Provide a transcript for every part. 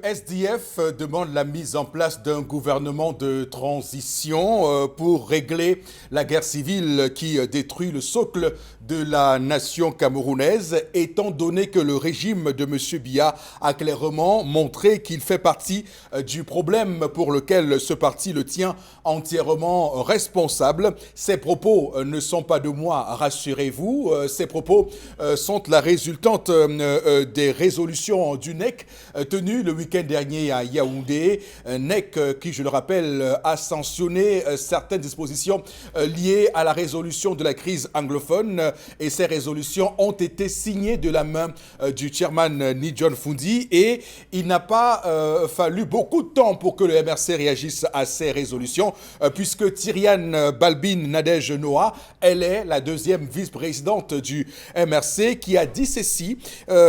SDF demande la mise en place d'un gouvernement de transition pour régler la guerre civile qui détruit le socle de la nation camerounaise, étant donné que le régime de M. Biya a clairement montré qu'il fait partie du problème pour lequel ce parti le tient entièrement responsable. Ces propos ne sont pas de moi, rassurez-vous. Ces propos sont la résultante des résolutions du NEC tenues le week-end dernier à Yaoundé. NEC qui, je le rappelle, a sanctionné certaines dispositions liées à la résolution de la crise anglophone. Et ces résolutions ont été signées de la main du chairman Ni John Fundi. Et il n'a pas fallu beaucoup de temps pour que le MRC réagisse à ces résolutions, puisque Tyriane Balbine Nadège Noah, elle est la deuxième vice-présidente du MRC, qui a dit ceci.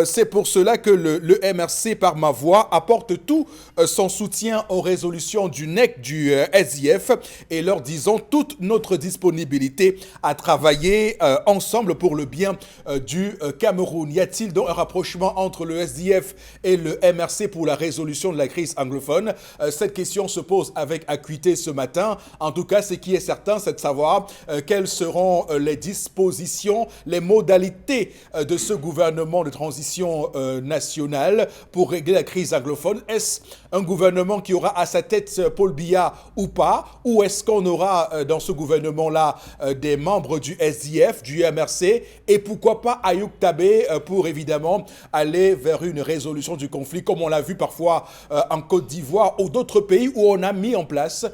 C'est pour cela que le MRC, par ma voix, apporte tout son soutien aux résolutions du NEC, du SDF, et leur disons toute notre disponibilité à travailler ensemble pour le bien du Cameroun. Y a-t-il donc un rapprochement entre le SDF et le MRC pour la résolution de la crise anglophone? Cette question se pose avec acuité ce matin. En tout cas, ce qui est certain, c'est de savoir quelles seront les dispositions, les modalités de ce gouvernement de transition nationale pour régler la crise anglophone. Est-ce un gouvernement qui aura à sa tête Paul Biya ou pas? Ou est-ce qu'on aura dans ce gouvernement-là des membres du SDF, du MRC et pourquoi pas Ayoub Tabé pour évidemment aller vers une résolution du conflit comme on l'a vu parfois en Côte d'Ivoire ou d'autres pays où on a mis en place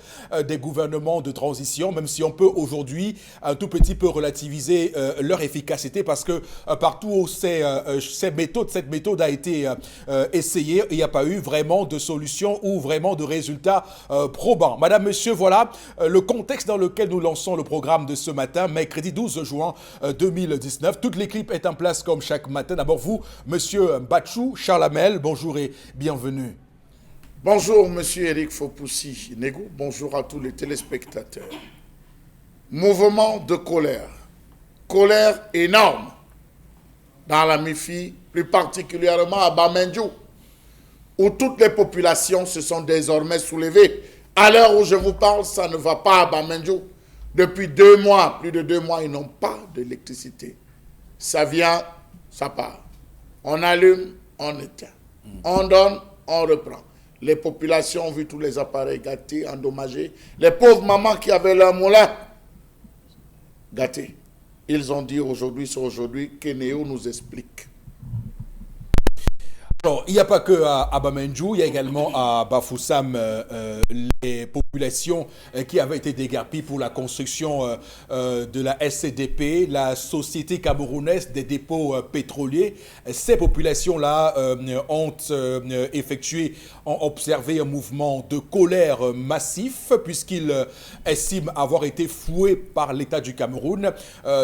des gouvernements de transition, même si on peut aujourd'hui un tout petit peu relativiser leur efficacité parce que partout où cette méthode a été essayée, il n'y a pas eu vraiment de solution ou vraiment de résultats probants. Madame, monsieur, voilà le contexte dans lequel nous lançons le programme de ce matin, mercredi 12 juin 2019. Toute l'équipe est en place comme chaque matin. D'abord vous, monsieur Bachou Charlamel, bonjour et bienvenue. Bonjour, monsieur Eric Fopoussi-Negou. Bonjour à tous les téléspectateurs. Mouvement de colère. Colère énorme dans la MIFI, plus particulièrement à Bamendjou, où toutes les populations se sont désormais soulevées. À l'heure où je vous parle, ça ne va pas à Bamendjou. Depuis 2 mois, plus de 2 mois, ils n'ont pas d'électricité. Ça vient, ça part. On allume, on éteint. On donne, on reprend. Les populations ont vu tous les appareils gâtés, endommagés. Les pauvres mamans qui avaient leur moulin gâtés. Ils ont dit aujourd'hui, c'est aujourd'hui, Kenéo nous explique. Alors, il n'y a pas que à Bamendjou, il y a également à Bafoussam les populations qui avaient été déguerpies pour la construction de la SCDP, la Société camerounaise des dépôts pétroliers. Ces populations-là ont observé un mouvement de colère massif puisqu'ils estiment avoir été floués par l'État du Cameroun.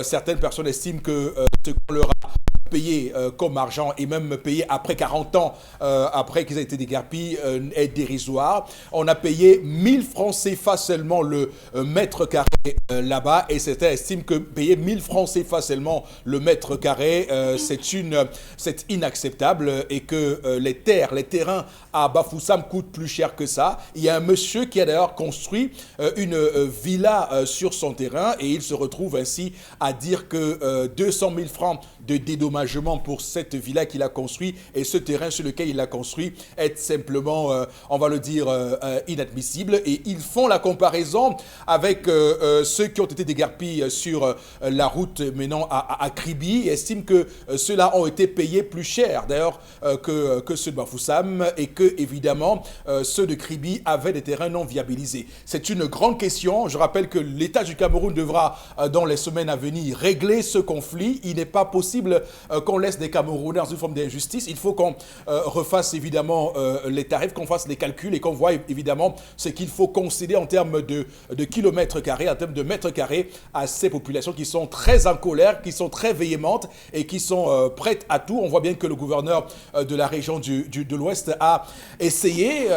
Certaines personnes estiment que ce qu'on leur a payé comme argent et même payé après 40 ans, après qu'ils aient été déguerpis, est dérisoire. On a payé 1000 francs CFA seulement le mètre carré là-bas et certains estiment que payer 1000 francs CFA seulement le mètre carré, c'est inacceptable et que les terrains à Bafoussam coûtent plus cher que ça. Il y a un monsieur qui a d'ailleurs construit une villa sur son terrain et il se retrouve ainsi à dire que 200 000 francs de dédommagement pour cette villa qu'il a construit et ce terrain sur lequel il a construit est simplement, on va le dire, inadmissible. Et ils font la comparaison avec ceux qui ont été déguerpis sur la route menant à Kribi et estiment que ceux-là ont été payés plus cher d'ailleurs que ceux de Bafoussam et que évidemment ceux de Kribi avaient des terrains non viabilisés. C'est une grande question. Je rappelle que l'État du Cameroun devra dans les semaines à venir régler ce conflit. Il n'est pas possible qu'on laisse des Camerounais dans une forme d'injustice. Il faut qu'on refasse évidemment les tarifs, qu'on fasse les calculs et qu'on voit évidemment ce qu'il faut concéder en termes de kilomètres carrés, en termes de mètres carrés à ces populations qui sont très en colère, qui sont très véhémentes et qui sont prêtes à tout. On voit bien que le gouverneur de la région de l'Ouest a essayé,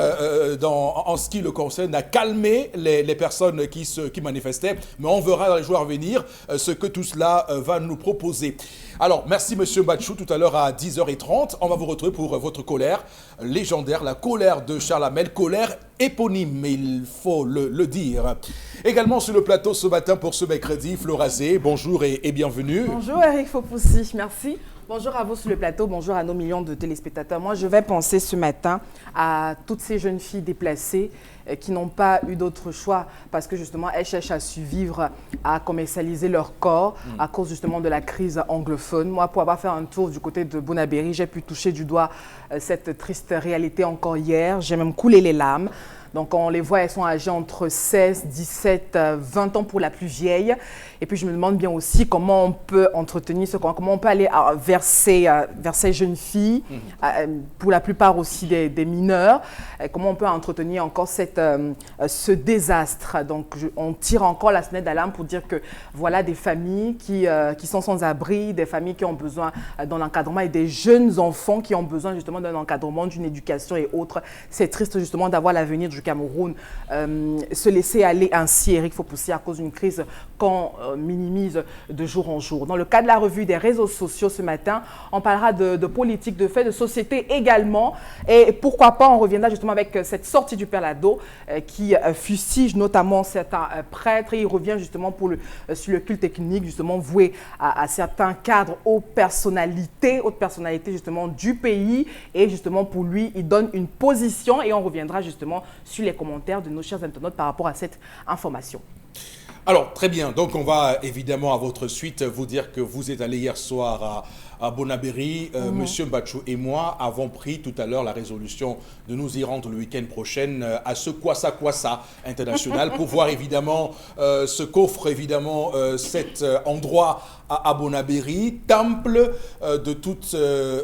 en ce qui le concerne, à calmer les personnes qui manifestaient. Mais on verra dans les jours à venir ce que tout cela va nous proposer. Alors, merci Monsieur Batchou. Tout à l'heure à 10h30, on va vous retrouver pour votre colère légendaire, la colère de Charles Hamel, colère éponyme, mais il faut le dire. Également sur le plateau ce matin pour ce mercredi, Florazé, bonjour et bienvenue. Bonjour Eric Fopoussi, merci. Bonjour à vous sur le plateau, bonjour à nos millions de téléspectateurs. Moi, je vais penser ce matin à toutes ces jeunes filles déplacées qui n'ont pas eu d'autre choix parce que justement, elles cherchent à survivre, à commercialiser leur corps à cause justement de la crise anglophone. Moi, pour avoir fait un tour du côté de Bonabéry, j'ai pu toucher du doigt cette triste réalité encore hier. J'ai même coulé les larmes. Donc, on les voit, elles sont âgées entre 16, 17, 20 ans pour la plus vieille. Et puis, je me demande bien aussi comment on peut entretenir ce corps, comment on peut aller vers ces jeunes filles, pour la plupart aussi des mineurs, comment on peut entretenir encore ce désastre. Donc, on tire encore la sonnette d'alarme pour dire que voilà des familles qui sont sans abri, des familles qui ont besoin d'un encadrement et des jeunes enfants qui ont besoin justement d'un encadrement, d'une éducation et autres. C'est triste justement d'avoir l'avenir du Cameroun se laisser aller ainsi, Eric Fopoussi, à cause d'une crise qu'on minimise de jour en jour. Dans le cadre de la revue des réseaux sociaux ce matin, on parlera de politique, de faits de société également. Et pourquoi pas, on reviendra justement avec cette sortie du Père Lado qui fustige notamment certains prêtres. Et il revient justement sur le culte technique, justement voué à certains cadres, hautes personnalités justement du pays. Et justement pour lui, il donne une position et on reviendra justement sur les commentaires de nos chers internautes par rapport à cette information. Alors, très bien. Donc, on va évidemment à votre suite vous dire que vous êtes allé hier soir à Bonabéry. Monsieur Batchou et moi avons pris tout à l'heure la résolution de nous y rendre le week-end prochain à ce Kwassa international pour voir évidemment ce qu'offre évidemment cet endroit à Bonabéry, temple de toutes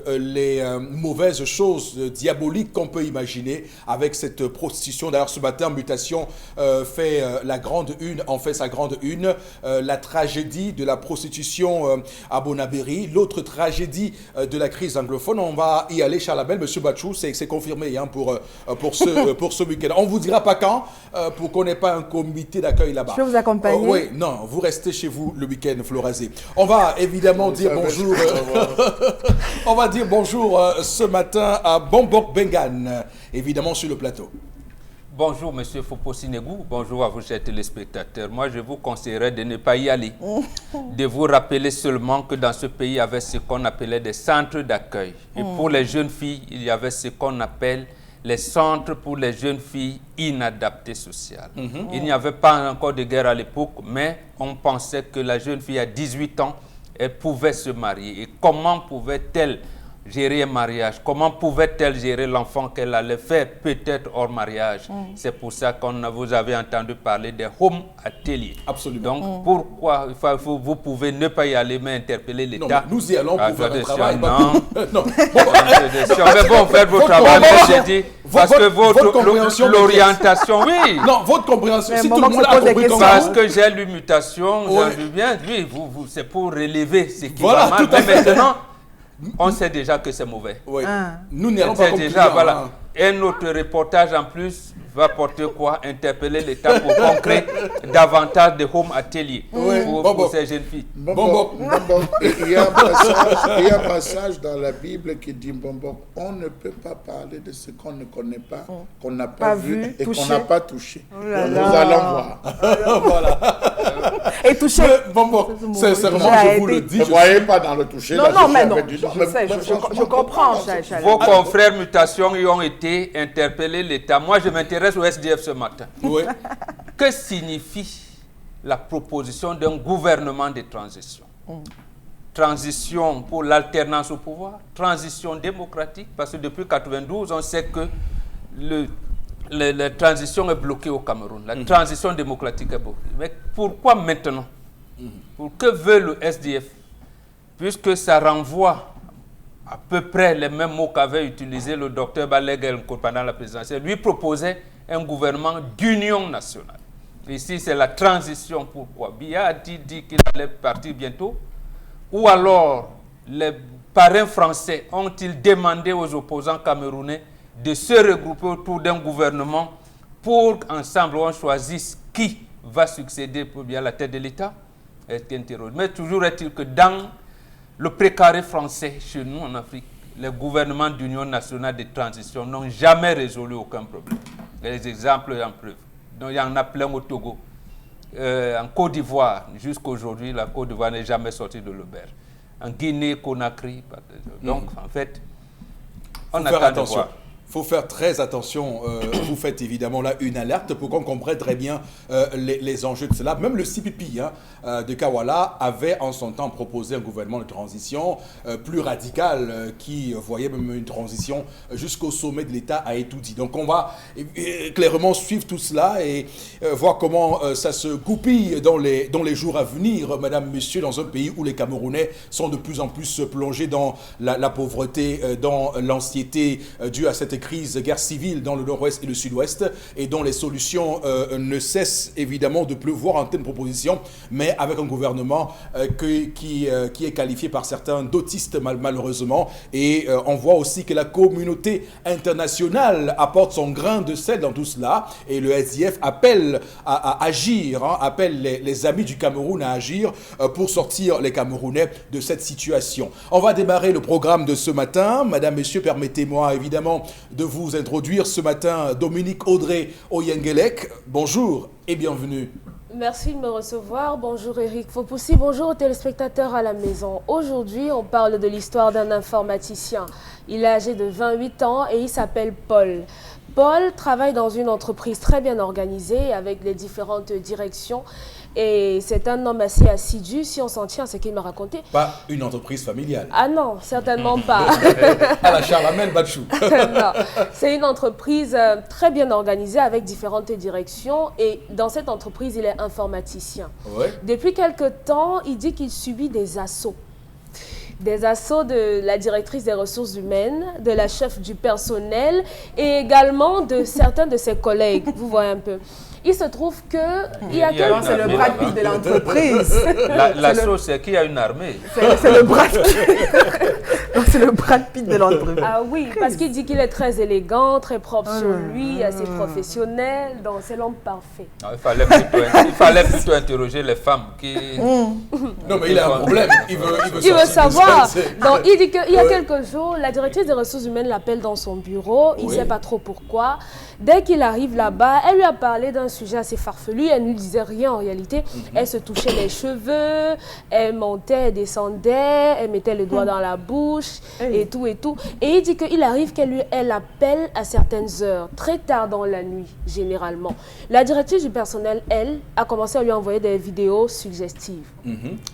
les mauvaises choses diaboliques qu'on peut imaginer avec cette prostitution. D'ailleurs, ce matin, Mutation fait la grande une, en fait sa grande une, la tragédie de la prostitution à Bonabéry, l'autre tragédie de la crise anglophone. On va y aller, Charles Hamel. Monsieur Batchou, c'est confirmé hein, pour ce week-end. On ne vous dira pas quand, pour qu'on n'ait pas un comité d'accueil là-bas. Je peux vous accompagner? Oui, non, vous restez chez vous le week-end, Florazé. On va évidemment dire bonjour. On va dire bonjour ce matin à Bombok Bengan, évidemment sur le plateau. Bonjour Monsieur Fopoussi Negou, bonjour à vous chers téléspectateurs. Moi je vous conseillerais de ne pas y aller, de vous rappeler seulement que dans ce pays il y avait ce qu'on appelait des centres d'accueil. Et pour les jeunes filles, il y avait ce qu'on appelle les centres pour les jeunes filles inadaptées sociales. Il n'y avait pas encore de guerre à l'époque, mais on pensait que la jeune fille à 18 ans, elle pouvait se marier. Et comment pouvait-elle gérer un mariage? Comment pouvait-elle gérer l'enfant qu'elle allait faire peut-être hors mariage? C'est pour ça qu'on vous avez entendu parler des home ateliers. Absolument. Donc pourquoi vous pouvez ne pas y aller mais interpeller l'État? Nous y allons pour faire un travail. Non. Mais bon, faites votre travail, j'ai dit, parce que votre l'orientation, oui. Non, votre compréhension, si tout le monde a compris parce que j'ai lu mutation, j'ai vu bien, oui, c'est pour relever ce qui va mal. Mais maintenant, on sait déjà que c'est mauvais. Oui. Nous n'y allons pas déjà, voilà. Un autre reportage en plus va porter quoi? Interpeller l'État pour qu'on crée davantage de home ateliers pour ces jeunes filles. Il y a un passage dans la Bible qui dit on ne peut pas parler de ce qu'on ne connaît pas, qu'on n'a pas vu et qu'on n'a pas touché. Nous allons voir. Voilà. Et toucher. Sincèrement, je vous le dis. Ne voyez pas dans le toucher. Non, mais non. Je comprends, Charles. Vos confrères mutations y ont été interpellés l'État. Moi, je m'intéresse au SDF ce matin. Oui. Que signifie la proposition d'un gouvernement de transition? Transition pour l'alternance au pouvoir, transition démocratique, parce que depuis 1992, on sait que la transition est bloquée au Cameroun. La transition démocratique est bloquée. Mais pourquoi maintenant? Pour que veut le SDF? Puisque ça renvoie à peu près les mêmes mots qu'avait utilisé le docteur Balegel pendant la présidentielle. Lui proposait un gouvernement d'union nationale. Ici, c'est la transition. Pourquoi? Biya a dit qu'il allait partir bientôt. Ou alors, les parrains français ont-ils demandé aux opposants camerounais de se regrouper autour d'un gouvernement pour qu'ensemble on choisisse qui va succéder pour bien la tête de l'État? Mais toujours est-il que dans le précaré français chez nous en Afrique, les gouvernements d'union nationale de transition n'ont jamais résolu aucun problème. Les exemples en preuve. Donc il y en a plein au Togo. En Côte d'Ivoire, jusqu'aujourd'hui, la Côte d'Ivoire n'est jamais sortie de l'auberge. En Guinée, Conakry. Donc en fait, on attend de voir. Il faut faire très attention. Vous faites évidemment là une alerte pour qu'on comprenne très bien les enjeux de cela. Même le CPP de Kawala avait en son temps proposé un gouvernement de transition plus radical qui voyait même une transition jusqu'au sommet de l'État à Etoudi. Donc on va clairement suivre tout cela et voir comment ça se goupille dans les jours à venir, madame, monsieur, dans un pays où les Camerounais sont de plus en plus plongés dans la pauvreté, dans l'anxiété due à cette crise, guerre civile dans le nord-ouest et le sud-ouest, et dont les solutions ne cessent évidemment de pleuvoir en termes de propositions, mais avec un gouvernement qui est qualifié par certains d'autistes malheureusement. Et on voit aussi que la communauté internationale apporte son grain de sel dans tout cela, et le SDF appelle à agir, appelle les amis du Cameroun à agir pour sortir les Camerounais de cette situation. On va démarrer le programme de ce matin. Madame, Messieurs, permettez-moi évidemment de vous introduire ce matin Dominique Audrey Oyengelek. Bonjour et bienvenue. Merci de me recevoir. Bonjour Eric Fopoussi, bonjour aux téléspectateurs à la maison. Aujourd'hui, on parle de l'histoire d'un informaticien. Il est âgé de 28 ans et il s'appelle Paul. Paul travaille dans une entreprise très bien organisée avec les différentes directions. Et c'est un homme assez assidu, si on s'en tient à ce qu'il m'a raconté. Pas une entreprise familiale. Ah non, certainement pas. À la Charlamel Batchou. Non, c'est une entreprise très bien organisée avec différentes directions. Et dans cette entreprise, il est informaticien. Ouais. Depuis quelque temps, il dit qu'il subit des assauts. Des assauts de la directrice des ressources humaines, de la chef du personnel et également de certains de ses collègues. Vous voyez un peu. Il se trouve que il y a quelques... C'est le Brad Pitt de l'entreprise. L'assaut, c'est qu'il y a une armée. C'est le Brad Pitt. C'est le Brad Pitt de l'entreprise. Ah oui, parce qu'il dit qu'il est très élégant, très propre sur lui, assez professionnel, donc c'est l'homme parfait. Non, il fallait plutôt interroger les femmes qui... Non, mais il a un problème. Il veut savoir. Donc, il dit qu'il y a quelques jours, la directrice des ressources humaines l'appelle dans son bureau. Il ne sait pas trop pourquoi. Dès qu'il arrive là-bas, elle lui a parlé d'un sujet assez farfelu. Elle ne lui disait rien en réalité. Elle se touchait les cheveux, elle montait, elle descendait, elle mettait le doigt dans la bouche et tout et tout. Et il dit qu'il arrive qu'elle appelle à certaines heures, très tard dans la nuit, généralement. La directrice du personnel, elle, a commencé à lui envoyer des vidéos suggestives.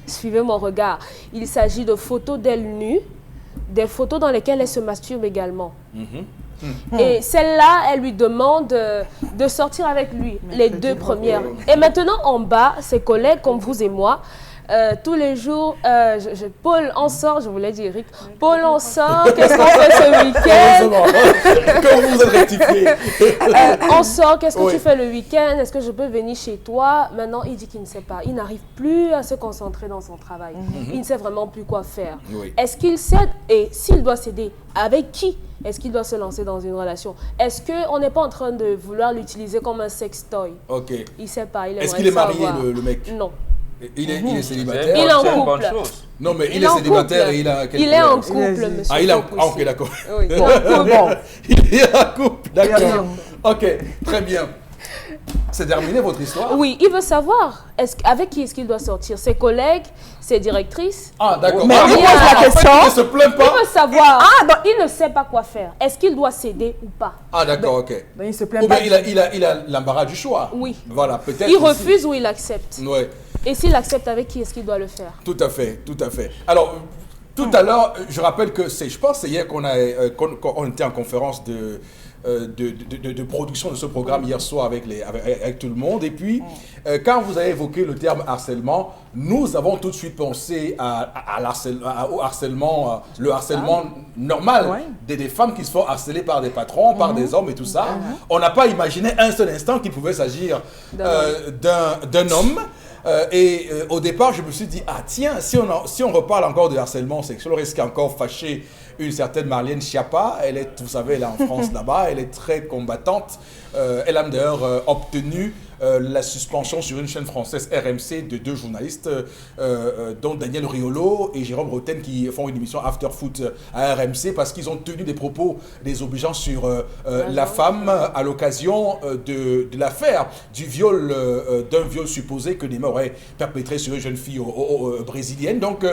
Suivez mon regard. Il s'agit de photos d'elle nue, des photos dans lesquelles elle se masturbe également. Et celle-là, elle lui demande de sortir avec lui, les deux premières. Et maintenant, en bas, ses collègues comme vous et moi, tous les jours, Paul, on sort, je voulais dire Eric, Paul, on sort, qu'est-ce qu'on fait ce week-end? Comment vous êtes rectifié? On sort, qu'est-ce que tu fais le week-end? Est-ce que je peux venir chez toi? Maintenant, il dit qu'il ne sait pas. Il n'arrive plus à se concentrer dans son travail. Il ne sait vraiment plus quoi faire. Oui. Est-ce qu'il cède? Et s'il doit céder, avec qui est-ce qu'il doit se lancer dans une relation? Est-ce qu'on n'est pas en train de vouloir l'utiliser comme un sextoy? Ok. Il ne sait pas. Est-ce qu'il est marié, le mec? Non. Il est célibataire? Il est en C'est une couple. bonne chose. Non, mais il est célibataire et il a... Il est en couple, monsieur. Ah, il est en... Fopoussi. ok, d'accord. Oui. Bon. Il est en couple, d'accord. Bien. Ok, très bien. C'est terminé votre histoire? Oui, il veut savoir avec qui est-ce qu'il doit sortir. Ses collègues, ses directrices. Ah, d'accord. Mais Ah, il bon, pose la en fait, question. il ne se plaint Il pas. veut savoir. Ah, donc il ne sait pas quoi faire. Est-ce qu'il doit céder ou pas? Ah, d'accord, ok. Ben, il se plaint Ou bien pas. il a l'embarras du choix. Oui. Voilà, peut-être. Il aussi. refuse ou il accepte? Ouais. Et s'il accepte, avec qui est-ce qu'il doit le faire? Tout à fait, tout à fait. Alors, tout à l'heure, je rappelle que je pense c'est hier qu'on était en conférence de production de ce programme hier soir avec tout le monde. Et puis, quand vous avez évoqué le terme harcèlement, nous avons tout de suite pensé au harcèlement, le harcèlement normal des femmes qui se font harceler par des patrons, par des hommes et tout ça. On n'a pas imaginé un seul instant qu'il pouvait s'agir d'un homme. Au départ, je me suis dit, ah tiens, si on reparle encore de harcèlement sexuel, on risque encore fâcher une certaine Marlène Schiappa. Elle est, vous savez, elle est en France là-bas, elle est très combattante. Elle a d'ailleurs obtenu la suspension sur une chaîne française RMC de 2 journalistes, dont Daniel Riolo et Jérôme Roten, qui font une émission After Foot à RMC, parce qu'ils ont tenu des propos désobligeants sur la femme à l'occasion de l'affaire du viol, d'un viol supposé que Neymar aurait perpétré sur une jeune fille brésilienne. Donc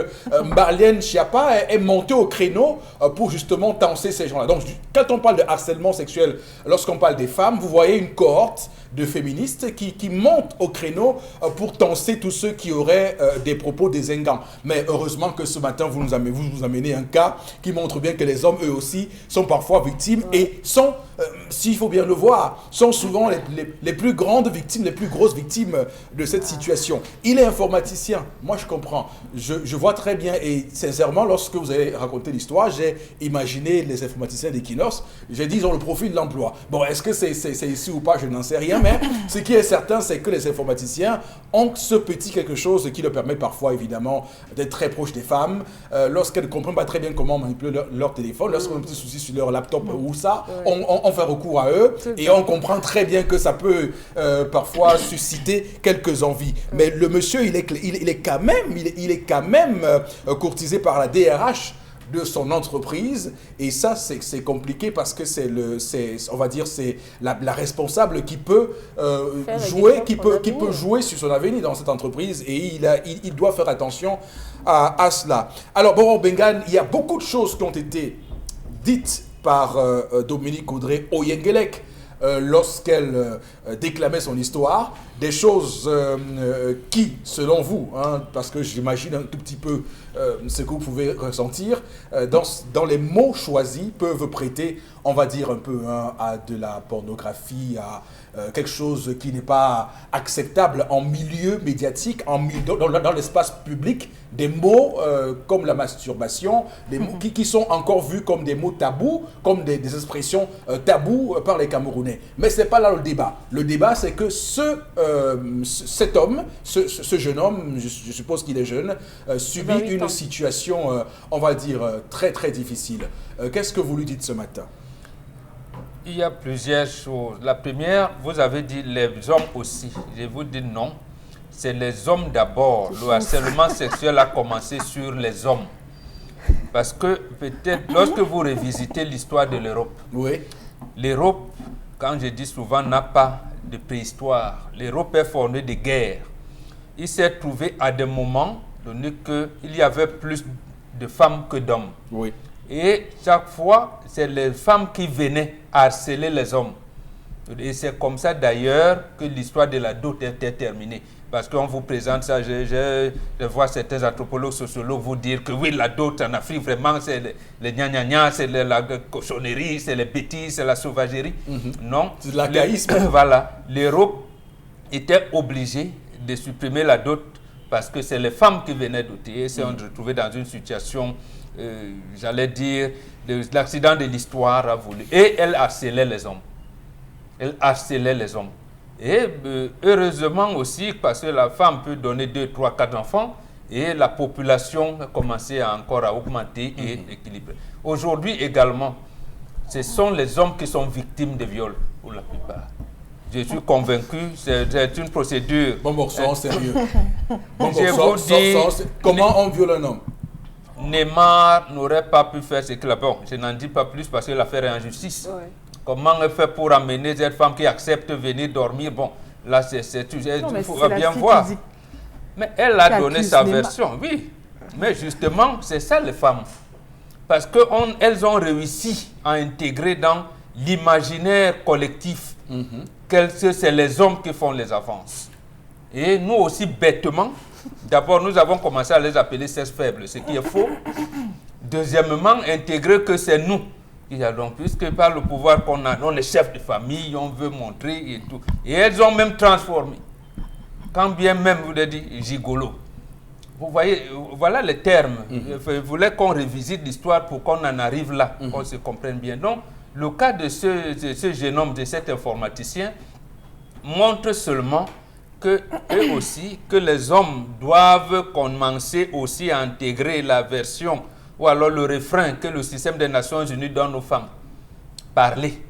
Marlène Schiappa est montée au créneau pour justement tenser ces gens-là. Donc quand on parle de harcèlement sexuel, lorsqu'on parle des femmes, vous voyez une cohorte de féministes qui montent au créneau pour tenser tous ceux qui auraient des propos désinguants. Mais heureusement que ce matin, vous nous amenez un cas qui montre bien que les hommes, eux aussi, sont parfois victimes et sont, s'il faut bien le voir, sont souvent les plus grandes victimes, les plus grosses victimes de cette situation. Il est informaticien, moi je comprends, je vois très bien, et sincèrement, lorsque vous avez raconté l'histoire, j'ai imaginé les informaticiens d'Equinox, j'ai dit, ils ont le profil de l'emploi. Bon, est-ce que c'est ici ou pas, je n'en sais rien, mais ce qui est certain, c'est que les informaticiens ont ce petit quelque chose qui leur permet parfois, évidemment, d'être très proches des femmes. Lorsqu'elles ne comprennent pas très bien comment manipuler leur téléphone, lorsqu'on a un petit souci sur leur laptop ou ça, on fait recours à eux et on comprend très bien que ça peut parfois susciter quelques envies. Mais le monsieur, il est quand même courtisé par la DRH de son entreprise, et ça c'est compliqué parce que c'est la responsable qui peut jouer sur son avenir dans cette entreprise, et il doit faire attention à cela. Alors bon, Bengan, il y a beaucoup de choses qui ont été dites par Dominique Audrey Oyengelek lorsqu'elle déclamait son histoire, des choses qui, selon vous, parce que j'imagine un tout petit peu ce que vous pouvez ressentir, dans les mots choisis, peuvent prêter, on va dire un peu, à de la pornographie, à quelque chose qui n'est pas acceptable en milieu médiatique, dans l'espace public, des mots comme la masturbation, des mots qui sont encore vus comme des mots tabous, comme des expressions tabous par les Camerounais. Mais ce n'est pas là le débat. Le débat, c'est que cet homme, ce jeune homme, je suppose qu'il est jeune, subit une situation, on va dire, très très difficile. Qu'est-ce que vous lui dites ce matin? Il y a plusieurs choses. La première, vous avez dit les hommes aussi. Je vous dis non. C'est les hommes d'abord. Le harcèlement sexuel a commencé sur les hommes. Parce que peut-être lorsque vous revisitez l'histoire de l'Europe, l'Europe, quand je dis souvent, n'a pas de préhistoire. L'Europe est formée de guerres. Il s'est trouvé à des moments donné qu'il y avait plus de femmes que d'hommes. Oui. Et chaque fois, c'est les femmes qui venaient harceler les hommes. Et c'est comme ça d'ailleurs que l'histoire de la dot était terminée. Parce qu'on vous présente ça, je vois certains anthropologues, sociologues vous dire que oui, la dot en Afrique, vraiment, c'est les gna-gna-gna, c'est la cochonnerie, c'est les bêtises, c'est la sauvagerie. Non. C'est de l'archaïsme. Voilà. L'Europe était obligée de supprimer la dot parce que c'est les femmes qui venaient doter. Et c'est on se retrouvait dans une situation, j'allais dire, l'accident de l'histoire a voulu. Et elle harcelait les hommes. Elle harcelait les hommes. Et heureusement aussi, parce que la femme peut donner 2, 3, 4 enfants, et la population a commencé encore à augmenter et équilibrer. Aujourd'hui également, ce sont les hommes qui sont victimes de viols, pour la plupart. Je suis convaincu, c'est une procédure. Bon, soyons sérieux. Comment on viole un homme? Neymar n'aurait pas pu faire ce qu'il a fait. Bon, je n'en dis pas plus parce que l'affaire est en justice. Ouais. Comment elle fait pour amener cette femme qui accepte de venir dormir? Bon, là, il faut bien voir. Mais elle a donné sa version, oui. Mais justement, c'est ça les femmes. Parce qu'elles ont réussi à intégrer dans l'imaginaire collectif que c'est les hommes qui font les avances. Et nous aussi, bêtement, d'abord, nous avons commencé à les appeler sexe faible, ce qui est faux. Deuxièmement, intégrer que c'est nous. Donc, puisque par le pouvoir qu'on a, on est chef de famille, on veut montrer et tout. Et elles ont même transformé. Quand bien même vous avez dit gigolo. Vous voyez, voilà les termes. Je voulais qu'on revisite l'histoire pour qu'on en arrive là, qu'on se comprenne bien. Donc, le cas de ce jeune homme, de cet informaticien, montre seulement que eux aussi, que les hommes doivent commencer aussi à intégrer la version ou alors le refrain que le système des Nations Unies donne aux femmes. Parler.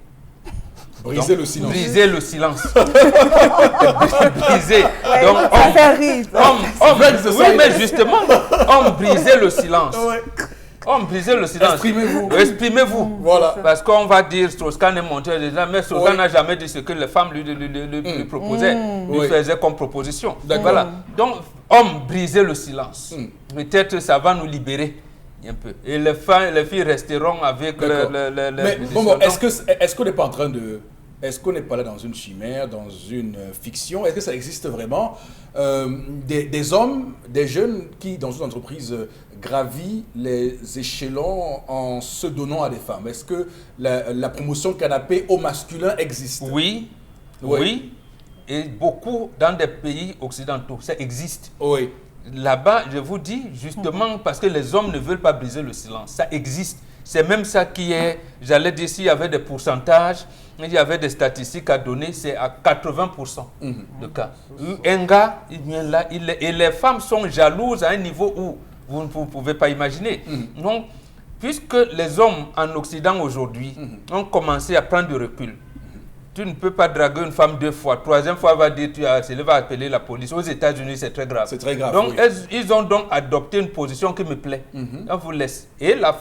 Briser le silence. Briser le silence. Briser. Ouais, Donc, ça fait rire. oui, mais justement, on brisait le silence. On brisait le silence. Exprimez-vous. Exprimez-vous. Voilà. Parce qu'on va dire, Strauss-Kahn est monté déjà, mais Strauss-Kahn n'a jamais dit ce que les femmes lui proposaient, lui faisaient comme proposition. Voilà. Donc, on brisait le silence. Peut-être ça va nous libérer un peu. Et les filles resteront avec Mais bon, est-ce qu'on n'est pas en train de... Est-ce qu'on n'est pas là dans une chimère, dans une fiction? Est-ce que ça existe vraiment? Des hommes, des jeunes qui, dans une entreprise, gravit les échelons en se donnant à des femmes. Est-ce que la promotion canapé au masculin existe? Oui, oui. Et beaucoup dans des pays occidentaux, ça existe. Oui. Là-bas, je vous dis, justement, parce que les hommes ne veulent pas briser le silence. Ça existe. C'est même ça qui est, j'allais dire, s'il y avait des pourcentages, il y avait des statistiques à donner, c'est à 80% de cas. Un gars, il vient là, et les femmes sont jalouses à un niveau où vous ne pouvez pas imaginer. Donc, puisque les hommes en Occident aujourd'hui ont commencé à prendre du recul, tu ne peux pas draguer une femme 2 fois. 3e fois, elle va dire, elle va appeler la police. Aux États-Unis, c'est très grave. C'est très grave. Donc, ils ont donc adopté une position qui me plaît. On vous laisse. Et la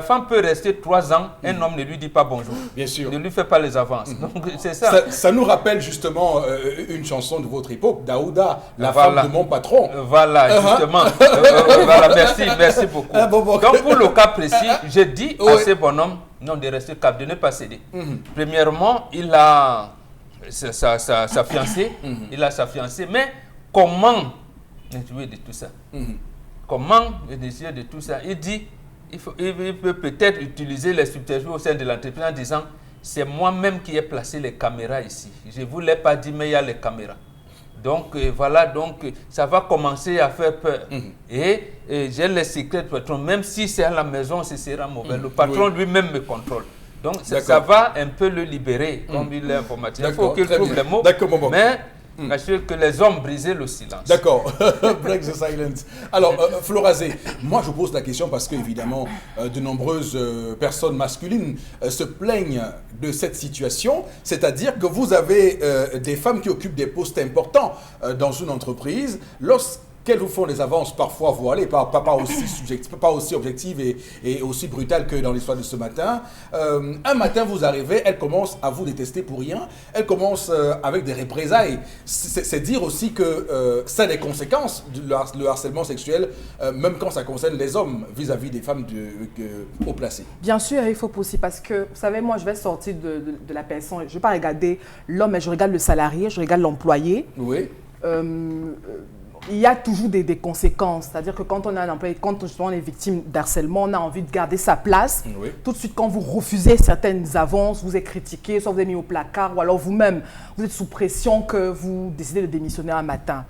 femme peut rester 3 ans, un homme ne lui dit pas bonjour. Bien sûr. Ne lui fait pas les avances. Donc, c'est ça. Ça nous rappelle justement une chanson de votre époque, Daouda, la femme de mon patron. Voilà, justement. Voilà, merci beaucoup. Donc, pour le cas précis, j'ai dit à ce bonhomme, non, de rester calme, de ne pas céder. Premièrement, il a sa fiancée. Il a sa fiancée. Mais comment jouer de tout ça? Comment décider de tout ça? Il dit, il peut peut-être utiliser les subterfuges au sein de l'entreprise en disant, c'est moi-même qui ai placé les caméras ici. Je ne vous l'ai pas dit, mais il y a les caméras. Donc voilà, donc ça va commencer à faire peur. Et j'ai les secrets du patron, même si c'est à la maison, ce sera mauvais. Le patron lui-même me contrôle. Donc ça va un peu le libérer, comme il est informatique. Il faut qu'il trouve les mots. Mais assure que les hommes brisaient le silence. D'accord. Break the silence. Alors, Florazé, moi je pose la question parce qu'évidemment, de nombreuses personnes masculines se plaignent de cette situation, c'est-à-dire que vous avez des femmes qui occupent des postes importants dans une entreprise. Lorsqu'elles vous font des avances parfois voilées, pas aussi objectives et aussi brutales que dans l'histoire de ce matin, un matin vous arrivez, elles commencent à vous détester pour rien, elles commencent avec des représailles. C'est dire aussi que ça a des conséquences, le harcèlement sexuel, même quand ça concerne les hommes vis-à-vis des femmes haut placées. Bien sûr, il faut aussi, parce que, vous savez, moi je vais sortir de la personne, je ne vais pas regarder l'homme, mais je regarde le salarié, je regarde l'employé. Oui. Il y a toujours des conséquences. C'est-à-dire que quand on a un employé, quand justement on est victime d'harcèlement, on a envie de garder sa place. Oui. Tout de suite, quand vous refusez certaines avances, vous êtes critiqué, soit vous êtes mis au placard, ou alors vous-même, vous êtes sous pression que vous décidez de démissionner un matin.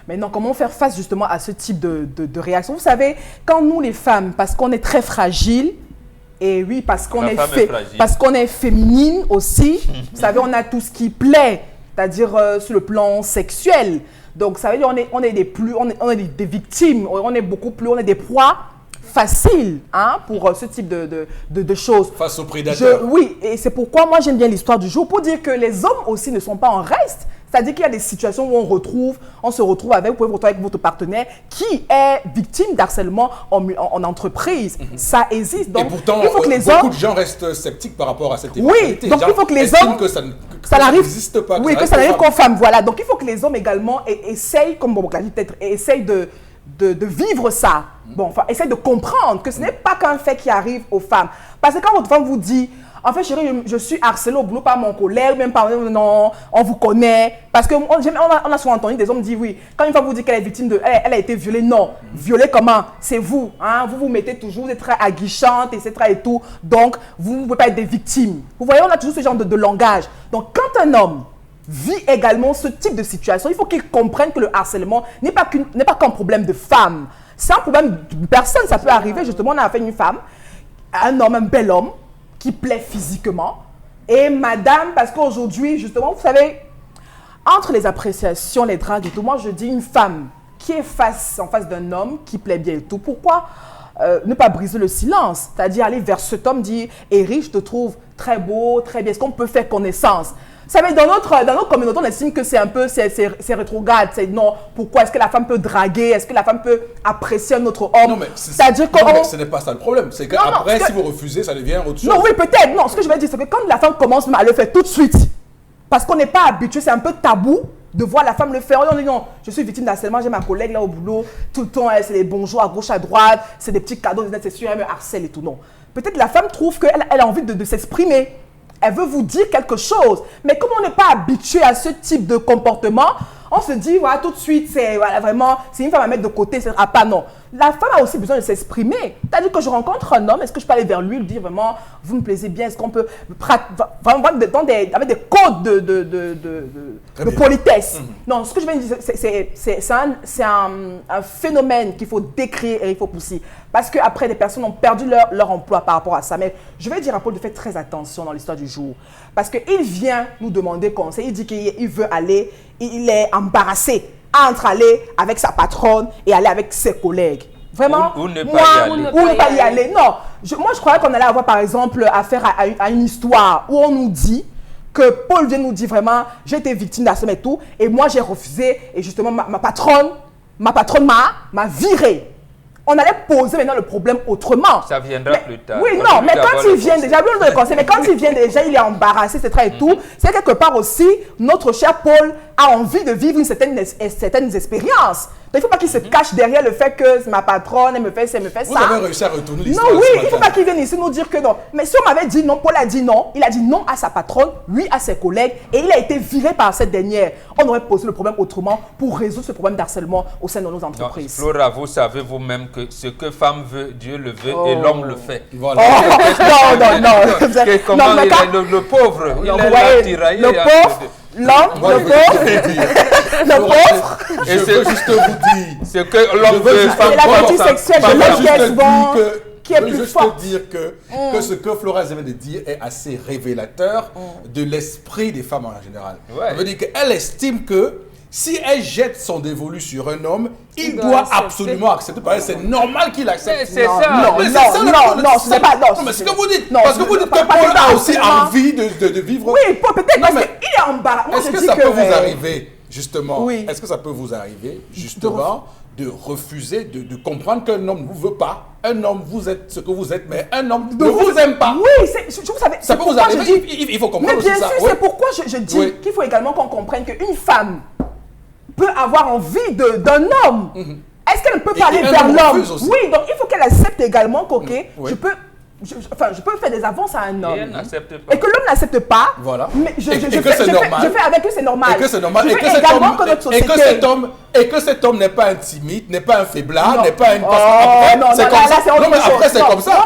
Maintenant, comment faire face justement à ce type de réaction? Vous savez, quand nous les femmes, parce qu'on est très fragiles, et oui, parce qu'on est féminine aussi, vous savez, on a tout ce qui plaît, c'est-à-dire sur le plan sexuel. Donc, ça veut dire on est des victimes, on est des proies faciles pour ce type de choses. Face aux prédateurs. Oui, et c'est pourquoi moi j'aime bien l'histoire du jour, pour dire que les hommes aussi ne sont pas en reste. C'est-à-dire qu'il y a des situations où on se retrouve avec, vous pouvez vous retrouver avec votre partenaire qui est victime d'harcèlement en entreprise. Ça existe. Donc, et pourtant, il faut que les beaucoup de gens restent sceptiques par rapport à cette éventualité. Oui, donc il faut que les hommes... ça n'existe pas. Oui, que ça n'arrive qu'aux femmes. Voilà. Donc il faut que les hommes également essayent, comme Bobo l'a dit peut-être, essayent de vivre ça. Bon, enfin, essayent de comprendre que ce n'est pas qu'un fait qui arrive aux femmes. Parce que quand votre femme vous dit... En fait, chérie, je suis harcelée au boulot par mon collègue, même par... Non, on vous connaît. Parce qu'on a souvent entendu des hommes dire, oui, quand une femme vous dit qu'elle est victime elle a été violée, non. Violée comment? C'est vous. Hein? Vous vous mettez toujours, vous êtes très aguichante, etc. et tout. Donc, vous ne pouvez pas être des victimes. Vous voyez, on a toujours ce genre de langage. Donc, quand un homme vit également ce type de situation, il faut qu'il comprenne que le harcèlement n'est pas qu'un problème de femme. C'est un problème de personne. Ça peut arriver, justement, on a affaire à une femme, un homme, un bel homme, qui plaît physiquement. Et madame, parce qu'aujourd'hui, justement, vous savez, entre les appréciations, les dragues et tout, moi je dis une femme qui est en face d'un homme qui plaît bien et tout. Pourquoi ne pas briser le silence, c'est-à-dire aller vers cet homme, dire « Eric, je te trouve très beau, très bien, est-ce qu'on peut faire connaissance ?» Vous savez, dans notre communauté, on estime que c'est un peu, c'est rétrograde, c'est non, pourquoi est-ce que la femme peut draguer, est-ce que la femme peut apprécier un autre homme? Non, mais c'est-à-dire que ce n'est pas ça le problème, c'est qu'après, si vous refusez, ça devient autre chose. Non, oui, peut-être, non, ce que je veux dire, c'est que quand la femme commence à le faire tout de suite, parce qu'on n'est pas habitué, c'est un peu tabou de voir la femme le faire. On dit non, je suis victime d'harcèlement, j'ai ma collègue là au boulot, tout le temps, c'est des bonjours à gauche, à droite, c'est des petits cadeaux, c'est sûr, elle me harcèle et tout, non. Peut-être la femme trouve qu'elle a envie de s'exprimer. Elle veut vous dire quelque chose. Mais comme on n'est pas habitué à ce type de comportement, on se dit, voilà, tout de suite, c'est voilà, vraiment, c'est une femme à mettre de côté, c'est pas non. La femme a aussi besoin de s'exprimer. C'est-à-dire que je rencontre un homme, est-ce que je peux aller vers lui, lui dire vraiment, vous me plaisez bien, est-ce qu'on peut vraiment avec des codes de politesse. Non, ce que je veux dire, c'est un phénomène qu'il faut décrire et il faut pousser. Parce qu'après, des personnes ont perdu leur emploi par rapport à ça. Mais je vais dire à Paul de faire très attention dans l'histoire du jour. Parce qu'il vient nous demander conseil, il dit qu'il veut aller, il est embarrassé entre aller avec sa patronne et aller avec ses collègues. Vraiment, ou ne pas y aller. Non, moi je croyais qu'on allait avoir par exemple affaire à une histoire où on nous dit que Paul vient nous dire vraiment, j'ai été victime d'harcèlement et tout, et moi j'ai refusé, et justement ma patronne m'a viré. On allait poser maintenant le problème autrement. Ça viendra plus tard. Oui, non, mais quand il vient déjà, lui on le conseille, mais quand il vient déjà, il est embarrassé, etc. et tout, c'est quelque part aussi, notre cher Paul a envie de vivre certaines expériences. Donc, il ne faut pas qu'il se cache derrière le fait que c'est ma patronne, elle me fait ça. Vous avez réussi à retourner l'histoire. Non, oui, il ne faut pas qu'il vienne ici nous dire que non. Mais si on m'avait dit non, Paul a dit non. Il a dit non à sa patronne, oui à ses collègues, et il a été viré par cette dernière. On aurait posé le problème autrement pour résoudre ce problème d'harcèlement au sein de nos entreprises. Donc, Flora, vous savez vous-même que ce que femme veut, Dieu le veut et l'homme le fait. Voilà. Non. Comment le pauvre, il est là tiraillé. Le pauvre. L'homme, le pauvre. Et c'est juste vous dire. C'est que l'homme veut, femme. Et la partie sexuelle, je veux juste te dire que ce que Flora vient de dire est assez révélateur de l'esprit des femmes en général. Ça veut dire qu'elle estime que si elle jette son dévolu sur un homme, il doit absolument accepter. C'est normal qu'il accepte. C'est ça. Non, c'est pas. Non, mais c'est ce que vous dites. Parce que vous dites que Paul a aussi envie de vivre. Oui, peut-être parce qu'il est embarrassé. Est-ce que ça peut vous arriver, justement, est-ce que ça peut vous arriver, justement, de refuser, de comprendre qu'un homme ne vous veut pas, un homme, vous êtes ce que vous êtes, mais un homme ne vous aime pas? Oui, vous savez, ça peut vous arriver, il faut comprendre aussi ça. Mais bien sûr, c'est pourquoi je dis qu'il faut également qu'on comprenne qu'une femme peut avoir envie d'un homme. Est-ce qu'elle ne peut pas aller vers l'homme? Oui, donc il faut qu'elle accepte également je peux faire des avances à un homme. Et elle n'accepte pas. Et que l'homme n'accepte pas. Voilà. Mais je fais avec eux, c'est normal. Et que c'est normal. Et que cet homme n'est pas un timide, n'est pas un faiblard, n'est pas une personne. C'est comme ça. Non, mais après, c'est comme ça.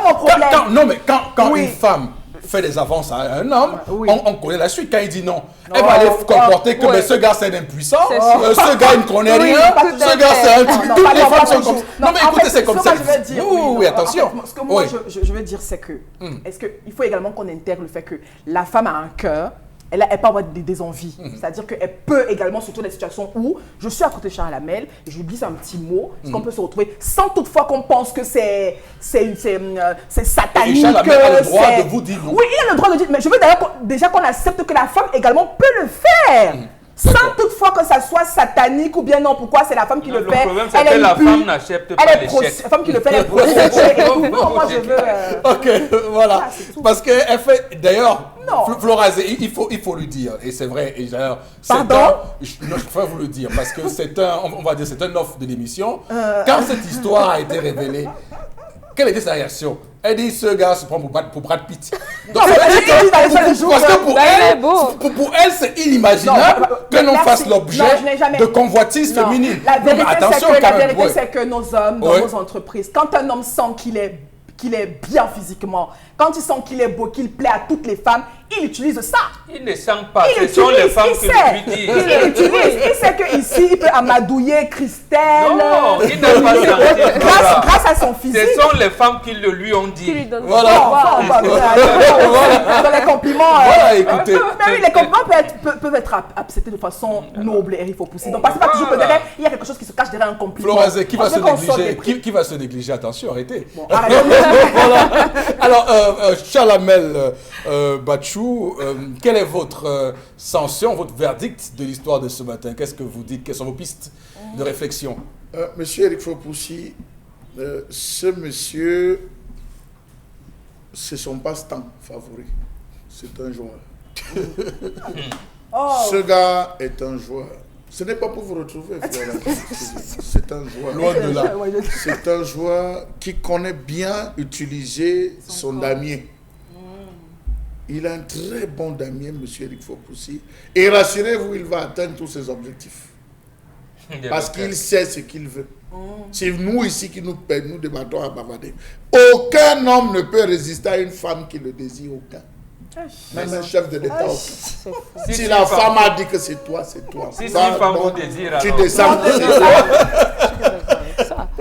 Non, mais quand une femme fait des avances à un homme, on connaît la suite. Quand il dit non, elle va aller comporter que ce gars c'est un impuissant, ce gars il ne connaît rien, ce gars c'est un timide. Toutes les femmes sont comme ça. Non mais écoutez, c'est comme ça. Oui, attention. Ce que moi je veux dire, c'est que est-ce qu'il faut également qu'on intègre le fait que la femme a un cœur. Elle peut avoir des envies. C'est-à-dire qu'elle peut également se retrouver dans des situations où je suis à côté de Charles Hamel et je lui glisse un petit mot, parce qu'on peut se retrouver sans toutefois qu'on pense que c'est satanique. Et Charles Hamel a le droit de vous dire non. Oui, il a le droit de dire, mais je veux d'ailleurs déjà qu'on accepte que la femme également peut le faire. Sans toutefois que ça soit satanique ou bien non, pourquoi c'est la femme qui le fait. Le problème c'est que la femme n'accepte pas l'échec. La femme qui le fait, elle est prostituée. Non, moi je veux... Ok, voilà. Parce qu'elle fait... D'ailleurs, Flora, il faut lui dire, et c'est vrai, et d'ailleurs... Pardon? Je préfère vous le dire, parce que c'est un offre de l'émission. Quand cette histoire a été révélée, quelle était sa réaction? Elle dit ce gars se prend pour Brad Pitt. Donc ça veut dire parce que pour elle c'est inimaginable que l'on fasse l'objet de convoitises féminines. La vérité c'est que nos hommes dans nos entreprises, quand un homme sent qu'il est bien physiquement, quand il sent qu'il est beau, qu'il plaît à toutes les femmes, il utilise ça. Il ne sent pas, ce sont les femmes qui lui disent. Il utilise, il sait qu'ici, il peut amadouiller Christelle. Non, il n'a pas senti. Grâce à son physique. Ce sont les femmes qui le lui ont dit. Voilà. Dans les compliments. Voilà, écoutez. Mais oui, les compliments peuvent être acceptées de façon noble, Eric Fopoussi. Donc, parce que pas toujours que derrière, il y a quelque chose qui se cache derrière un compliment. Florazé, qui va se Parce qu'on sort négliger des prix. qui va se négliger? Attention, arrêtez. Bon, arrêtez. Voilà. Alors, Chalamel Bachou, quelle est votre sanction, votre verdict de l'histoire de ce matin? Qu'est-ce que vous dites? Quelles sont vos pistes de réflexion? Monsieur Eric Fopoussi, ce monsieur, c'est son passe-temps favori. C'est un joueur. Ce gars est un joueur. Ce n'est pas pour vous retrouver, Florent. C'est un joueur. Loin de là. C'est un joueur qui connaît bien utiliser son damier. Il a un très bon damier, monsieur Eric Fopoussi. Et rassurez-vous, il va atteindre tous ses objectifs. Parce qu'il sait ce qu'il veut. C'est nous ici qui nous débattons à bavarder. Aucun homme ne peut résister à une femme qui le désire, aucun. Même un chef de l'État, aucun. Si la femme a dit que c'est toi, c'est toi. Si une femme vous désire, tu alors. descends, c'est toi.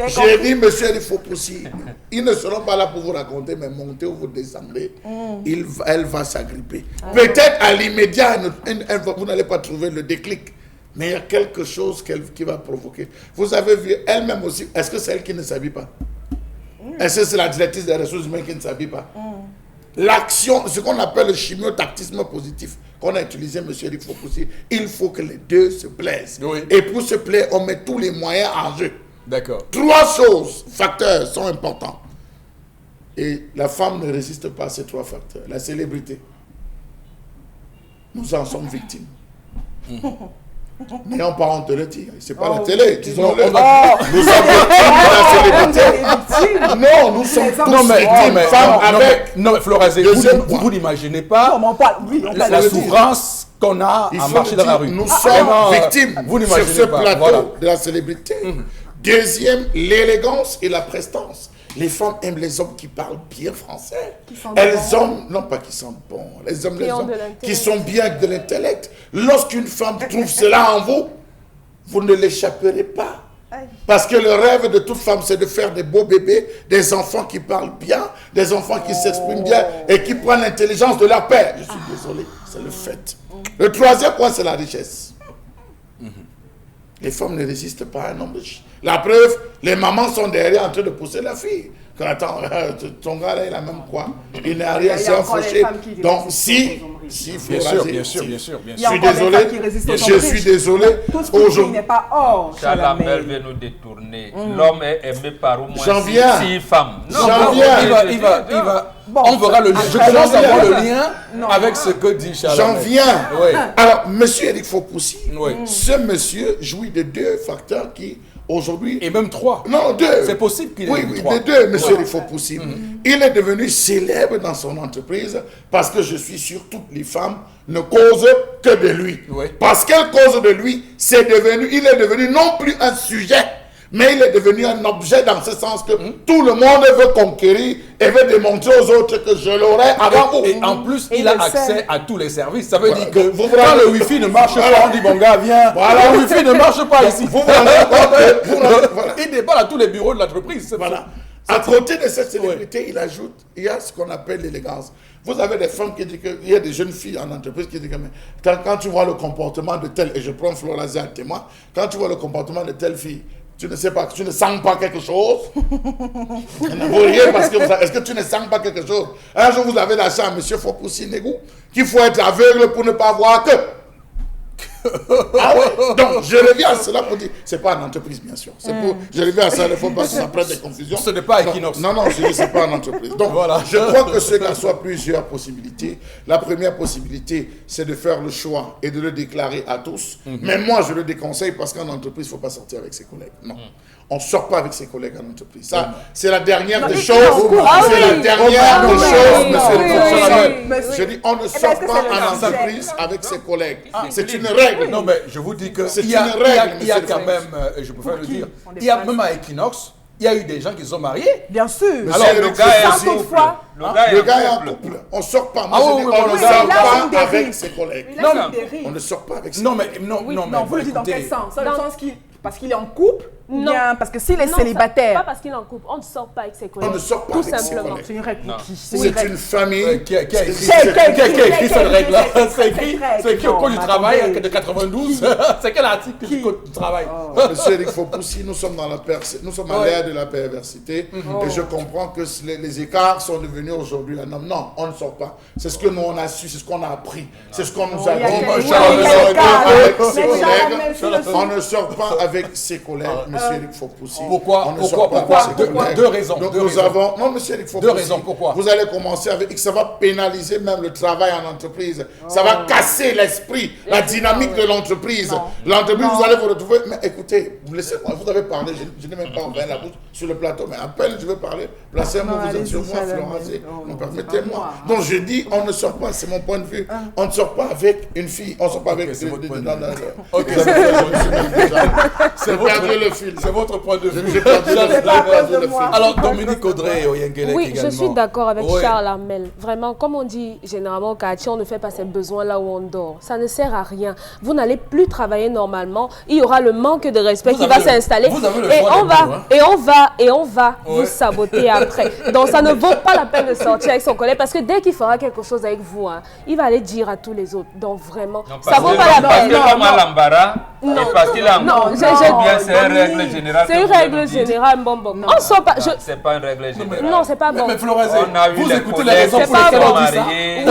J'ai dit, monsieur Eric Fopoussi, ils ne seront pas là pour vous raconter, mais montez ou vous descendez, elle va s'agripper. Peut-être à l'immédiat, vous n'allez pas trouver le déclic. Mais il y a quelque chose qui va provoquer. Vous avez vu, elle-même aussi, est-ce que c'est elle qui ne s'habille pas? Est-ce que c'est la directrice des ressources humaines qui ne s'habille pas? L'action, ce qu'on appelle le chimiotactisme positif, qu'on a utilisé, M. Eric Fopoussi, il faut que les deux se plaisent. Oui. Et pour se plaire, on met tous les moyens en jeu. D'accord. 3 choses, facteurs, sont importants. Et la femme ne résiste pas à ces 3 facteurs. La célébrité. Nous en sommes victimes. N'ayons pas honte de le dire. C'est pas la télé. Disons-le. Nous sommes victimes de la célébrité. Non, nous sommes tous victimes. Femmes avec. Non, mais Florazé, vous n'imaginez pas la souffrance qu'on a à marcher dans la rue. Nous sommes victimes vous sur n'imaginez ce pas. plateau Voilà. de la célébrité. Deuxième, l'élégance et la prestance. Les femmes aiment les hommes qui parlent bien français. Elles aiment, non pas qui sont bons, les hommes qui sont bien avec de l'intellect. Lorsqu'une femme trouve cela en vous, vous ne l'échapperez pas. Parce que le rêve de toute femme, c'est de faire des beaux bébés, des enfants qui parlent bien, des enfants qui s'expriment bien et qui prennent l'intelligence de leur père. Je suis désolé, c'est le fait. Le 3e point, c'est la richesse. Les femmes ne résistent pas à un homme riche. La preuve, les mamans sont derrière en train de pousser la fille. Attends, ton gars là, il a même quoi? Il n'est rien, c'est un fauché. Donc, si Bien sûr. Je suis désolé. Aujourd'hui, n'est pas hors. Chalamel veut nous détourner. L'homme est aimé par au moins 6 femmes. J'en viens. Il va. On verra le lien. Je commence à voir le lien avec ce que dit Chalamel. J'en viens. Oui. Alors, monsieur Eric Fopoussi, Oui. ce monsieur jouit de 2 facteurs qui, aujourd'hui... Et même 3. Non, 2. C'est possible qu'il ait eu 3. Oui, de 2, monsieur Eric Fopoussi. Il est devenu célèbre dans son entreprise parce que je suis sûr toutes les femmes ne causent que de lui. Oui. Parce qu'elles causent de lui, il est devenu non plus un sujet, mais il est devenu un objet dans ce sens que tout le monde veut conquérir et veut démontrer aux autres que je l'aurai avant vous. Et en plus, il a accès à tous les services. Ça veut Voilà. dire que Donc, vous quand le Wi-Fi ne marche pas, on dit bon gars, viens. Voilà. Le Wi-Fi ne marche pas ici. Vous vous rendez compte que- voilà. Il déballe à tous les bureaux de l'entreprise. Voilà. À côté de cette célébrité, il y a ce qu'on appelle l'élégance. Vous avez des femmes qui disent qu'il y a des jeunes filles en entreprise qui disent que mais, quand tu vois le comportement de telle, et je prends Florazé à témoin, quand tu vois le comportement de telle fille, tu ne sais pas, tu ne sens pas quelque chose. Vous riez parce que est-ce que tu ne sens pas quelque chose? Un jour, vous avez l'achat à M. Fopoussi Negou qu'il faut être aveugle pour ne pas voir que. Ah ouais. Donc, je reviens à cela pour dire, c'est pas en entreprise, bien sûr. C'est pour, je reviens à ça, il ne faut pas que ça prenne des confusions. Ce n'est pas Equinox. Non, je dis, c'est pas en entreprise. Donc, Voilà. je crois que ce qu'il soit plusieurs possibilités. La première possibilité, c'est de faire le choix et de le déclarer à tous. Mais moi, je le déconseille parce qu'en entreprise, il ne faut pas sortir avec ses collègues. Non. On ne sort pas avec ses collègues en entreprise. Ça, c'est la dernière des choses. C'est la dernière des choses, monsieur le professeur. Je dis, on ne sort pas en entreprise avec ses collègues. C'est une règle. Non, mais je vous dis que C'est il y a, une règle, il y a monsieur quand le même, je préfère le dire, il y a même à Equinox, il y a eu des gens qui sont mariés. Bien sûr. Alors, le gars est en Sans couple. toutefois. Le gars est en couple. On ne sort pas. Moi, Ah je oui, dis, oui, on oui, ne là, sort là, c'est une pas avec dérive. ses collègues. Là, c'est une On dérive. ne sort pas avec ses Non, collègues. mais non, Oui, non, non, mais vous le dites dans quel écoutez, sens? Dans le sens qu'il, parce qu'il est en couple, Non. Bien, parce que s'il est Non, célibataire... Pas parce qu'il est en couple. On ne sort pas avec ses collègues. On ne sort pas tout avec ses simplement. collègues. C'est une règle Non. qui... C'est une famille. Qui a écrit Qui cette règle là? C'est écrit au Non, Code du mais travail attendez. de 92. C'est quel article du Code du travail? Monsieur Eric Fopoussi, nous sommes à l'ère de la perversité et je comprends que les écarts sont devenus aujourd'hui la norme. Non, on ne sort pas. C'est ce que nous on a su, c'est ce qu'on a appris, c'est ce qu'on nous a il y a dit. quelques- On ne sort pas avec ses collègues, monsieur Eric Fopoussi. Pourquoi? On ne sort pas avec ses collègues. Deux raisons. Donc deux nous raisons. avons... Non, monsieur Eric Fopoussi. Deux raisons, pourquoi? Vous allez commencer avec... et que ça va pénaliser même le travail en entreprise. Ça va casser l'esprit, la dynamique de l'entreprise. L'entreprise, vous allez vous retrouver... Mais écoutez, laissez-moi, vous avez parlé, je n'ai même pas ouvert la bouche sur le plateau, mais à peine je veux parler, placez-moi, vous êtes sur moi, Florence, permettez-moi. Donc je dis, on ne sort pas, c'est mon point de vue. On ne sort pas avec une fille, on ne sort pas avec... c'est votre point de vue. Ok, C'est votre point de vue. J'ai perdu le fil. Alors, Dominique Audrey Oyengelek Oui, également. je suis d'accord avec Ouais. Charles Hamel. Vraiment, comme on dit généralement au quartier, on ne fait pas ses besoins là où on dort. Ça ne sert à rien. Vous n'allez plus travailler normalement. Il y aura le manque de respect qui va s'installer. Vous avez le Et choix on des deux, hein. va, vous saboter après. Donc, ça ne vaut pas la peine de sortir avec son collègue parce que dès qu'il fera quelque chose avec vous, hein, il va aller dire à tous les autres. Donc, vraiment, ça ne vaut pas la Parce peine. que comme à l'embarras, et parce qu'il a Non, bien, c'est une règle générale. C'est une règle générale, bon. On sort pas. C'est pas une règle générale. Non, c'est pas bon. Mais Florence, On a eu vous les écoutez les collègues raisons qui pour pas lesquelles bon. on dit ça?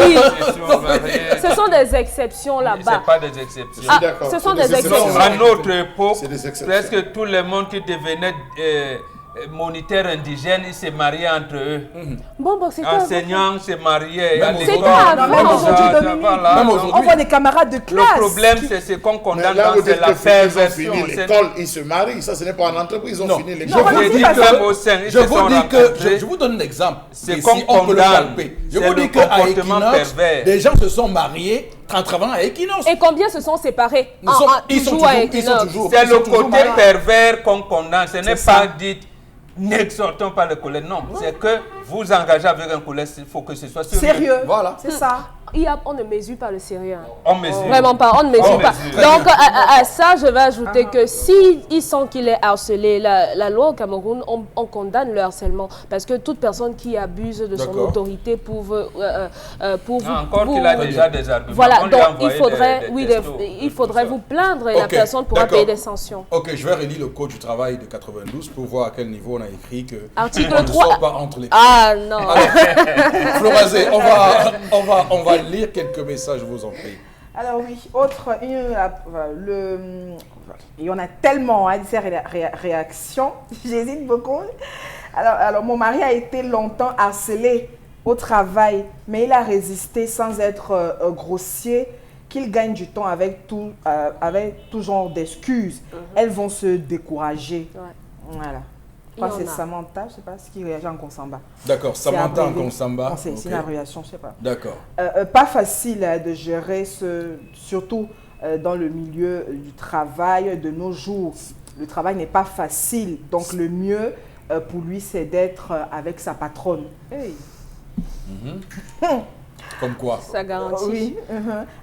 Oui. Qui sont mariés. Ce sont des exceptions là-bas. C'est pas des exceptions. Ah, d'accord. ce sont C'est des des exceptions. exceptions. À notre époque, C'est des exceptions. presque tout le monde qui devenait moniteurs indigènes, ils se mariaient entre eux. Bon, c'était Enseignants se mariaient. Même C'était avant. Même aujourd'hui, Dominique. Même aujourd'hui. On voit des camarades de classe. Le problème, c'est ce qu'on Mais condamne là, dans vous c'est dites la que ils ont perversion. fini C'est- l'école, ils se marient. Ça, ce n'est pas en entreprise, ils ont Non. fini Je l'école. vous J'ai dis dit que- que au sein, ils Je se sont vous dis que, rencontrés. je vous donne un exemple. C'est Ici, qu'on on peut le condamne. palper. Je C'est vous le dis qu'à comportement Equinox, pervers. des gens se sont mariés en travaillant à Equinox. Et combien se sont séparés? Ils sont toujours avec toujours. C'est ils sont le toujours côté mariés. pervers qu'on condamne. Ce n'est ça. pas dit n'exhortons pas le collègue. Non, c'est que vous engagez avec un collègue, il faut que ce soit sérieux. Sérieux. Voilà. C'est ça. On ne mesure pas le sérieux. On mesure. Vraiment pas, on ne mesure On pas. mesure. Donc à ça, je vais ajouter que s'ils sentent qu'il est harcelé, la loi au Cameroun, on condamne le harcèlement. Parce que toute personne qui abuse de son D'accord. autorité pour Non, encore qu'il a déjà des arguments. Voilà, On lui donc a envoyé des textos. il faudrait vous plaindre et la Ok, personne pourra d'accord. payer des sanctions. Ok, je vais relire le code du travail de 92 pour voir à quel niveau on a écrit que Article on ne 3. sort pas entre les Ah non. Florazé, on va lire quelques messages, je vous en prie. Alors oui, il y en a tellement à ces réactions, j'hésite beaucoup. Alors, mon mari a été longtemps harcelé au travail, mais il a résisté sans être grossier, qu'il gagne du temps avec tout genre d'excuses. Elles vont se décourager. Ouais. Voilà. Il y en C'est a. Samantha, je ne sais pas ce qui réagit en Konsamba. D'accord, Samantha en abrégé. Konsamba. Non, c'est Ok. une abréviation, je ne sais pas. D'accord. Pas facile de gérer surtout dans le milieu du travail de nos jours. Le travail n'est pas facile, donc le mieux pour lui c'est d'être avec sa patronne. Hey. Comme quoi? Ça garantit. Oui,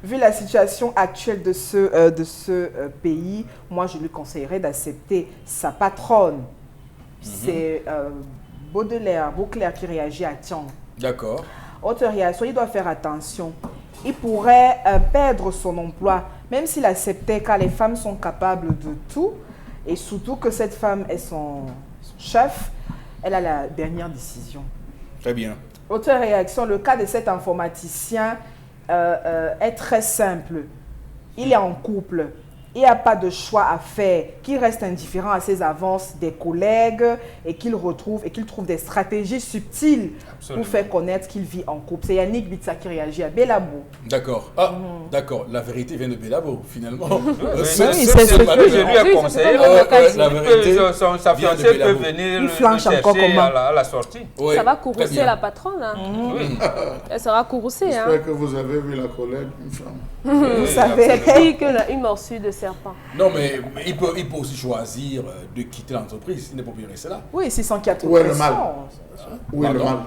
vu la situation actuelle de ce pays, moi je lui conseillerais d'accepter sa patronne. C'est Beauclerc qui réagit à Tian. D'accord. Autre réaction, il doit faire attention. Il pourrait perdre son emploi, même s'il acceptait, car les femmes sont capables de tout, et surtout que cette femme est son chef, elle a la dernière décision. Très bien. Autre réaction, le cas de cet informaticien est très simple. Il est en couple. Il n'y a pas de choix à faire, qu'il reste indifférent à ses avances des collègues et qu'il trouve des stratégies subtiles Absolument. pour faire connaître qu'il vit en couple. C'est Yannick Bitsa qui réagit à Bellabo. D'accord. Ah, d'accord. La vérité vient de Bellabo, finalement. Oui, c'est ce ce que que je lui ai Oui, c'est conseillé. ce que la vérité Sa vient de fiancée peut Bellabo. venir Il le flanche encore chercher comment à la sortie. Oui, Ça va très courroucer bien. la patronne. Hein. Oui. Elle sera courroucée. Hein. J'espère que vous avez vu la collègue, une femme. Vous C'est savez. pire qu'une morsure de serpent. Non, mais il peut aussi choisir de quitter l'entreprise. Il n'est pas obligé de rester là. Oui, s'il sent qu'il y a trop Où est de le mal? pression. Où est le Pardon? mal?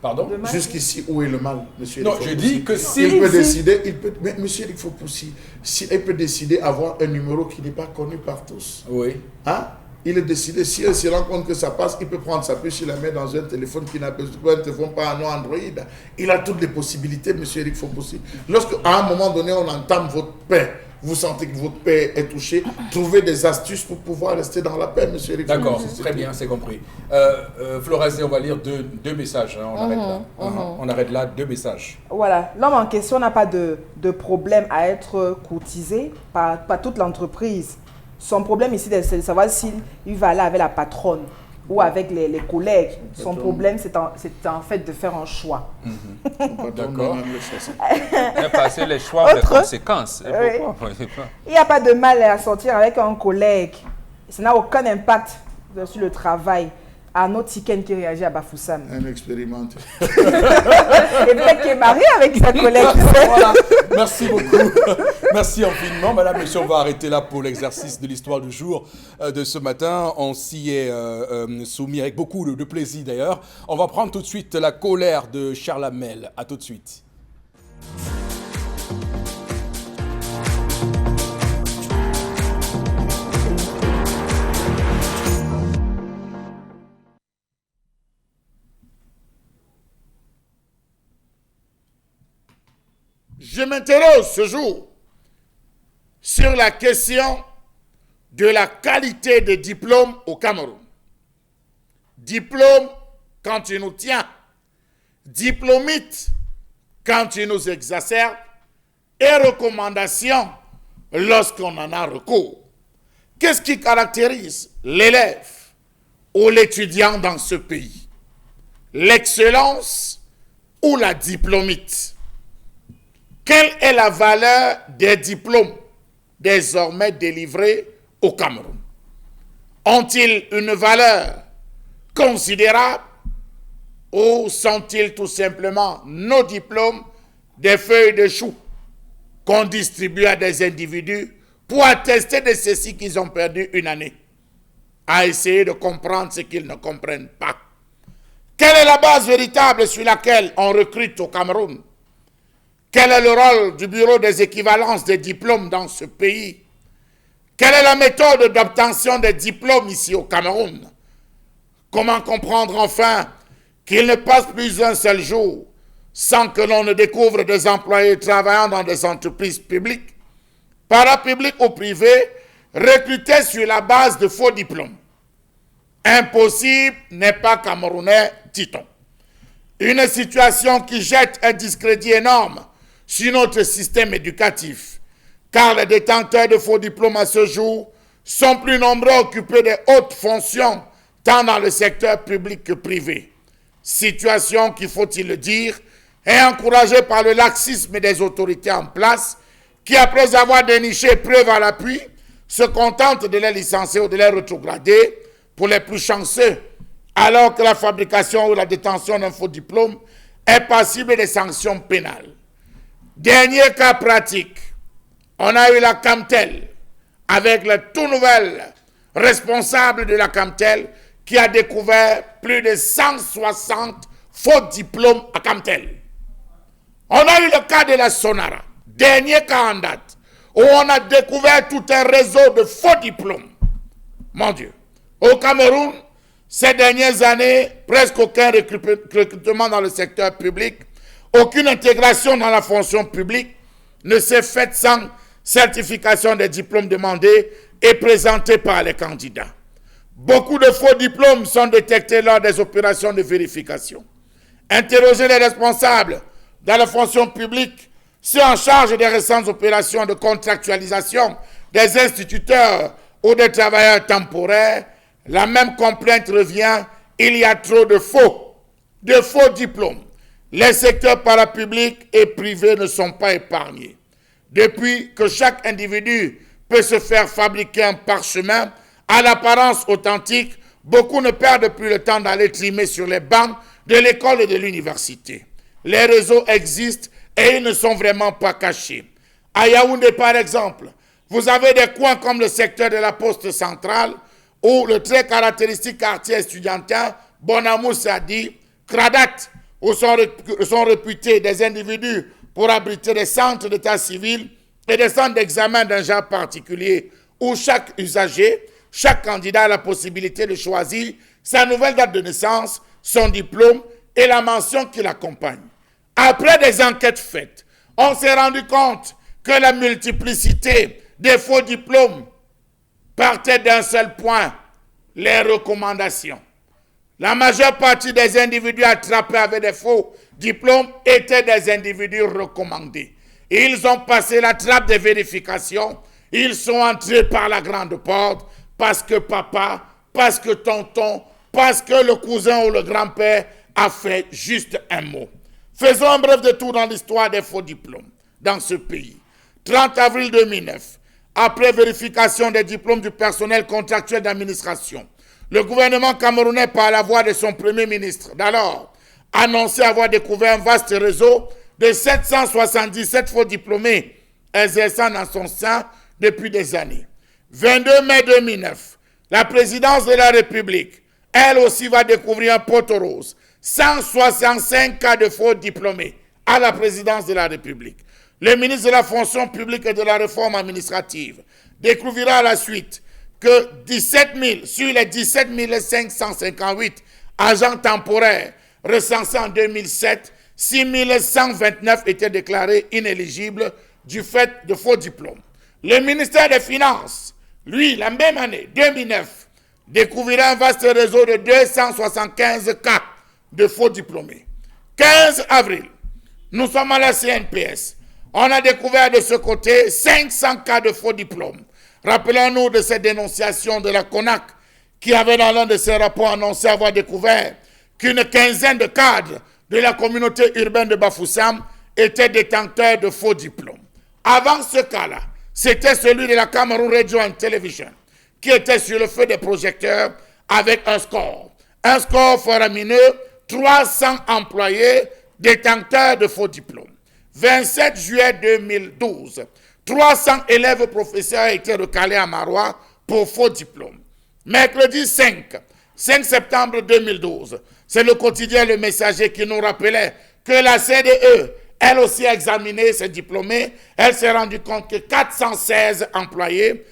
Pardon? Le mal. Jusqu'ici, où est le mal, monsieur Non, Eric je Fopoussi? dis que Il si... peut décider, mais monsieur Eric Fopoussi, il peut décider d'avoir un numéro qui n'est pas connu par tous. Oui. Hein? il est décidé, si elle se rend compte que ça passe, il peut prendre sa puce, il la met dans un téléphone qui n'a besoin de téléphone, pas un Android. Il a toutes les possibilités, M. Eric Fopoussi. Lorsqu'à un moment donné, on entame votre paix, vous sentez que votre paix est touchée, trouvez des astuces pour pouvoir rester dans la paix, M. Eric. D'accord, très bien, c'est compris. Florazé, on va lire deux messages, hein, on arrête là. On arrête là, 2 messages. Voilà, l'homme en question n'a pas de problème à être courtisé par toute l'entreprise. Son problème ici, c'est de savoir s'il va aller avec la patronne ou avec les collègues. Son problème, c'est en fait de faire un choix. D'accord. Passer les choix ont des conséquences. Il n'y a pas de mal à sortir avec un collègue. Ça n'a aucun impact sur le travail. Arnaud Tiken qui réagit à Bafoussam. Un expérimenté. Et peut-être qu'il est marié avec sa collègue. Voilà. Merci beaucoup. Merci infiniment. Madame, monsieur, on va arrêter là pour l'exercice de l'histoire du jour de ce matin. On s'y est soumis avec beaucoup de plaisir d'ailleurs. On va prendre tout de suite la colère de Charles Hamel. À tout de suite. Je m'interroge ce jour sur la question de la qualité des diplômes au Cameroun. Diplôme quand tu nous tiens, diplômite quand tu nous exacerbes et recommandation lorsqu'on en a recours. Qu'est-ce qui caractérise l'élève ou l'étudiant dans ce pays? L'excellence ou la diplômite? Quelle est la valeur des diplômes désormais délivrés au Cameroun? Ont-ils une valeur considérable ou sont-ils tout simplement nos diplômes des feuilles de chou qu'on distribue à des individus pour attester de ceci qu'ils ont perdu une année à essayer de comprendre ce qu'ils ne comprennent pas? Quelle est la base véritable sur laquelle on recrute au Cameroun? Quel est le rôle du bureau des équivalences des diplômes dans ce pays? Quelle est la méthode d'obtention des diplômes ici au Cameroun? Comment comprendre enfin qu'il ne passe plus un seul jour sans que l'on ne découvre des employés travaillant dans des entreprises publiques, parapubliques ou privées, recrutés sur la base de faux diplômes? Impossible n'est pas camerounais, dit-on. Une situation qui jette un discrédit énorme sur notre système éducatif, car les détenteurs de faux diplômes à ce jour sont plus nombreux à occuper des hautes fonctions, tant dans le secteur public que privé. Situation qui, faut-il le dire, est encouragée par le laxisme des autorités en place, qui, après avoir déniché preuve à l'appui, se contentent de les licencier ou de les rétrograder pour les plus chanceux, alors que la fabrication ou la détention d'un faux diplôme est passible de sanctions pénales. Dernier cas pratique, on a eu la Camtel, avec le tout nouvel responsable de la Camtel qui a découvert plus de 160 faux diplômes à Camtel. On a eu le cas de la Sonara, dernier cas en date, où on a découvert tout un réseau de faux diplômes. Mon Dieu, au Cameroun, ces dernières années, presque aucun recrutement dans le secteur public, aucune intégration dans la fonction publique ne s'est faite sans certification des diplômes demandés et présentés par les candidats. Beaucoup de faux diplômes sont détectés lors des opérations de vérification. Interrogez les responsables dans la fonction publique, ceux en charge des récentes opérations de contractualisation des instituteurs ou des travailleurs temporaires, la même complainte revient, il y a trop de faux diplômes. Les secteurs parapublics et privés ne sont pas épargnés. Depuis que chaque individu peut se faire fabriquer un parchemin à l'apparence authentique, beaucoup ne perdent plus le temps d'aller trimer sur les bancs de l'école et de l'université. Les réseaux existent et ils ne sont vraiment pas cachés. À Yaoundé, par exemple, vous avez des coins comme le secteur de la Poste centrale où le très caractéristique quartier estudiantin, Bonamou Sadi, Kradat, où sont réputés des individus pour abriter des centres d'état civil et des centres d'examen d'un genre particulier, où chaque usager chaque candidat a la possibilité de choisir sa nouvelle date de naissance, son diplôme et la mention qui l'accompagne. Après des enquêtes faites, on s'est rendu compte que la multiplicité des faux diplômes partait d'un seul point, les recommandations. La majeure partie des individus attrapés avec des faux diplômes étaient des individus recommandés. Ils ont passé la trappe des vérifications, ils sont entrés par la grande porte parce que papa, parce que tonton, parce que le cousin ou le grand-père a fait juste un mot. Faisons un bref détour dans l'histoire des faux diplômes dans ce pays. 30 avril 2009, après vérification des diplômes du personnel contractuel d'administration, le gouvernement camerounais, par la voix de son premier ministre d'alors, annonçait avoir découvert un vaste réseau de 777 faux diplômés exerçant dans son sein depuis des années. 22 mai 2009, la présidence de la République, elle aussi va découvrir un poteau rose. 165 cas de faux diplômés à la présidence de la République. Le ministre de la fonction publique et de la réforme administrative découvrira à la suite que 17 000 sur les 17 558 agents temporaires recensés en 2007, 6 129 étaient déclarés inéligibles du fait de faux diplômes. Le ministère des Finances, lui, la même année, 2009, découvrira un vaste réseau de 275 cas de faux diplômés. 15 avril, nous sommes à la CNPS. On a découvert de ce côté 500 cas de faux diplômes. Rappelons-nous de cette dénonciation de la CONAC qui avait dans l'un de ses rapports annoncé avoir découvert qu'une quinzaine de cadres de la communauté urbaine de Bafoussam étaient détenteurs de faux diplômes. Avant ce cas-là, c'était celui de la Cameroun Radio and Television qui était sur le feu des projecteurs avec un score faramineux, 300 employés détenteurs de faux diplômes. 27 juillet 2012, 300 élèves professeurs étaient recalés à Marois pour faux diplômes. Mercredi 5 septembre 2012, c'est le quotidien Le Messager qui nous rappelait que la CDE, elle aussi a examiné ses diplômés. Elle s'est rendue compte que 416 employés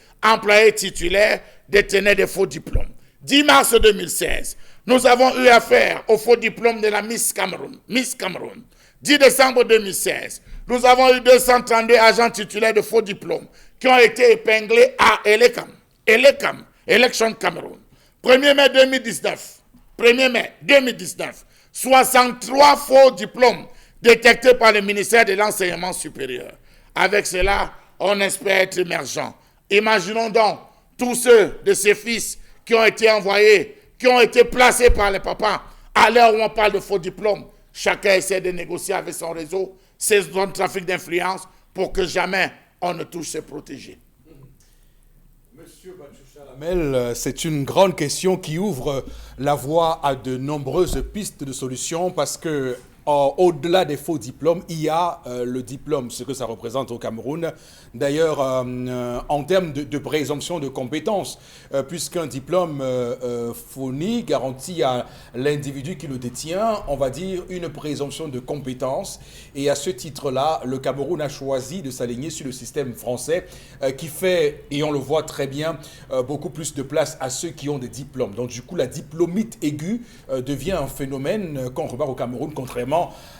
titulaires détenaient des faux diplômes. 10 mars 2016, nous avons eu affaire aux faux diplômes de la Miss Cameroun. 10 décembre 2016, nous avons eu 232 agents titulaires de faux diplômes qui ont été épinglés à Elekam, Election Cameroun. 1er mai 2019, 63 faux diplômes détectés par le ministère de l'Enseignement supérieur. Avec cela, on espère être émergent. Imaginons donc tous ceux de ces fils qui ont été envoyés, qui ont été placés par les papas, à l'heure où on parle de faux diplômes. Chacun essaie de négocier avec son réseau, son trafic d'influence, pour que jamais on ne touche ses protégés. Monsieur Lamel, c'est une grande question qui ouvre la voie à de nombreuses pistes de solutions parce que au-delà des faux diplômes, il y a le diplôme, ce que ça représente au Cameroun. D'ailleurs, en termes de présomption de compétences, puisqu'un diplôme fourni garantit à l'individu qui le détient, on va dire, une présomption de compétences. Et à ce titre-là, le Cameroun a choisi de s'aligner sur le système français qui fait, et on le voit très bien, beaucoup plus de place à ceux qui ont des diplômes. Donc du coup, la diplômite aiguë devient un phénomène qu'on remarque au Cameroun, contrairement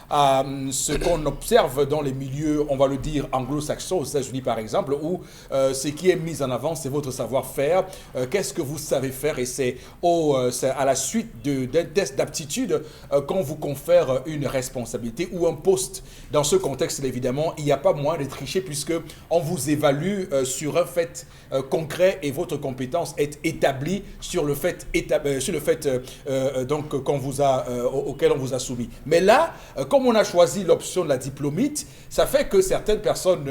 à ce qu'on observe dans les milieux, on va le dire, anglo-saxons, aux États-Unis par exemple, où ce qui est mis en avant, c'est votre savoir-faire. Qu'est-ce que vous savez faire? Et c'est à la suite d'un test d'aptitude qu'on vous confère une responsabilité ou un poste. Dans ce contexte, évidemment, il n'y a pas moyen de tricher puisqu'on vous évalue sur un fait concret et votre compétence est établie sur le fait, donc, auquel on vous a soumis. Mais là, comme on a choisi l'option de la diplômite, ça fait que certaines personnes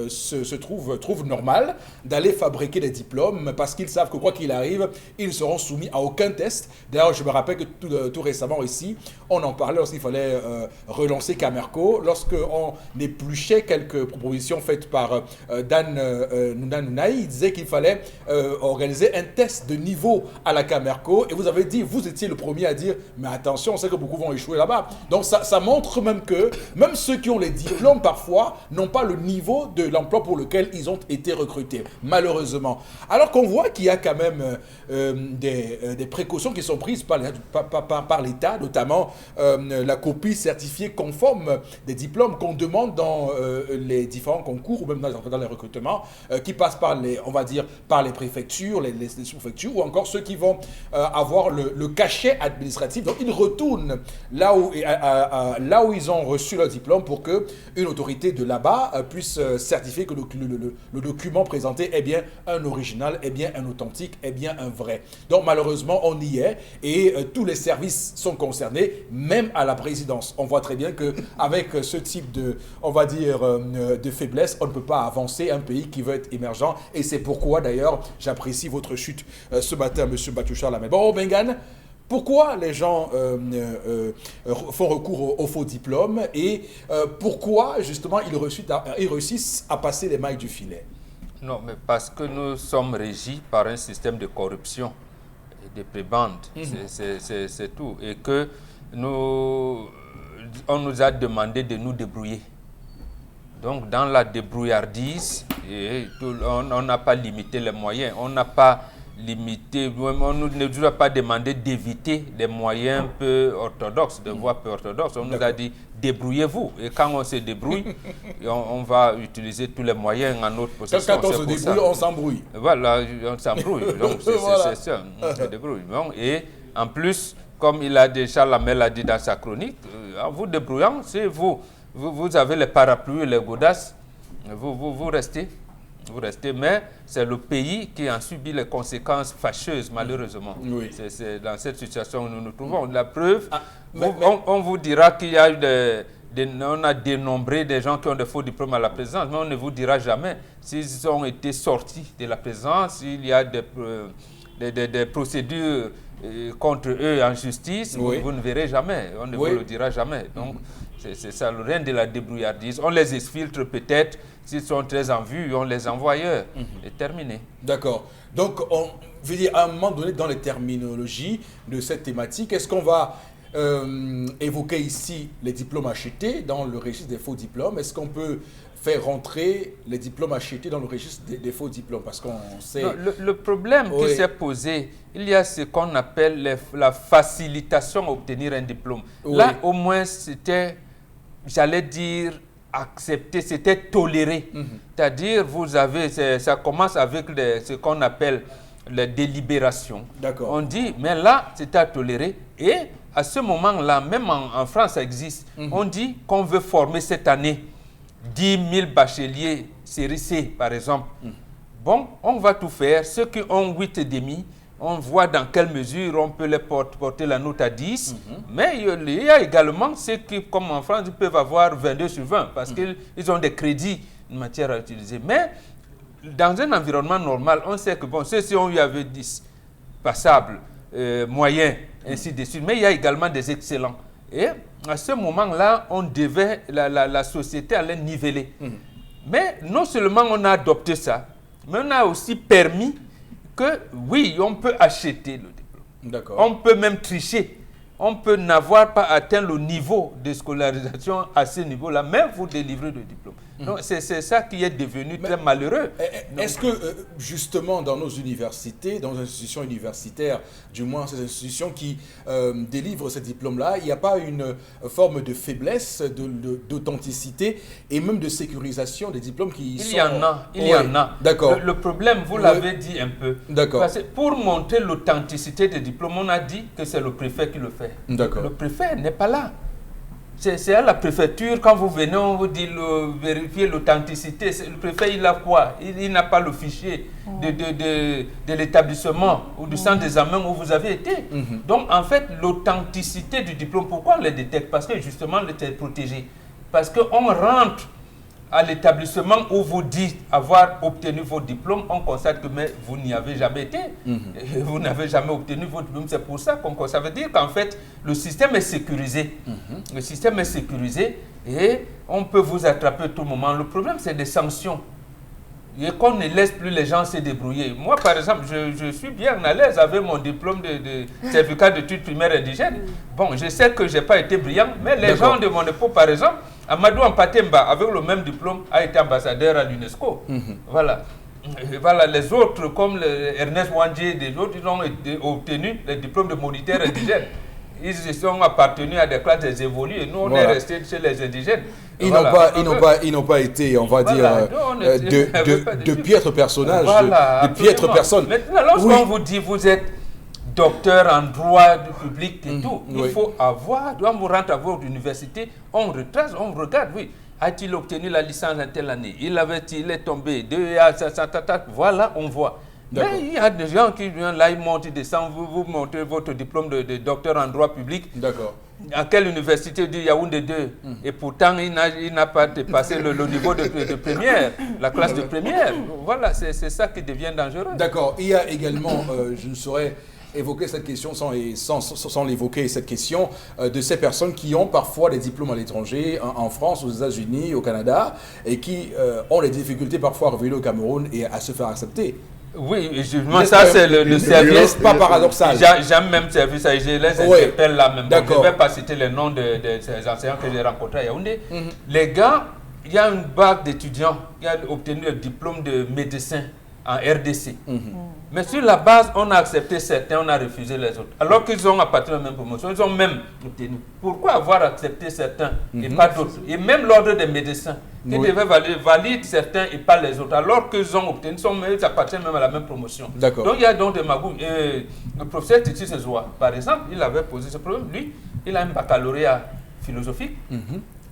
se trouvent normal d'aller fabriquer des diplômes parce qu'ils savent que quoi qu'il arrive, ils ne seront soumis à aucun test. D'ailleurs, je me rappelle que tout récemment ici, on en parlait lorsqu'il fallait relancer Camerco, lorsqu'on épluchait quelques propositions faites par Dan Nunai, il disait qu'il fallait organiser un test de niveau à la Camerco et vous avez dit, vous étiez le premier à dire, mais attention, on sait que beaucoup vont échouer là-bas. Donc ça montre même que même ceux qui ont les diplômes, parfois, n'ont pas le niveau de l'emploi pour lequel ils ont été recrutés, malheureusement. Alors qu'on voit qu'il y a quand même des précautions qui sont prises par l'État, notamment la copie certifiée conforme des diplômes qu'on demande dans les différents concours ou même dans les recrutements qui passent par les, on va dire, par les préfectures, les sous-préfectures ou encore ceux qui vont avoir le cachet administratif. Donc ils retournent là où ils ont reçu leur diplôme pour qu'une autorité de là-bas puisse certifier que le document présenté est bien un original, est bien un authentique, est bien un vrai. Donc malheureusement, on y est et tous les services sont concernés, même à la présidence. On voit très bien qu'avec ce type de, on va dire, de faiblesse, on ne peut pas avancer un pays qui veut être émergent. Et c'est pourquoi d'ailleurs, j'apprécie votre chute ce matin, M. Bachouchar Lamé. Bon, Bengane, pourquoi les gens font recours aux faux diplômes et pourquoi justement ils réussissent à passer les mailles du filet? Non, mais parce que nous sommes régis par un système de corruption et de prébendes, c'est tout. Et que on nous a demandé de nous débrouiller. Donc dans la débrouillardise, on n'a pas limité les moyens, on n'a pas limité, on ne nous a pas demandé d'éviter des moyens peu orthodoxes, de voies peu orthodoxes. On nous a dit débrouillez-vous. Et quand on se débrouille, on va utiliser tous les moyens en notre possession. Quand on se débrouille, on s'embrouille. Voilà, on s'embrouille. Donc c'est ça, on se débrouille. Bon, et en plus, comme Charles Lamé l'a dit dans sa chronique, en vous débrouillant, c'est vous avez les parapluies, les godasses, vous restez. Vous restez, mais c'est le pays qui en subit les conséquences fâcheuses, malheureusement. Oui. C'est dans cette situation où nous nous trouvons. La preuve, on vous dira qu'il y a on a dénombré des gens qui ont des faux diplômes à la présidence, mais on ne vous dira jamais s'ils ont été sortis de la présidence, s'il y a des procédures contre eux en justice, vous ne verrez jamais, on ne vous le dira jamais. Donc, c'est ça le règne de la débrouillardise. On les exfiltre peut-être, s'ils sont très en vue, on les envoie ailleurs. Et terminé. D'accord. Donc, on veut dire, à un moment donné, dans les terminologies de cette thématique, est-ce qu'on va évoquer ici les diplômes achetés dans le registre des faux diplômes? Est-ce qu'on peut faire rentrer les diplômes achetés dans le registre des faux diplômes? Parce qu'on sait... Non, le problème qui s'est posé, il y a ce qu'on appelle la facilitation à obtenir un diplôme. Là, au moins, c'était, j'allais dire, accepté, c'était toléré. C'est-à-dire, ça commence avec ce qu'on appelle les délibérations. On dit, mais là, c'était à tolérer. Et à ce moment-là, même en France, ça existe. On dit qu'on veut former cette année 10 000 bacheliers série C, par exemple. Bon, on va tout faire. Ceux qui ont 8,5, on voit dans quelle mesure on peut les porter la note à 10. Mais il y a également ceux qui, comme en France, ils peuvent avoir 22 sur 20 parce qu'ils ont des crédits de matière à utiliser. Mais dans un environnement normal, on sait que bon, ceux-ci ont eu avec 10 passables, moyens, ainsi de suite. Mais il y a également des excellents. Et à ce moment-là, on devait, la société allait niveler. Mais non seulement on a adopté ça, mais on a aussi permis que, oui, on peut acheter le diplôme. On peut même tricher. On peut n'avoir pas atteint le niveau de scolarisation à ce niveau-là, mais vous délivrez le diplôme. Donc, c'est ça qui est devenu très malheureux. Est-ce que, justement, dans nos universités, dans nos institutions universitaires, du moins ces institutions qui délivrent ces diplômes-là, il n'y a pas une forme de faiblesse, d'authenticité et même de sécurisation des diplômes qui sont... Il y en a. D'accord. Le problème, vous l'avez dit un peu. D'accord. Parce que pour montrer l'authenticité des diplômes, on a dit que c'est le préfet qui le fait. D'accord. Le préfet n'est pas là. C'est à la préfecture, quand vous venez, on vous dit vérifier l'authenticité. Le préfet, il a quoi? Il n'a pas le fichier de l'établissement ou du centre d'examen où vous avez été. Donc, en fait, l'authenticité du diplôme, pourquoi on le détecte? Parce que justement, on était protégé. Parce qu'on rentre à l'établissement où vous dites avoir obtenu vos diplômes, on constate que mais vous n'y avez jamais été. Vous n'avez jamais obtenu votre diplôme. C'est pour ça qu'on constate. Ça veut dire qu'en fait, le système est sécurisé. Le système est sécurisé et on peut vous attraper à tout moment. Le problème, c'est des sanctions. et qu'on ne laisse plus les gens se débrouiller. Moi, par exemple, je suis bien à l'aise avec mon diplôme de certificat d'études primaires indigènes. Bon, je sais que je n'ai pas été brillant, mais les gens de mon époque, par exemple, Amadou Ampatemba, avec le même diplôme, a été ambassadeur à l'UNESCO. Voilà. Et voilà, les autres, comme Ernest Wandje et des autres, ils ont obtenu le diplôme de moniteur indigène. Ils se sont appartenus à des classes des évolues et nous, on est restés chez les indigènes. Ils n'ont pas été, on va dire, de piètres personnages, de piètres personnes. Maintenant, lorsqu'on vous dit vous êtes docteur en droit du public et tout, il faut avoir, quand vous rentrez à votre université, on retrace, on regarde, oui. A-t-il obtenu la licence en telle année? Il est tombé, voilà, on voit. Mais il y a des gens qui viennent là, ils montent, ils descendent, vous montrez votre diplôme de docteur en droit public. D'accord. À quelle université du Yaoundé 2? Et pourtant, il n'a pas dépassé le niveau de première, la classe de première. Voilà, c'est ça qui devient dangereux. D'accord. Il y a également, je ne saurais évoquer cette question sans l'évoquer, cette question de ces personnes qui ont parfois des diplômes à l'étranger, en France, aux États-Unis, au Canada, et qui ont des difficultés parfois à revenir au Cameroun et à se faire accepter. Oui, justement, ça c'est le service. Pas paradoxal. J'aime même service à je les interpelle là même. Je ne vais pas citer les noms de ces enseignants que j'ai rencontrés à Yaoundé. Les gars, il y a une vague d'étudiants qui ont obtenu le diplôme de médecin en RDC. Mais sur la base, on a accepté certains, on a refusé les autres. Alors qu'ils ont appartenu à la même promotion, ils ont même obtenu. Pourquoi avoir accepté certains et pas d'autres? Et même l'ordre des médecins, qui devait valider certains et pas les autres, alors qu'ils ont obtenu, ils appartiennent même à la même promotion. Donc il y a donc des magouilles. Le professeur Titi Sezoua, par exemple, il avait posé ce problème. Lui, il a un baccalauréat philosophique,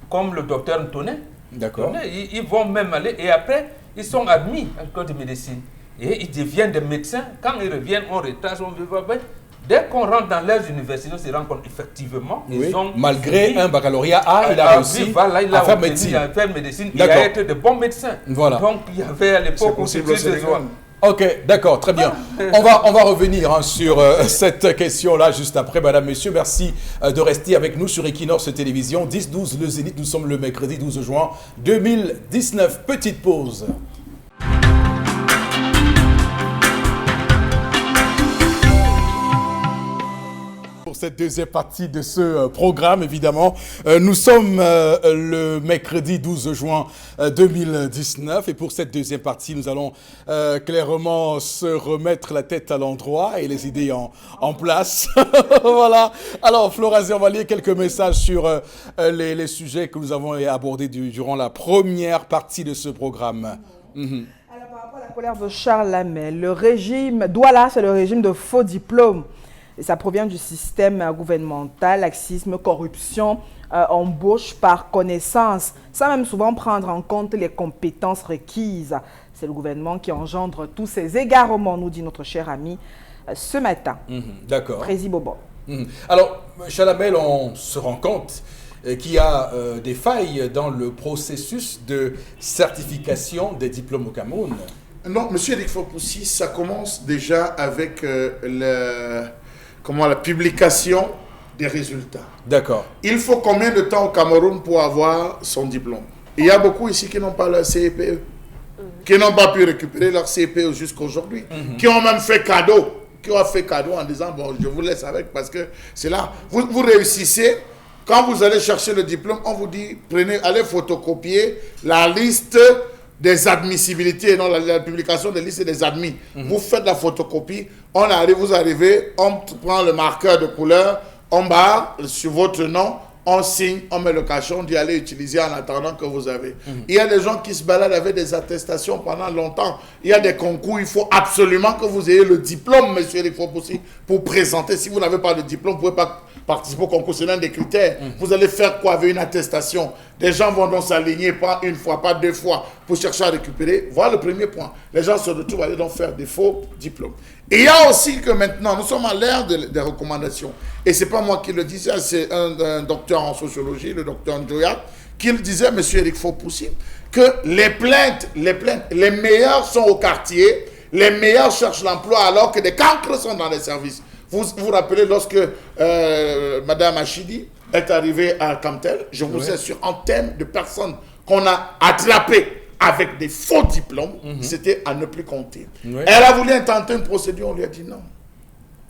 comme le docteur Ntoné. D'accord. Ils vont même aller, et après, ils sont admis à l'école de médecine. Et ils deviennent des médecins. Quand ils reviennent, on retrace, on veut. Dès qu'on rentre dans leurs universités, on se rend compte effectivement ils ont malgré un baccalauréat A, il a réussi à faire médecine. À faire médecine et à être de bons médecins. Voilà. Donc il y avait à l'époque où c'était Ok, d'accord, très bien. On va revenir sur cette question-là juste après. Madame, Messieurs, merci de rester avec nous sur Equinox Télévision. 10-12, le Zénith, nous sommes le mercredi 12 juin 2019. Petite pause. Pour cette deuxième partie de ce programme, évidemment, nous sommes le mercredi 12 juin 2019 et pour cette deuxième partie, nous allons clairement se remettre la tête à l'endroit et les idées en place. Voilà. Alors, Florazé, on va lire quelques messages sur les sujets que nous avons abordés durant la première partie de ce programme. Alors, par rapport à la colère de Charles Lamel, le régime, Douala, c'est le régime de faux diplômes. Et ça provient du système gouvernemental, laxisme, corruption, embauche par connaissance, sans même souvent prendre en compte les compétences requises. C'est le gouvernement qui engendre tous ces égarements, nous dit notre cher ami ce matin. D'accord. Président Bobo. Alors, Chalamel, on se rend compte qu'il y a des failles dans le processus de certification des diplômes au Cameroun. Non, M. Eric Fopoussi, ça commence déjà avec la publication des résultats. D'accord. Il faut combien de temps au Cameroun pour avoir son diplôme? Il y a beaucoup ici qui n'ont pas leur CPE, qui n'ont pas pu récupérer leur CPE jusqu'à aujourd'hui, qui ont même fait cadeau, en disant, bon, je vous laisse avec parce que c'est là. Vous réussissez, quand vous allez chercher le diplôme, on vous dit, allez photocopier la liste des admissibilités, non, la publication des listes des admis. Vous faites la photocopie, vous arrivez, on prend le marqueur de couleur, on barre sur votre nom, on signe, on met le cachet, on dit allez utiliser en attendant que vous avez. Il y a des gens qui se baladent avec des attestations pendant longtemps. Il y a des concours, il faut absolument que vous ayez le diplôme, monsieur Eric Fopoussi, pour présenter. Si vous n'avez pas de diplôme, vous ne pouvez pas participer au concours, c'est l'un des critères. Vous allez faire quoi avec une attestation? Des gens vont donc s'aligner, pas une fois, pas deux fois, pour chercher à récupérer. Voilà le premier point. Les gens se retrouvent à aller donc faire des faux diplômes. Et il y a aussi que maintenant, nous sommes à l'ère des recommandations. Et ce n'est pas moi qui le disais, c'est un docteur en sociologie, le docteur Njoya, qui le disait, M. Eric Fopoussi, que les plaintes, les meilleurs sont au quartier, les meilleurs cherchent l'emploi alors que des cancres sont dans les services. Vous vous rappelez lorsque Mme Achidi est arrivée à Camtel, je vous assure, en termes de personnes qu'on a attrapées avec des faux diplômes, c'était à ne plus compter. Oui. Elle a voulu intenter une procédure, on lui a dit non.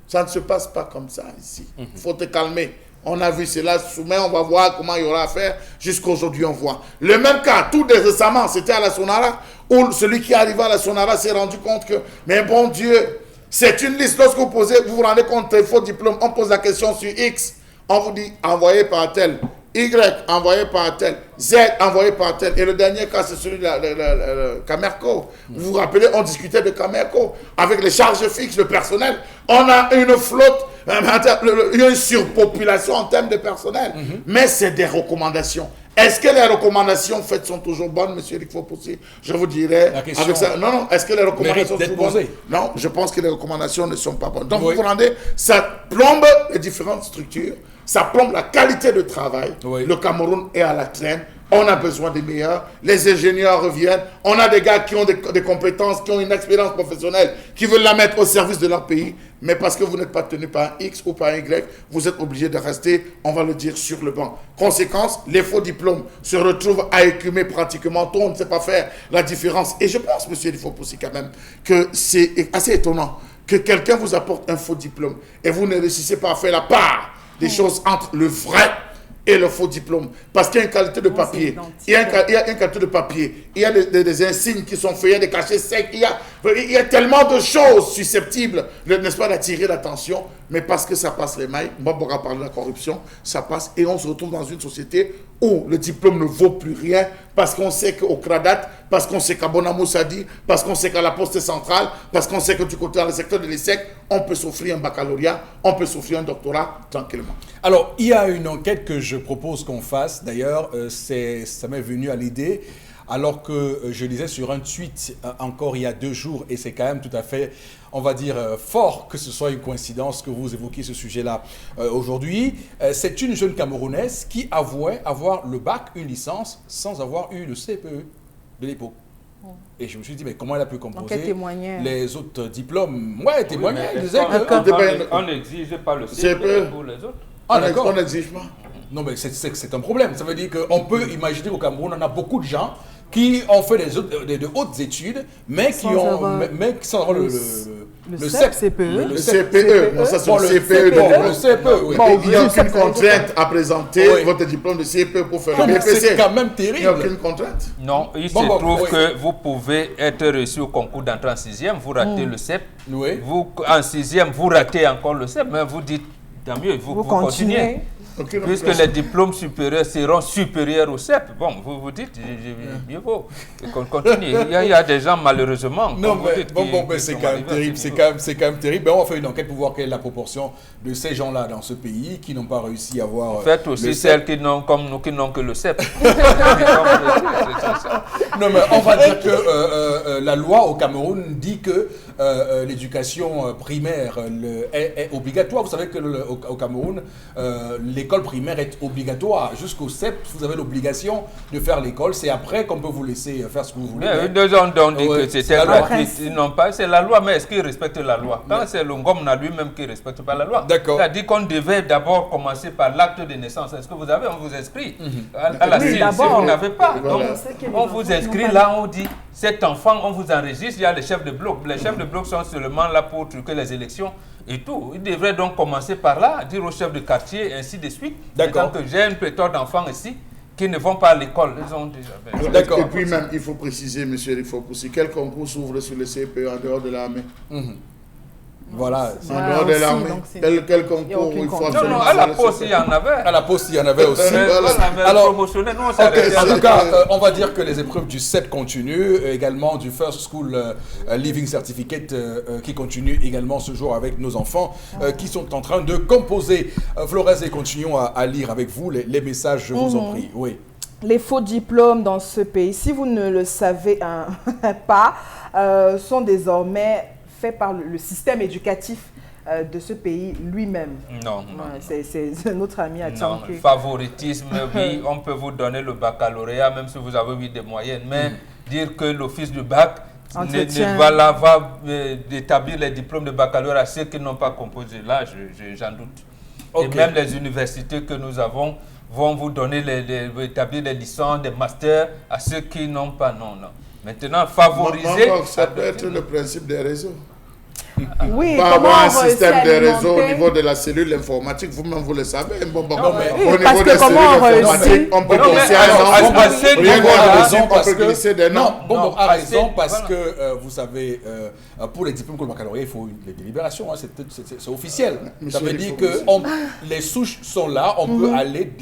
Ça ne se passe pas comme ça ici. Il faut te calmer. On a vu cela, soumet, on va voir comment il y aura à faire. Jusqu'aujourd'hui, on voit. Le même cas, tout récemment, c'était à la Sonara, où celui qui est arrivé à la Sonara s'est rendu compte que, mais bon Dieu, c'est une liste. Lorsque vous vous rendez compte des faux diplômes, on pose la question sur X, on vous dit envoyé par tel, Y envoyé par tel, Z envoyé par tel. Et le dernier cas, c'est celui de Camerco. Vous vous rappelez, on discutait de Camerco avec les charges fixes, le personnel. On a une flotte, il y a une surpopulation en termes de personnel. Mais c'est des recommandations. Est-ce que les recommandations faites sont toujours bonnes, monsieur Eric Fopoussi? Je vous dirais. La question avec ça, non. Est-ce que les recommandations sont toujours bonnes? Posée. Non, je pense que les recommandations ne sont pas bonnes. Donc, Oui. vous vous rendez, ça plombe les différentes structures, ça plombe la qualité de travail. Oui. Le Cameroun est à la traîne. On a besoin des meilleurs. Les ingénieurs reviennent. On a des gars qui ont des compétences, qui ont une expérience professionnelle, qui veulent la mettre au service de leur pays. Mais parce que vous n'êtes pas tenu par un X ou par un Y, vous êtes obligé de rester, on va le dire, sur le banc. Conséquence, les faux diplômes se retrouvent à écumer pratiquement tout. On ne sait pas faire la différence. Et je pense, monsieur, il faut aussi quand même, que c'est assez étonnant que quelqu'un vous apporte un faux diplôme et vous ne réussissez pas à faire la part des choses entre le vrai et le faux diplôme. Parce qu'il y a une qualité de papier. Il y a une qualité de papier. Il y a des insignes qui sont faits, il y a des cachets secs. Il y a tellement de choses susceptibles, n'est-ce pas, d'attirer l'attention. Mais parce que ça passe les mailles, moi, on va parler de la corruption, ça passe et on se retrouve dans une société où le diplôme ne vaut plus rien parce qu'on sait qu'au Cradat, parce qu'on sait qu'à Bonamou Sadi, parce qu'on sait qu'à la Poste Centrale, parce qu'on sait que du côté dans le secteur de l'ESSEC, on peut s'offrir un baccalauréat, on peut s'offrir un doctorat tranquillement. Alors, il y a une enquête que je propose qu'on fasse. D'ailleurs, ça m'est venu à l'idée, alors que je lisais sur un tweet encore il y a 2 jours, et c'est quand même tout à fait, on va dire, fort que ce soit une coïncidence que vous évoquiez ce sujet-là aujourd'hui. C'est une jeune Camerounaise qui avouait avoir le bac, une licence, sans avoir eu le CPE de l'époque. Et je me suis dit, mais comment elle a pu composer les autres diplômes? Ouais, témoignait. Elle disait que... On n'exige pas le CPE pour les autres. Ah, d'accord. On n'exige pas. Non, mais c'est un problème. Ça veut dire qu'on peut imaginer qu'au Cameroun, on a beaucoup de gens qui ont fait de hautes études, mais qui sans avoir le CPE. Le CPE. Non, ça c'est le CPE. Le CPE, oui. Il n'y a aucune contrainte à présenter votre diplôme de CPE pour faire le BPC. C'est quand même terrible. Il n'y a aucune contrainte. Non, il se trouve que vous pouvez être reçu au concours d'entrée en 6e, vous ratez le CEP. Oui. En 6e, vous ratez encore le CEP, mais vous dites, tant mieux, vous continuez. Puisque les diplômes supérieurs seront supérieurs au CEP. Bon, vous dites, mieux vaut qu'on continue. Il y a des gens, malheureusement. Non, mais c'est quand même terrible. C'est quand même terrible. Ben, on fait une enquête pour voir quelle est la proportion de ces gens-là dans ce pays qui n'ont pas réussi à avoir. Faites aussi celles qui n'ont, comme nous, qui n'ont que le CEP. Non, mais on va dire que la loi au Cameroun dit que l'éducation primaire est obligatoire. Vous savez qu'au Cameroun, l'école primaire est obligatoire. Jusqu'au CEP, vous avez l'obligation de faire l'école. C'est après qu'on peut vous laisser faire ce que vous voulez. Mais deux ans ont dit que c'était gratuit. Ils n'ont pas. C'est la loi, mais est-ce qu'ils respectent la loi? Quand c'est le Ngomna lui-même qui ne respecte pas la loi. D'accord. Il a dit qu'on devait d'abord commencer par l'acte de naissance. Est-ce que vous avez? On vous inscrit à la CIL. Si vous n'avez pas, donc on vous inscrit là, on dit cet enfant, on vous enregistre. Il y a les chefs de bloc. Les chefs de bloc sont seulement là pour truquer les élections et tout. Ils devraient donc commencer par là, dire aux chefs de quartier, ainsi de suite. D'accord. Que j'ai une pléthore d'enfants ici qui ne vont pas à l'école. Ils ont déjà... D'accord. Et puis même, il faut préciser, monsieur Eric Fopoussi, quel concours s'ouvre sur le CPE en dehors de l'armée? Voilà. En dehors de l'armée. Quel concours il faut absolument... Non, à la poste, il y en avait. À la poste, il y en avait aussi. Alors, promotionné, nous, en tout cas, on va dire que les épreuves du CEP continuent, également du First School Living Certificate qui continue également ce jour avec nos enfants qui sont en train de composer. Flores, et continuons à lire avec vous les messages, je vous en prie. Oui. Les faux diplômes dans ce pays, si vous ne le savez pas, sont désormais faits par le système éducatif de ce pays lui-même. Non. C'est notre ami à Non, le favoritisme, oui, on peut vous donner le baccalauréat, même si vous avez eu des moyennes, mais dire que l'office du bac va établir les diplômes de baccalauréat à ceux qui n'ont pas composé, là, j'en doute. Okay. Et même les universités que nous avons, vont vous donner, établir des licences, des masters à ceux qui n'ont pas. Non. Maintenant, favoriser... Ça peut être le principe des réseaux. Oui, Pas comment avoir un on réussit système à de réseau au alimenter? niveau de la cellule informatique, vous-même vous le savez. Bon, mais- au parce niveau que des comment on cellules réussit? informatiques, on peut Non, mais glisser alors, un nom. à ce Rien niveau, qu'on là, a raison on parce peut glisser des noms. Non, à raison ce- parce voilà. que vous savez, pour les diplômes comme le baccalauréat, il faut les délibérations, hein, c'est officiel. Monsieur, Ça veut il dire faut que aussi. les souches sont là, on peut aller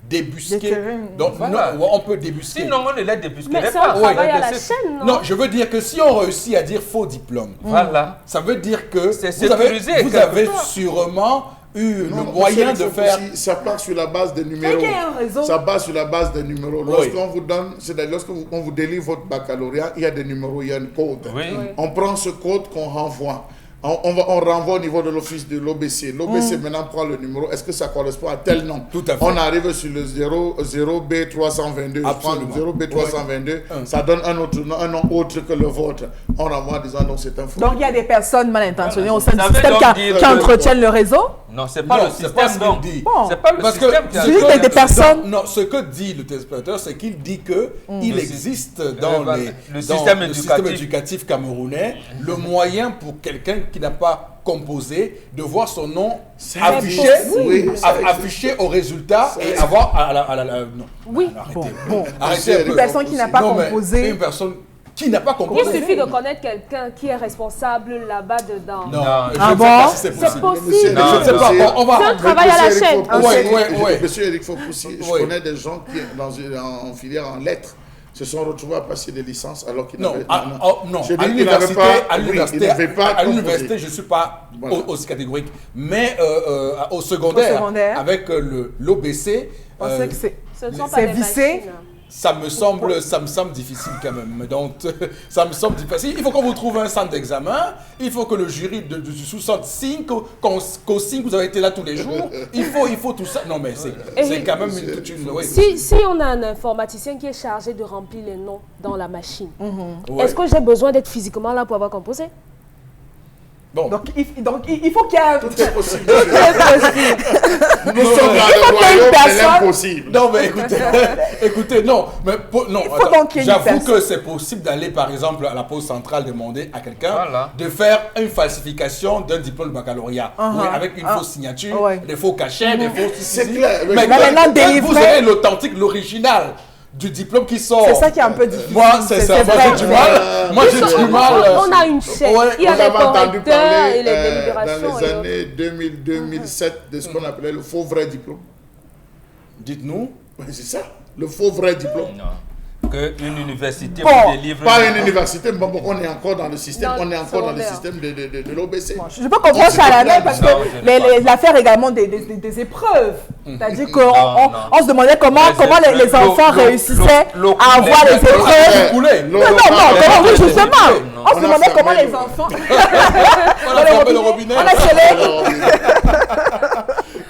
débusquer. Déterrer. Donc, Voilà. non, on peut débusquer. Sinon, on ne les Mais débusquerait c'est pas. un travail à la C'est- chaîne, non? Non, je veux dire que si on réussit à dire faux diplôme, Voilà. ça veut dire que C'est vous sécurisé, vous quelque avez part. sûrement eu Non, le moyen monsieur, de il faut faire... aussi- ça part sur la base des numéros. qu'il y ait un réseau. Ça part sur la base des numéros. Oui. Lorsqu'on vous donne, c'est-à-dire lorsqu'on vous délivre votre baccalauréat, il y a des numéros, il y a un code. Oui. On prend ce code qu'on renvoie. On renvoie au niveau de l'office de l'OBC. L'OBC maintenant prend le numéro. Est-ce que ça correspond à tel nom? Tout à fait. On arrive sur le 0B322. Je prends le Absolument. 0B322. Ça donne un autre nom, un nom autre que le vôtre. On renvoie en disant donc c'est un faux. Donc il y a des personnes mal intentionnées au sein du Ça veut système donc dire qui que- entretiennent le réseau. Non, c'est pas Non, le c'est système, pas ce qu'il donc. dit. Bon. C'est pas le Parce que système qui a... c'est juste des personnes- Non, ce que dit le téléspectateur, c'est qu'il dit que il Le existe sy- dans voilà. les Le dans système le système éducatif. éducatif camerounais le moyen pour quelqu'un qui n'a pas composé de voir son nom affiché, possible. Oui, ça existe. affiché au résultat Ça et existe. avoir non. Oui. Arrêtez. Bon. Arrêtez un Une peu. Une personne qui n'a pas Non, mais composé. une personne qui n'a pas Il composé. suffit de connaître quelqu'un qui est responsable là-bas dedans. Non, Non. je Ah ne sais bon? pas si c'est C'est possible. possible. Monsieur- Non, Je ne sais pas. monsieur- On va. C'est un travail à la Monsieur chaîne. Eric Fopoussi, Ouais. Monsieur Eric Fopoussi, je Ouais. connais des gens qui, en filière en lettres, se sont retrouvés à passer des licences alors qu'ils Non, n'avaient non. Je dis, À ils l'université, n'avaient pas- à oui, l'université, ils n'avaient pas à l'université, composé. je ne suis pas Voilà. aussi catégorique. Mais au secondaire, Au secondaire. avec l'OBC, On sait que c'est Ce ne sont pas c'est des vissé. machines. ça me semble difficile quand même. Donc, ça me semble difficile. Il faut qu'on vous trouve un centre d'examen. Il faut que le jury du sous-centre signe, qu'au signe, vous avez été là tous les jours. Il faut tout ça. Non, mais c'est quand même toute une... oui. Si on a un informaticien qui est chargé de remplir les noms dans la machine, Ouais. est-ce que j'ai besoin d'être physiquement là pour avoir composé? Bon. Donc il faut qu'il y ait un... Tout est possible. Tout est possible. Nous sommes dans Il faut le qu'il y ait une royaume de personne- l'impossible. Non, mais écoutez, non, mais non, Il faut attends, donc qu'il y ait une j'avoue personne. que c'est possible d'aller, par exemple, à la poste centrale demander à quelqu'un Voilà. de faire une falsification d'un diplôme de baccalauréat, oui, avec une fausse signature, Ouais. des faux cachets, des fausses... C'est clair. Mais Mais maintenant, quand vous délivrer- avez l'authentique, l'original du diplôme qui sort... C'est ça qui est un peu difficile. Moi, c'est ça, moi vrai. j'ai du mal. Moi, j'ai du mal. On a une chaîne. Ouais, Il y a vous des avez entendu correcteurs parler et les délibérations. dans et les autres. années 2000-2007 de ce qu'on appelait le faux vrai diplôme. Dites-nous. Ouais, c'est ça, le faux vrai diplôme. Non. Qu'une université Bon, vous délivre... Pas une université, mais bon, on est encore dans le système, Dans on est encore dans le secondaire. système de l'OBC. Je peux comprendre ça à la main parce Non, je que n'ai pas. l'affaire également des épreuves. C'est-à-dire qu'on Non. on se demandait comment les enfants réussissaient à avoir les épreuves. Poulet. Non, comment, oui, justement. Non. On se On a demandait fermé comment les le- enfants... On a fermé le robinet. On a scellé. Alors,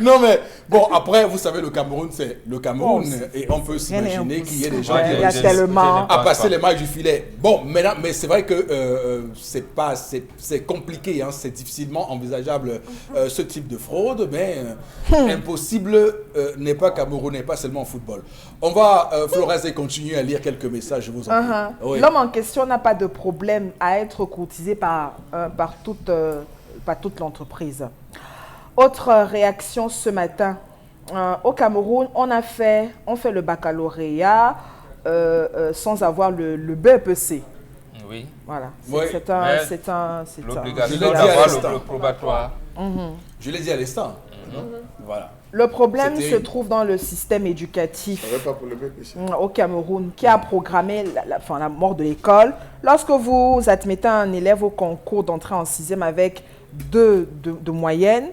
Non, mais bon, après, vous savez, le Cameroun, c'est le Cameroun. Bon, et on peut s'imaginer qu'il y ait des gens Ouais, qui il y a réussissent tellement... à passer les mailles du filet. Bon, maintenant, mais c'est vrai que c'est compliqué, hein, c'est difficilement envisageable ce type de fraude, mais impossible n'est pas camerounais, pas seulement en football. On va, Florez, continuer à lire quelques messages, je vous en prie. Oui. L'homme en question n'a pas de problème à être courtisé par toute l'entreprise. Autre réaction ce matin. Au Cameroun, on fait le baccalauréat sans avoir le BEPC. Oui. Voilà. Oui, C'est un... L'obligation Je l'ai dit à d'avoir l'instant. le probatoire. Je l'ai dit à l'instant. Voilà. Le problème C'était- se trouve dans le système éducatif ça va pas pour le BPC. au Cameroun qui a programmé la mort de l'école. Lorsque vous admettez un élève au concours d'entrée en 6e avec 2 de moyenne,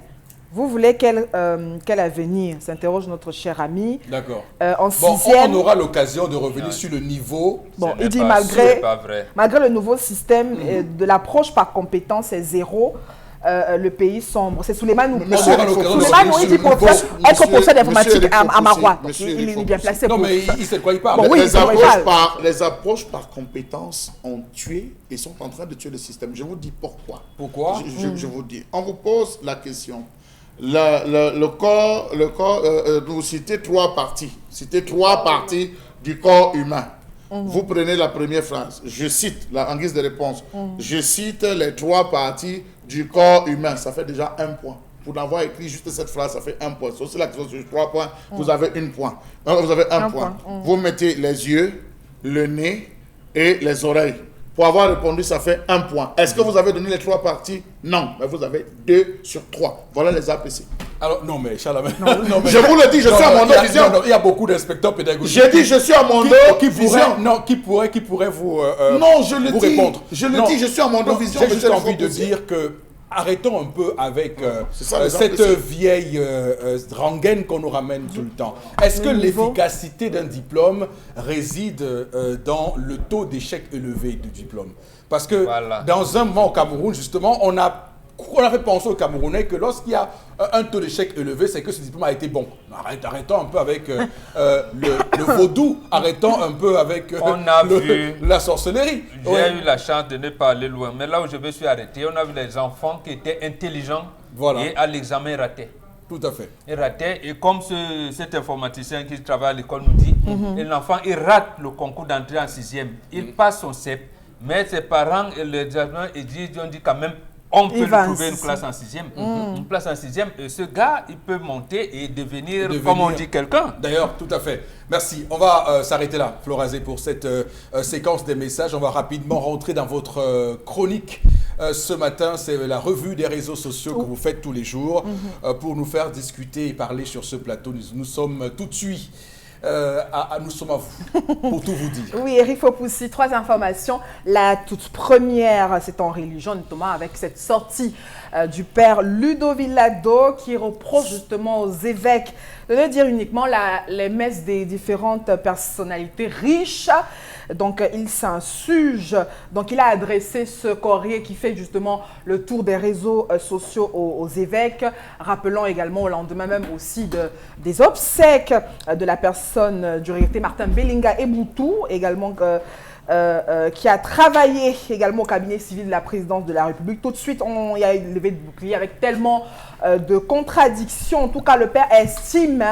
vous voulez quel avenir, s'interroge notre cher ami. D'accord. En Bon, 6e, on aura l'occasion de revenir sur le niveau. bon, Ce il dit n'est pas- ce n'est pas vrai. malgré le nouveau système de l'approche par compétence est zéro, le pays sombre. C'est Souleymane Mais monsieur, Souleymane il faut- Souleymane dit professeur, être Monsieur- professeur d'informatique monsieur à Eric Marois. Fopoussi, Donc monsieur il Eric est bien Fopoussi. placé Non, pour mais ça. il sait de quoi il parle. Bon, oui, les approches par compétences ont tué et sont en train de tuer le système. Je vous dis pourquoi. Pourquoi Je vous dis. On vous pose la question. le corps, vous citez 3 parties. Citez 3 parties du corps humain. Vous prenez la première phrase. Je cite, en guise de réponse. Je cite les 3 parties du corps humain. Ça fait déjà 1 point. Pour avoir écrit juste cette phrase, ça fait 1 point. Sauf si la question sur 3 points, vous avez 1 point. Vous avez un point. Vous mettez les yeux, le nez et les oreilles. Pour avoir répondu, ça fait 1 point. Est-ce que vous avez donné les 3 parties? Non, mais vous avez 2 sur 3. Voilà les APC. Alors, non, mais Charles, je vous le dis, je suis à mon dos vision. Il y a beaucoup d'inspecteurs pédagogiques. J'ai dit, je suis à mon dos vision. Qui pourrait vous non, je le vous dis. répondre. Je le dis, je suis à mon dos vision. J'ai juste envie de dire que arrêtons un peu avec cette vieille rengaine qu'on nous ramène tout le temps. Est-ce que l'efficacité d'un diplôme réside dans le taux d'échec élevé du diplôme? Parce que dans un moment au Cameroun, justement, on avait pensé aux Camerounais que lorsqu'il y a un taux d'échec élevé, c'est que ce diplôme a été bon. Arrêtons un peu avec le vaudou, arrêtons un peu avec la sorcellerie. J'ai eu la chance de ne pas aller loin, mais là où je me suis arrêté, on a vu les enfants qui étaient intelligents et à l'examen ratés. Tout à fait. Il ratait, et comme cet informaticien qui travaille à l'école nous dit, l'enfant il rate le concours d'entrée en 6e, il passe son CEP, mais ses parents et les examens ils ont dit quand même on peut lui trouver une classe en 6e. Une place en 6e, et ce gars, il peut monter et devenir comme on dit, quelqu'un. D'ailleurs, tout à fait. Merci. On va s'arrêter là, Florazé, pour cette séquence des messages. On va rapidement rentrer dans votre chronique. Ce matin, c'est la revue des réseaux sociaux que vous faites tous les jours pour nous faire discuter et parler sur ce plateau. Nous sommes tout de suite... nous sommes à vous, pour tout vous dire. Oui, Eric Fopoussi, 3 informations. La toute première, c'est en religion, notamment avec cette sortie du père Ludovic Lado qui reproche justement aux évêques de ne dire uniquement les messes des différentes personnalités riches. Donc, il s'insurge. Donc, il a adressé ce courrier qui fait justement le tour des réseaux sociaux aux évêques, rappelant également au lendemain même aussi des obsèques de la personne du regretté Martin Bellinga Eboutou, également qui a travaillé également au cabinet civil de la présidence de la République. Tout de suite, il y a une levée de bouclier avec tellement de contradictions. En tout cas, le père estime...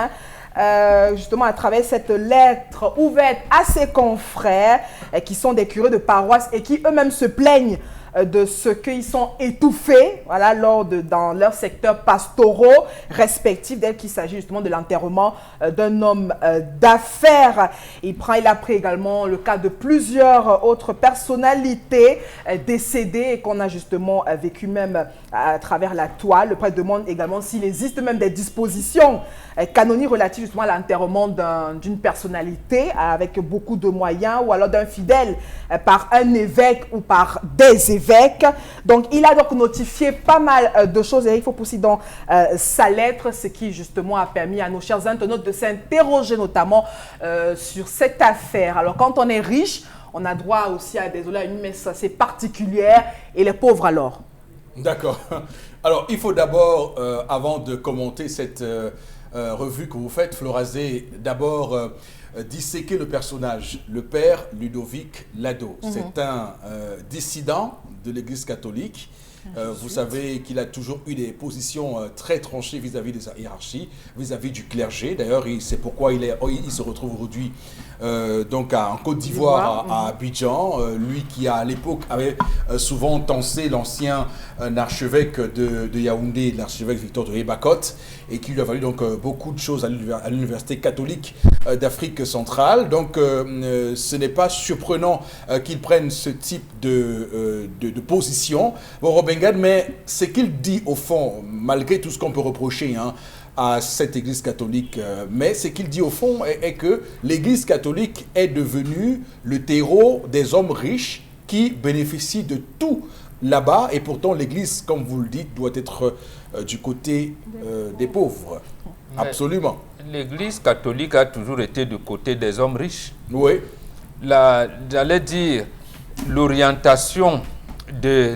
justement à travers cette lettre ouverte à ses confrères qui sont des curés de paroisse et qui eux-mêmes se plaignent de ce qu'ils sont étouffés dans leurs secteurs pastoraux respectifs dès qu'il s'agit justement de l'enterrement d'un homme d'affaires. Il a pris également le cas de plusieurs autres personnalités décédées et qu'on a justement vécu même à travers la toile. Le prêtre demande également s'il existe même des dispositions canoniques relatives justement à l'enterrement d'une personnalité avec beaucoup de moyens ou alors d'un fidèle par un évêque ou par des évêques. Donc, il a donc notifié pas mal de choses. Et il faut pousser dans sa lettre, ce qui justement a permis à nos chers internautes de s'interroger notamment sur cette affaire. Alors, quand on est riche, on a droit aussi à une messe assez particulière. Et les pauvres alors? D'accord. Alors, il faut d'abord, avant de commenter cette revue que vous faites, Florazé, d'abord... disséquer le personnage, le père Ludovic Lado. C'est un dissident de l'Église catholique. Vous savez qu'il a toujours eu des positions très tranchées vis-à-vis de sa hiérarchie, vis-à-vis du clergé. D'ailleurs, c'est pourquoi il se retrouve aujourd'hui donc en Côte d'Ivoire, à Abidjan. Lui qui, à l'époque, avait souvent tensé l'ancien archevêque de Yaoundé, l'archevêque Victor de Rébacot, et qui lui a valu donc beaucoup de choses à l'Université catholique d'Afrique centrale. Donc, ce n'est pas surprenant qu'il prenne ce type de position. Bon, Robengad, mais ce qu'il dit au fond, malgré tout ce qu'on peut reprocher à cette Église catholique, mais ce qu'il dit au fond est que l'Église catholique est devenue le terreau des hommes riches qui bénéficient de tout là-bas, et pourtant l'Église, comme vous le dites, doit être du côté des pauvres. Mais absolument. L'Église catholique a toujours été du côté des hommes riches. Oui. J'allais dire, l'orientation de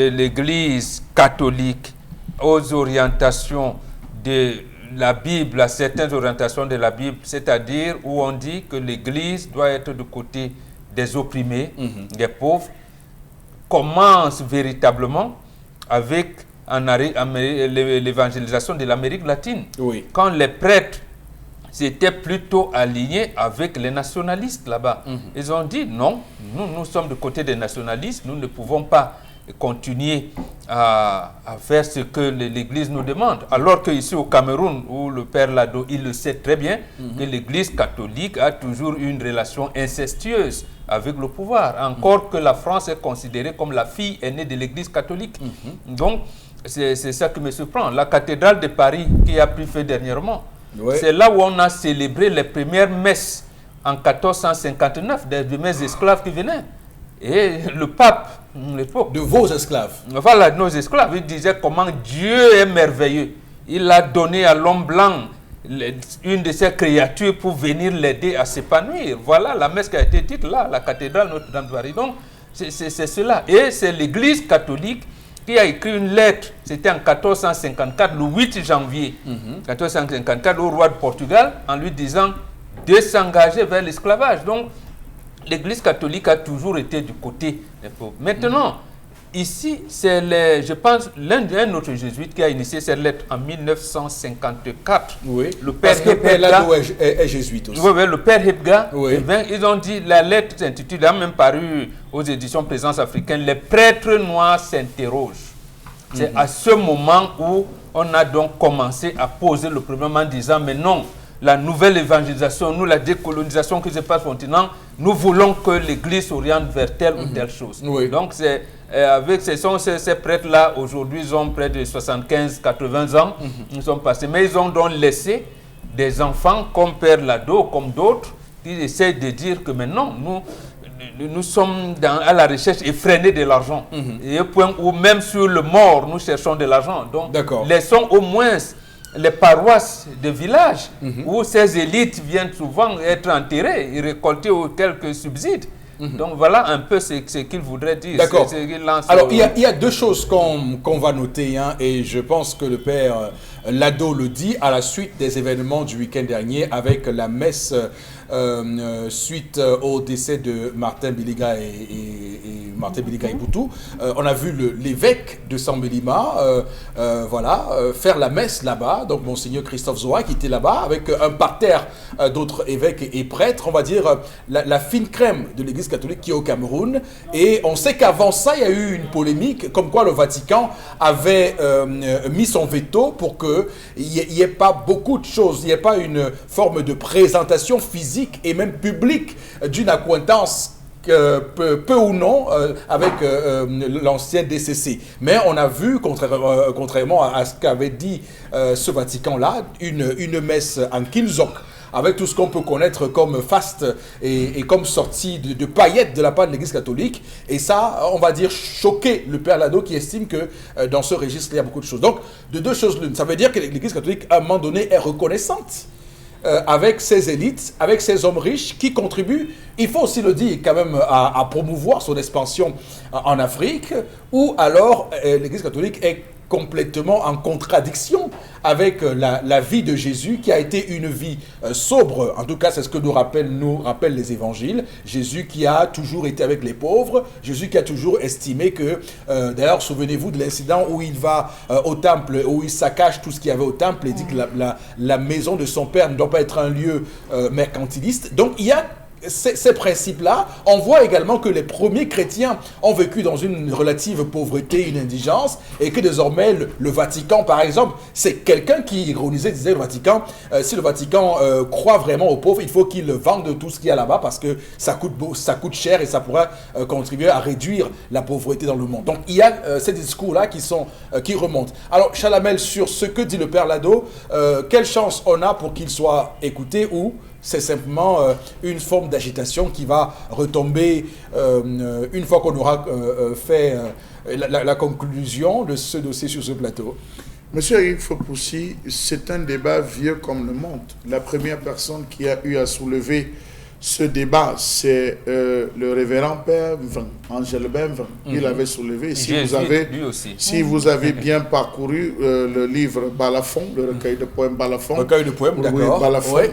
l'Église catholique aux orientations de la Bible, à certaines orientations de la Bible, c'est-à-dire où on dit que l'Église doit être du côté des opprimés, des pauvres, commence véritablement avec l'évangélisation de l'Amérique latine. Oui. Quand les prêtres s'étaient plutôt alignés avec les nationalistes là-bas. Ils ont dit non, nous sommes du côté des nationalistes, nous ne pouvons pas continuer à faire ce que l'Église nous demande. Alors qu'ici au Cameroun, où le père Lado, il le sait très bien, que l'Église catholique a toujours eu une relation incestueuse avec le pouvoir. Encore que la France est considérée comme la fille aînée de l'Église catholique. Donc, c'est ça qui me surprend. La cathédrale de Paris, qui a pris feu dernièrement, c'est là où on a célébré les premières messes en 1459, des premiers esclaves qui venaient. Et le pape, à l'époque... De vos esclaves. Voilà, nos esclaves. Il disait comment Dieu est merveilleux. Il a donné à l'homme blanc une de ses créatures pour venir l'aider à s'épanouir. Voilà la messe qui a été dite là, la cathédrale Notre-Dame de Paris. Donc, c'est cela. Et c'est l'Église catholique qui a écrit une lettre, c'était en 1454, le 8 janvier 1454, au roi de Portugal, en lui disant de s'engager vers l'esclavage. Donc, l'Église catholique a toujours été du côté des pauvres. Maintenant, ici, c'est, je pense, l'un autre jésuite qui a initié cette lettre en 1954. Oui, le père parce que le père Lado est jésuite aussi. Oui, le père Hebga. Oui. Ils ont dit, la lettre s'intitule, elle a même paru aux éditions Présence africaine, les prêtres noirs s'interrogent. C'est à ce moment où on a donc commencé à poser le problème en disant, mais non, la nouvelle évangélisation, nous, la décolonisation qui se passe au continent, nous voulons que l'Église s'oriente vers telle ou telle chose. Oui. Donc, avec ces prêtres-là, aujourd'hui, ils ont près de 75-80 ans, ils sont passés, mais ils ont donc laissé des enfants comme Père Lado, comme d'autres, qui essaient de dire que maintenant, nous sommes à la recherche effrénée de l'argent. Et au point où même sur le mort, nous cherchons de l'argent. Donc, laissons au moins les paroisses de village où ces élites viennent souvent être enterrées et récolter quelques subsides. Donc voilà un peu ce qu'il voudrait dire. D'accord. Alors il y a deux choses qu'on va noter, hein, et je pense que le père Lado le dit à la suite des événements du week-end dernier avec la messe suite au décès de Martin Biliga et Martin Biliga et Boutou. On a vu l'évêque de Sambelima faire la messe là-bas, donc Monseigneur Christophe Zoa qui était là-bas avec un parterre d'autres évêques et prêtres, on va dire la fine crème de l'Église catholique qui est au Cameroun. Et on sait qu'avant ça, il y a eu une polémique comme quoi le Vatican avait mis son veto pour qu'il n'y ait pas beaucoup de choses, il n'y ait pas une forme de présentation physique et même publique d'une accointance peu ou non avec l'ancien DCC. Mais on a vu, contrairement à ce qu'avait dit ce Vatican-là, une messe en Kinzok, avec tout ce qu'on peut connaître comme faste et comme sortie de paillettes de la part de l'Église catholique. Et ça, on va dire, choquer le père Lado qui estime que dans ce registre, il y a beaucoup de choses. Donc, de deux choses l'une. Ça veut dire que l'Église catholique, à un moment donné, est reconnaissante avec ses élites, avec ses hommes riches qui contribuent, il faut aussi le dire quand même, à promouvoir son expansion en Afrique, ou alors l'Église catholique est complètement en contradiction avec la vie de Jésus qui a été une vie sobre. En tout cas, c'est ce que nous rappellent les évangiles. Jésus qui a toujours été avec les pauvres, Jésus qui a toujours estimé que, d'ailleurs, souvenez-vous de l'incident où il va au temple, où il saccage tout ce qu'il y avait au temple et dit que la maison de son père ne doit pas être un lieu mercantiliste. Donc, il y a ces principes-là. On voit également que les premiers chrétiens ont vécu dans une relative pauvreté, une indigence, et que désormais le Vatican, par exemple, c'est quelqu'un qui ironisait, disait le Vatican, si le Vatican croit vraiment aux pauvres, il faut qu'il vende tout ce qu'il y a là-bas parce que ça coûte cher et ça pourra contribuer à réduire la pauvreté dans le monde. Donc il y a ces discours-là qui remontent. Alors Chalamel, sur ce que dit le père Lado, quelle chance on a pour qu'il soit écouté, ou c'est simplement une forme d'agitation qui va retomber une fois qu'on aura fait la conclusion de ce dossier sur ce plateau? Monsieur Eric Fopoussi, c'est un débat vieux comme le monde. La première personne qui a eu à soulever Ce débat, c'est le révérend Père Angelbert Vin. Il avait soulevé. Si vous avez bien parcouru le livre Balafon, le recueil de poèmes Balafon,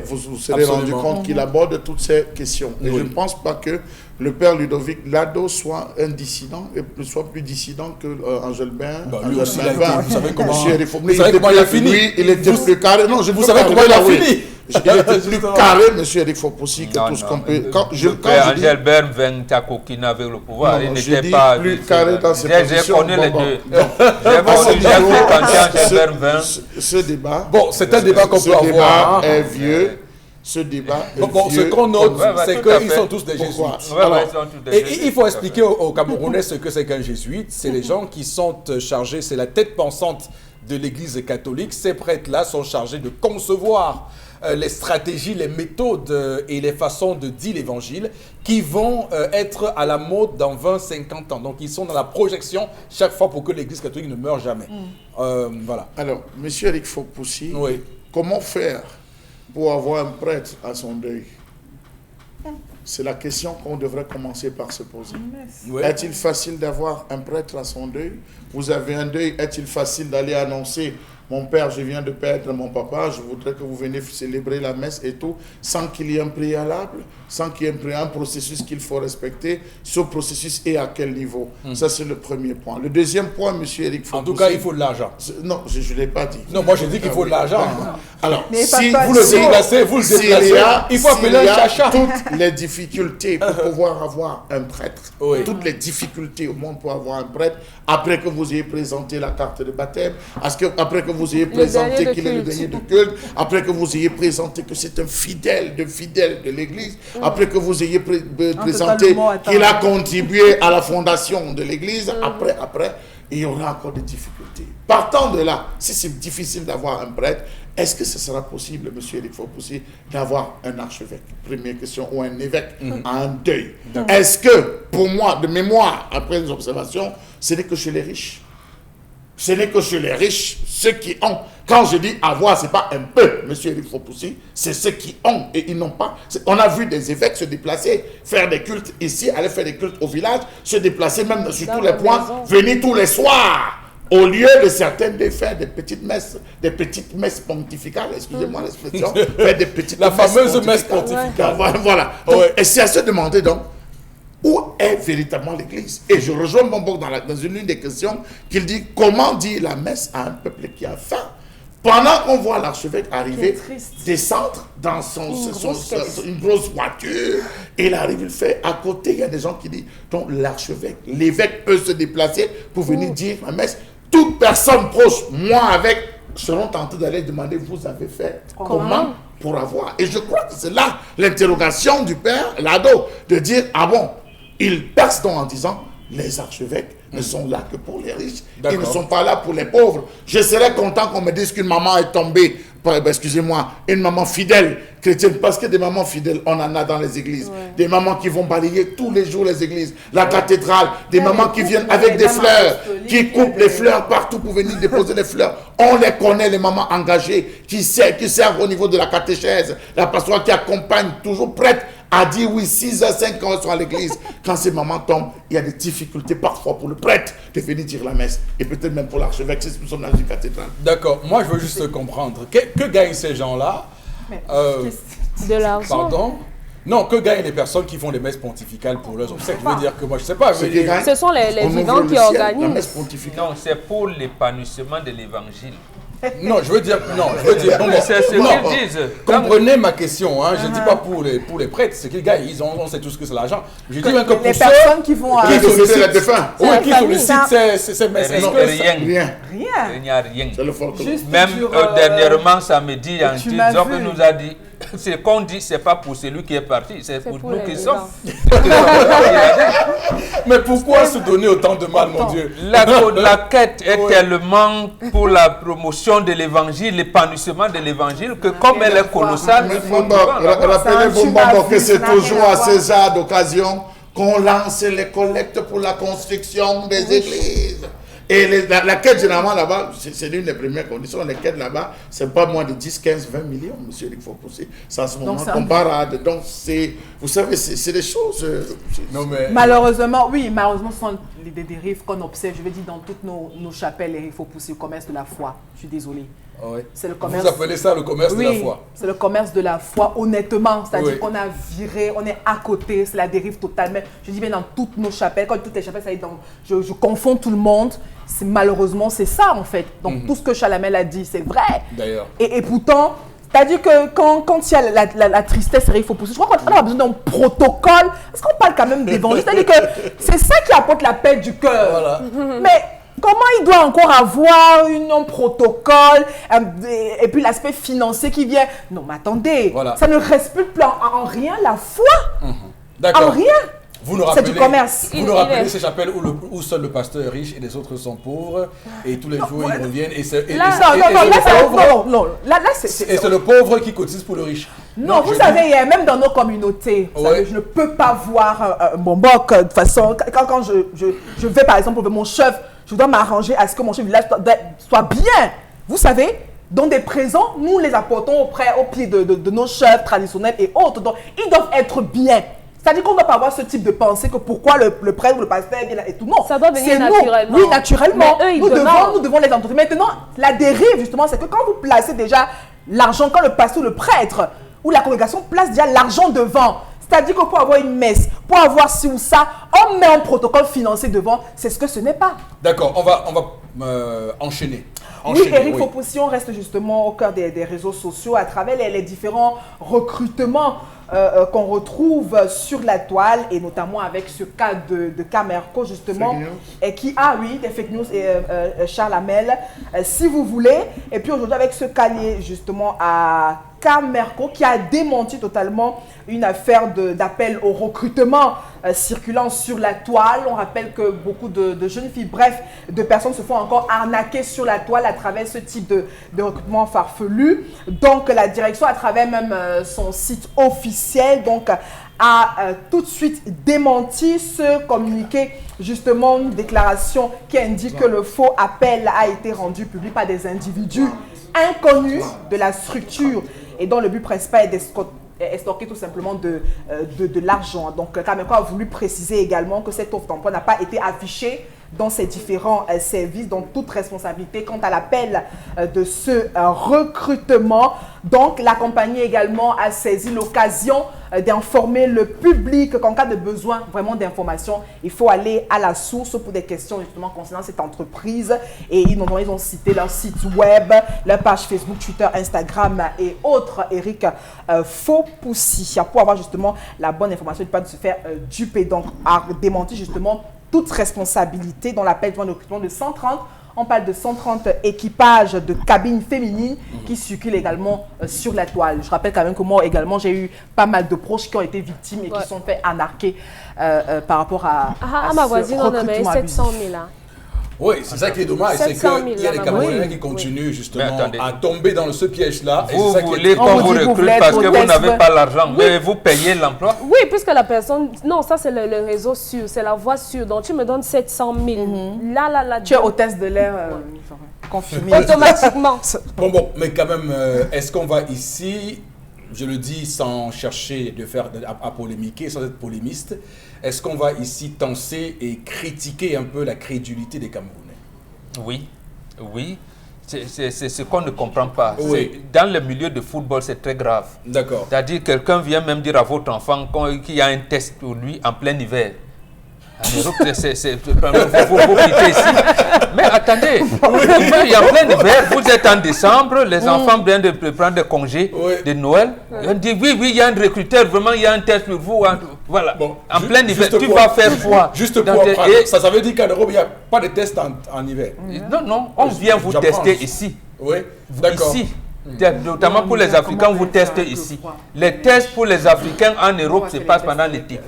vous vous serez rendu compte qu'il aborde toutes ces questions. Et je ne pense pas que le père Ludovic Lado soit un dissident et soit plus dissident que Angelbert. Lui aussi, vous savez comment il a fini. Il était plus carré. Non, vous savez comment il a fini. Il était plus carré, M. Eric Fopoussi, que tout ce qu'on peut. Angelbert Vin coquine avec le pouvoir. Il n'était pas plus carré dans ses positions. J'ai connu les deux. J'ai fréquenté Angelbert Vin. Ce débat. Bon, c'est un débat qu'on peut avoir. Ce débat est vieux. Ce débat est vieux. Ce qu'on note, c'est qu'ils sont tous des jésuites. Et il faut expliquer aux Camerounais ce que c'est qu'un jésuite. C'est les gens qui sont chargés, c'est la tête pensante de l'Église catholique. Ces prêtres-là sont chargés de concevoir les stratégies, les méthodes et les façons de dire l'évangile qui vont être à la mode dans 20-50 ans. Donc, ils sont dans la projection chaque fois pour que l'Église catholique ne meure jamais. Voilà. Alors, M. Eric Fopoussi, comment faire pour avoir un prêtre à son deuil? C'est la question qu'on devrait commencer par se poser. Est-il facile d'avoir un prêtre à son deuil? Vous avez un deuil, est-il facile d'aller annoncer « Mon père, je viens de perdre mon papa, je voudrais que vous veniez célébrer la messe et tout », sans qu'il y ait un préalable, sans qu'il y ait un processus qu'il faut respecter. Ce processus est à quel niveau? Ça, c'est le premier point. Le deuxième point, M. Eric Fopoussi... En tout cas, il faut de l'argent. Non, je ne l'ai pas dit. Non, moi, je dis qu'il faut de l'argent. Alors, si vous le déplacez, il faut appeler un chacha. Toutes les difficultés pour pouvoir avoir un prêtre, toutes les difficultés au monde pour avoir un prêtre, après que vous ayez présenté la carte de baptême, après que vous ayez présenté qu'il est le dernier de culte, après que vous ayez présenté que c'est un fidèle de l'Église, après que vous ayez présenté qu'il a contribué à la fondation de l'Église, après, il y aura encore des difficultés. Partant de là, si c'est difficile d'avoir un prêtre, est-ce que ce sera possible, M. Eric Fopoussi, d'avoir un archevêque? Première question, ou un évêque à un deuil. Est-ce que, pour moi, de mémoire, après les observations, ce n'est que chez les riches? Ce n'est que chez les riches, ceux qui ont. Quand je dis avoir, ce n'est pas un peu, M. Eric Fopoussi, c'est ceux qui ont et ils n'ont pas. On a vu des évêques se déplacer, faire des cultes ici, aller faire des cultes au village, se déplacer même sur tous les points, venir tous les soirs. Au lieu de certaines de faire des petites messes pontificales, excusez-moi l'expression, faire des petites La fameuse messe pontificale. Voilà. Donc, et c'est à se demander donc, où est véritablement l'Église? Et je rejoins Bombok dans une des questions qu'il dit, comment dire la messe à un peuple qui a faim? Pendant qu'on voit l'archevêque arriver, descendre dans une grosse voiture, et il arrive, il fait, à côté, il y a des gens qui disent, donc l'archevêque, l'évêque peut se déplacer pour venir dire la messe. Toute personne proche, moi avec, seront tentés d'aller demander, vous avez fait comment pour avoir? Et je crois que c'est là l'interrogation du père Lado, de dire, ah bon, il perce donc en disant, les archevêques ne sont là que pour les riches. Ils ne sont pas là pour les pauvres. Je serais content qu'on me dise qu'une maman est tombée, excusez-moi, une maman fidèle chrétienne, parce que des mamans fidèles, on en a dans les églises. Des mamans qui vont balayer tous les jours les églises, la cathédrale, des mamans qui viennent avec des fleurs, qui coupent les fleurs partout pour venir déposer les fleurs. On les connaît, les mamans engagées, qui servent au niveau de la catéchèse, la pastorale qui accompagne, toujours prête à dire oui, 6 h 5 ans sont à l'église. Quand ces mamans tombent, il y a des difficultés parfois pour le prêtre de venir dire la messe. Et peut-être même pour l'archevêque, si nous sommes dans une cathédrale. D'accord. Moi, je veux juste comprendre. Que gagnent ces gens-là? De l'argent. Pardon? Non, que gagnent les personnes qui font les messes pontificales pour leurs obsèques? Je veux dire que moi, je ne sais pas. Ce sont les vivants qui organisent. Non, c'est pour l'épanouissement de l'évangile. Non, je veux dire, c'est ce qu'ils disent. Comprenez ma question, hein. Je ne dis pas pour les prêtres, c'est qu'ils gagnent, on sait tous que c'est l'argent. Je dis même que pour les ceux personnes qui vont qui sollicitent la défunte. Oui, qui sollicitent ces messes. Rien. Il n'y a rien. C'est le folklore. Même dernièrement, samedi, Jean nous a dit, ce qu'on dit, ce n'est pas pour celui qui est parti, c'est pour nous qui sommes. Mais pourquoi se donner autant de mal, mon Dieu? La quête est tellement pour la promotion de l'évangile, l'épanouissement de l'évangile, que comme elle est colossale, rappelez-vous que c'est toujours à ce genre d'occasion qu'on lance les collectes pour la construction des églises. Et la quête, généralement, là-bas, c'est l'une des premières conditions. Les quêtes là-bas, c'est pas moins de 10, 15, 20 millions, monsieur, il faut pousser. C'est en ce moment qu'on parade. Donc, vous savez, c'est des choses... Non, mais... Malheureusement, oui, malheureusement, ce sont des dérives qu'on observe, je veux dire, dans toutes nos chapelles, il faut pousser le commerce de la foi. Je suis désolée. Ouais. C'est le commerce. Vous appelez ça le commerce de la foi? C'est le commerce de la foi, honnêtement. C'est-à-dire qu'on a viré, on est à côté, c'est la dérive totale. Mais je dis bien dans toutes nos chapelles, quand toutes les chapelles, ça y est, je confonds tout le monde. Malheureusement, c'est ça en fait. Donc tout ce que Chalamel a dit, c'est vrai. D'ailleurs. Et pourtant, c'est-à-dire que quand il y a la tristesse, il faut pousser. Je crois qu'on a besoin d'un protocole. Parce qu'on parle quand même d'évangile. C'est-à-dire que c'est ça qui apporte la paix du cœur. Voilà. Mais comment il doit encore avoir un protocole et puis l'aspect financier qui vient? Non, mais attendez, voilà. Ça ne respecte en rien la foi. D'accord. En rien. C'est du commerce. Vous nous rappelez ces chapelles où seul le pasteur est riche et les autres sont pauvres et tous les jours ils reviennent et c'est le pauvre qui cotise pour le riche. Non, vous savez, même dans nos communautés, savez, je ne peux pas voir mon boc de toute façon. Quand je vais par exemple pour mon chef, je dois m'arranger à ce que mon chef village soit bien. Vous savez, dans des présents, nous les apportons au pied de nos chefs traditionnels et autres. Donc, ils doivent être bien. C'est-à-dire qu'on ne doit pas avoir ce type de pensée que pourquoi le prêtre ou le pasteur est bien là et tout. Non, ça doit venir naturellement. Oui, naturellement. Mais eux, nous devons les entretenir. Maintenant, la dérive, justement, c'est que quand vous placez déjà l'argent, quand le pasteur ou le prêtre ou la congrégation place déjà l'argent devant, c'est-à-dire que pour avoir une messe, pour avoir ci ou ça, on met un protocole financier devant, c'est ce que ce n'est pas. D'accord, on va enchaîner. Oui, Eric Fopoussi, on reste justement au cœur des réseaux sociaux à travers les différents recrutements qu'on retrouve sur la toile et notamment avec ce cas de Camerco justement et qui a des fake news et Charles Hamel si vous voulez, et puis aujourd'hui avec ce cas lié justement à Camerco qui a démenti totalement une affaire d'appel au recrutement circulant sur la toile. On rappelle que beaucoup de jeunes filles, bref, de personnes se font encore arnaquer sur la toile à travers ce type de recrutement farfelu. Donc la direction, à travers même son site officiel, donc a tout de suite démenti ce communiqué, justement une déclaration qui indique que le faux appel a été rendu public par des individus inconnus de la structure et dont le but principal est d'estorquer tout simplement de l'argent. Donc, Camerco a voulu préciser également que cette offre d'emploi n'a pas été affichée dans ces différents services, donc toute responsabilité quant à l'appel de ce recrutement. Donc, la compagnie également a saisi l'occasion d'informer le public qu'en cas de besoin vraiment d'informations, il faut aller à la source pour des questions justement concernant cette entreprise. Et ils ont cité leur site web, leur page Facebook, Twitter, Instagram et autres. Eric Fopoussi, pour avoir justement la bonne information, pas de se faire duper. Donc, a démenti justement toute responsabilité dans l'appel de recrutement de 130. On parle de 130 équipages de cabines féminines qui circulent également sur la toile. Je rappelle quand même que moi également, j'ai eu pas mal de proches qui ont été victimes et qui sont fait arnaquer par rapport à ma voisine, on a mis 700 000 là. Oui, c'est ça qui est dommage, c'est qu'il y a les Camerounais qui continuent justement à tomber dans ce piège-là. Vous voulez qu'on vous recrute parce que vous n'avez pas l'argent, mais vous payez l'emploi? Oui, puisque la personne... Non, ça c'est le réseau sûr, c'est la voie sûre. Donc tu me donnes 700 000. Là. Tu es hôtesse de l'air confirmée. Automatiquement. Bon, mais quand même, est-ce qu'on va ici, je le dis sans chercher à polémiquer, sans être polémiste, est-ce qu'on va ici tenser et critiquer un peu la crédulité des Camerounais? Oui. C'est ce qu'on ne comprend pas. Oui. Dans le milieu de football, c'est très grave. D'accord. C'est-à-dire quelqu'un vient même dire à votre enfant qu'il y a un test pour lui en plein hiver. En Europe, vous quittez ici. Mais attendez, il y a plein d'hiver, vous êtes en décembre, les enfants viennent de prendre des congés de Noël. On dit oui, il y a un recruteur, vraiment, il y a un test pour vous. Voilà. Bon, en plein hiver, tu vas faire froid. Juste pour apprendre, ça veut dire qu'en Europe, il n'y a pas de test en hiver. Non, on vient vous tester ici. Oui, d'accord. Ici. Notamment pour les Africains, vous testez ici. Les tests pour les Africains en Europe se passent pendant l'été.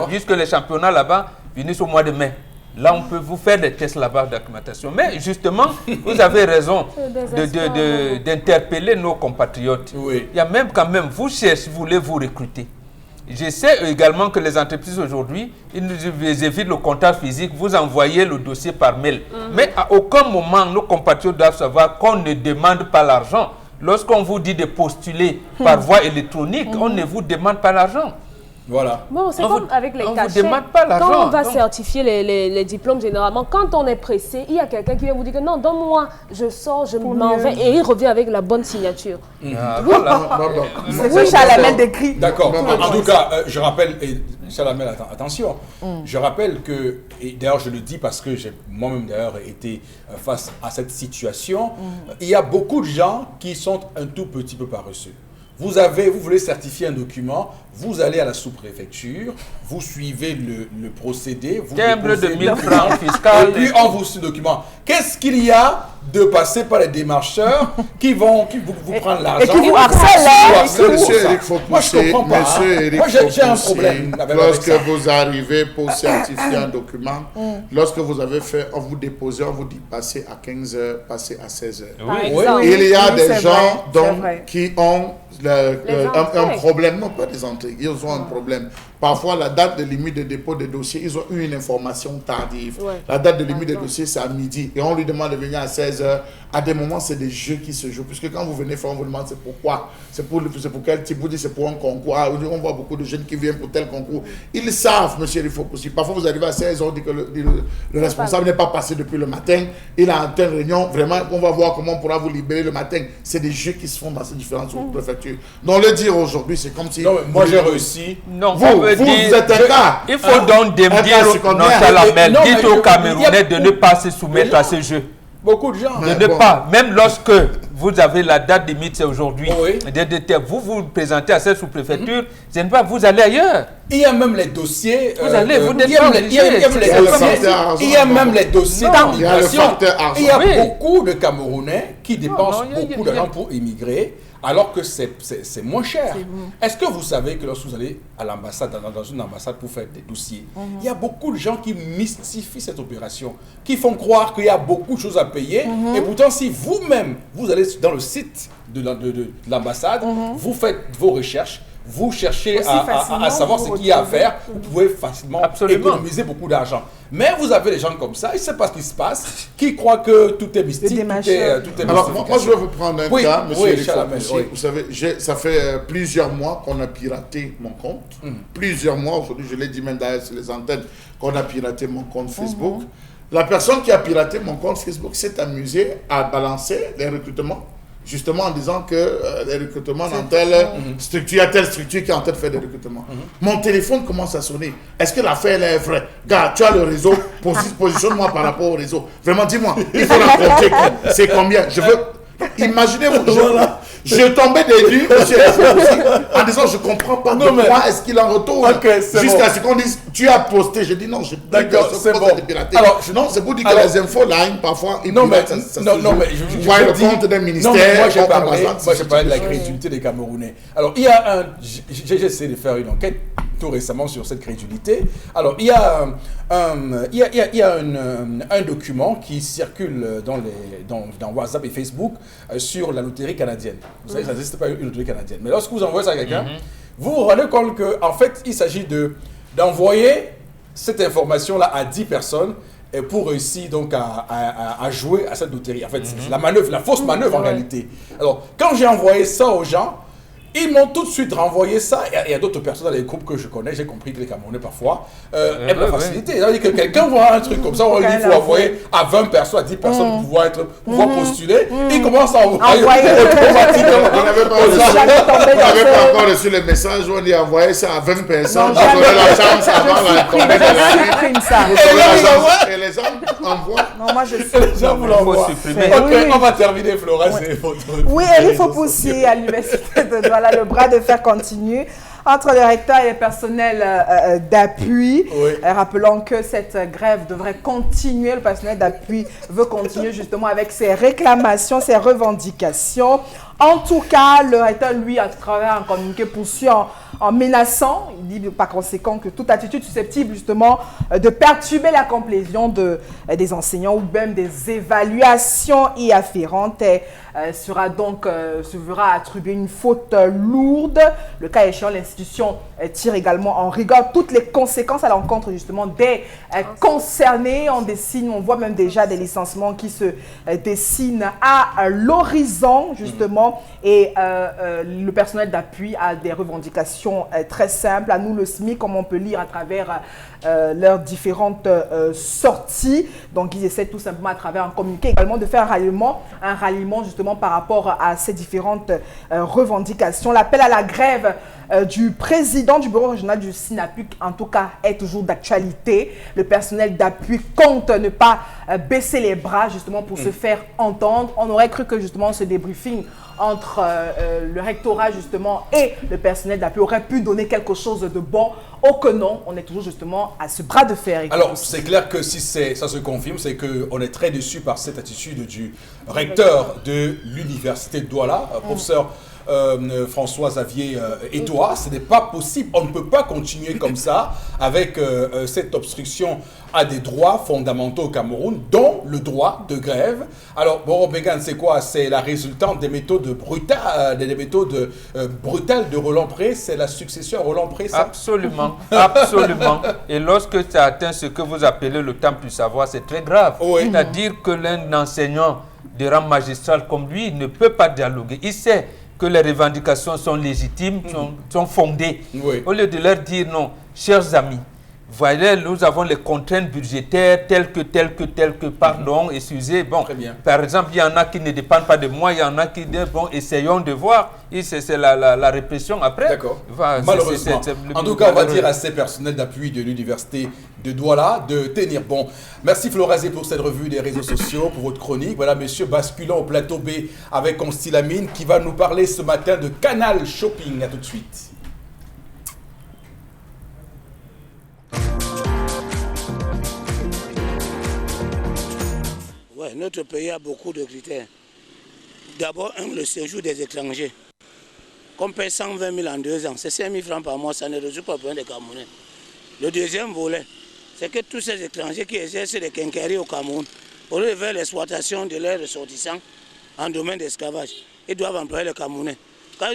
Jusque les championnats là-bas finissent au mois de mai. Là, on peut vous faire des tests là-bas d'acclimatation. Mais justement, vous avez raison d'interpeller nos compatriotes. Oui. Il y a même quand même, vous voulez vous recruter. Je sais également que les entreprises aujourd'hui, ils évitent le contact physique, vous envoyez le dossier par mail. Mais à aucun moment, nos compatriotes doivent savoir qu'on ne demande pas l'argent. Lorsqu'on vous dit de postuler par voie électronique, on ne vous demande pas l'argent. Voilà. Bon, c'est comme avec les cachets. On ne vous demande pas l'argent. Quand on va certifier les diplômes, généralement, quand on est pressé, il y a quelqu'un qui vient vous dire que non, donne-moi, je sors, je m'en vais, et il revient avec la bonne signature. Voilà. Oui, Chalamel décrit. D'accord. En tout cas, je rappelle, et Chalamel, attention, je rappelle que, et d'ailleurs je le dis parce que j'ai moi-même d'ailleurs été face à cette situation, il y a beaucoup de gens qui sont un tout petit peu paresseux. Vous voulez certifier un document, vous allez à la sous-préfecture, vous suivez le procédé, vous timbre de 1000 francs et fiscal. puis on vous suit le document. Qu'est-ce qu'il y a de passer par les démarcheurs qui vous prennent l'argent et qui vous harcèlent, Monsieur Eric Fopoussé, moi je comprends pas. Moi j'ai un problème avec lorsque ça. vous arrivez pour certifier un document, lorsque vous avez fait, on vous dépose, on vous dit passer à 15 h, passer à 16 h. Oui. Il y a Oui, des c'est gens vrai. qui ont un entrées. problème, non pas des entrées, ils ont un problème. Parfois, la date de limite de dépôt des dossiers, ils ont eu une information tardive. Ouais. La date de limite des dossiers, c'est à midi. Et on lui demande de venir à 16 h. À des moments, c'est des jeux qui se jouent. Puisque quand vous venez faire, on vous demande c'est pourquoi. C'est pour quel type. Vous dites c'est pour un concours. Ah, on voit beaucoup de jeunes qui viennent pour tel concours. Ils savent, monsieur Rifopoussy. Parfois, vous arrivez à 16 h, on dit que le responsable n'est pas passé depuis le matin. Il a en telle réunion. Vraiment, on va voir comment on pourra vous libérer le matin. C'est des jeux qui se font dans ces différentes préfectures. Donc, le dire aujourd'hui, c'est comme si... Non, mais moi j'ai réussi. Non, Vous êtes un cas. Il faut donc dire non, Chalamel, Non, mais dites aux Camerounais de ne pas se soumettre à ce jeu. Beaucoup de gens. Mais De ne bon. pas, même lorsque vous avez la date limite, c'est aujourd'hui, Oui. vous vous présentez à cette sous-préfecture, ce n'est pas vous allez ailleurs. Il y a même les dossiers. Vous allez, vous n'êtes il y a pas même les- il y a même les obligé. dossiers. Il y a même les dossiers Non, il y a le d'immigration. facteur argent. Il y a Oui. beaucoup de Camerounais qui dépensent non, il y a- beaucoup d'argent pour immigrer, alors que c'est moins cher. Est-ce que vous savez que lorsque vous allez à l'ambassade, dans une ambassade pour faire des dossiers, il y a beaucoup de gens qui mystifient cette opération, qui font croire qu'il y a beaucoup de choses à payer, et pourtant si vous-même, vous allez dans le site de l'ambassade, vous faites vos recherches, vous cherchez Aussi à facilement, savoir vous ce qu'il y a à retrouvez. faire, vous pouvez facilement Absolument. économiser beaucoup d'argent. Mais vous avez des gens comme ça, ils ne savent pas ce qui se passe, qui croient que tout est mystique, tout est Alors, moi, je vais vous prendre un Oui, cas, monsieur oui, Eric Chalamel, Fopoussy. oui. Vous savez, ça fait plusieurs mois qu'on a piraté mon compte. Plusieurs mois, aujourd'hui, je l'ai dit même d'ailleurs sur les antennes, qu'on a piraté mon compte Facebook. La personne qui a piraté mon compte Facebook s'est amusée à balancer les recrutements, justement en disant que les recrutements dans telle structure, il y a telle structure qui est en train de faire des recrutements. Mon téléphone commence à sonner. Est-ce que l'affaire elle est vraie? Gars, tu as le réseau, positionne-moi par rapport au réseau. Vraiment, dis-moi, il faut la compter. C'est combien? Je veux... Imaginez-vous, je tombais des nues, monsieur Fopoussy, en disant je comprends pas pourquoi est-ce qu'il en retourne. Jusqu'à ce qu'on dise tu as posté. Je dis non, je D'accord, c'est bon. Alors, non, c'est pour dire que les infoline, parfois, ils Non, mais, piratent, ça non, se non, joue. mais Vous voyez le compte d'un ministère. Non, mais moi, j'ai on parlé, présente, de la crédulité des Camerounais. Alors, il y a j'ai essayé de faire une enquête tout récemment sur cette crédulité. Alors, il y a un document qui circule dans WhatsApp et Facebook sur la loterie canadienne. Vous savez, ça n'existe pas une loterie canadienne. Mais lorsque vous envoyez ça à quelqu'un, vous vous rendez compte qu'en fait, il s'agit d'envoyer cette information-là à 10 personnes et pour réussir donc à jouer à cette loterie. En fait, c'est la manœuvre, la fausse manœuvre en réalité. Alors, quand j'ai envoyé ça aux gens, ils m'ont tout de suite renvoyé ça. Il y a d'autres personnes dans les groupes que je connais, j'ai compris que les Camerounais parfois aiment la facilité. C'est-à-dire que quelqu'un voit un truc comme ça, on lui dit qu'il faut envoyer à 20 personnes, à 10 personnes pour pouvoir postuler. Il commence à envoyer automatiquement. On n'avait pas encore reçu le message où on dit envoyer ça à 20 personnes. Vous aurez la chance avant la tombée de la nuit. Et les gens envoient. Non, moi je Les gens vous l'envoient. Ok, on va terminer, Flora. C'est votre. Oui, Eric Fopoussy à l'université de Douala, le bras de fer continue entre le recteur et le personnel d'appui. Oui. Rappelons que cette grève devrait continuer. Le personnel d'appui veut continuer justement avec ses réclamations, ses revendications. En tout cas, le recteur, lui, à travers un communiqué poursuit en menaçant. Il dit par conséquent que toute attitude susceptible justement de perturber la complétion des enseignants ou même des évaluations y afférentes se verra attribuer une faute lourde. Le cas échéant, l'institution tire également en rigueur toutes les conséquences à l'encontre justement des concernés. On voit même déjà des licenciements qui se dessinent à l'horizon justement, et le personnel d'appui a des revendications très simples. À nous le SMIC, comme on peut lire à travers leurs différentes sorties. Donc ils essaient tout simplement à travers un communiqué également de faire un ralliement justement par rapport à ces différentes revendications. L'appel à la grève du président du bureau régional du SINAPUC, en tout cas, est toujours d'actualité. Le personnel d'appui compte ne pas baisser les bras justement pour se faire entendre. On aurait cru que justement ce débriefing entre le rectorat justement et le personnel d'appui aurait pu donner quelque chose de bon. Oh que non, on est toujours justement à ce bras de fer. Alors c'est clair que si ça se confirme, c'est qu'on est très déçu par cette attitude du recteur de l'université de Douala, professeur François-Xavier Edouard. Ce n'est pas possible, on ne peut pas continuer comme ça avec cette obstruction à des droits fondamentaux au Cameroun, dont le droit de grève. Alors, Boro Mbengue, c'est quoi? C'est la résultante des méthodes brutales, de Roland Pré. C'est la succession à Roland Pré, ça? Absolument, absolument. Et lorsque ça atteint ce que vous appelez le temps du savoir, c'est très grave. Oui. C'est-à-dire que l'un enseignant de rang magistral comme lui ne peut pas dialoguer. Il sait que les revendications sont légitimes, sont fondées. Oui. Au lieu de leur dire non, chers amis, voyez, nous avons les contraintes budgétaires telles que, pardon, excusez, bon, par exemple, il y en a qui ne dépendent pas de moi, il y en a qui disent, bon, essayons de voir, c'est la répression après. D'accord. Malheureusement. En tout cas, on va dire à ces personnels d'appui de l'université de Douala de tenir bon. Merci Florazé pour cette revue des réseaux sociaux, pour votre chronique. Voilà, monsieur, basculant au plateau B avec Constilamine qui va nous parler ce matin de Canal Shopping. À tout de suite. Ouais, notre pays a beaucoup de critères. D'abord, le séjour des étrangers. Qu'on paye 120 000 en 2 ans, c'est 5 000 francs par mois, ça ne résout pas le problème des Camerounais. Le deuxième volet, c'est que tous ces étrangers qui exercent des quincailleries au Cameroun, pour lieu de faire l'exploitation de leurs ressortissants en domaine d'esclavage, ils doivent employer les Camerounais. Quand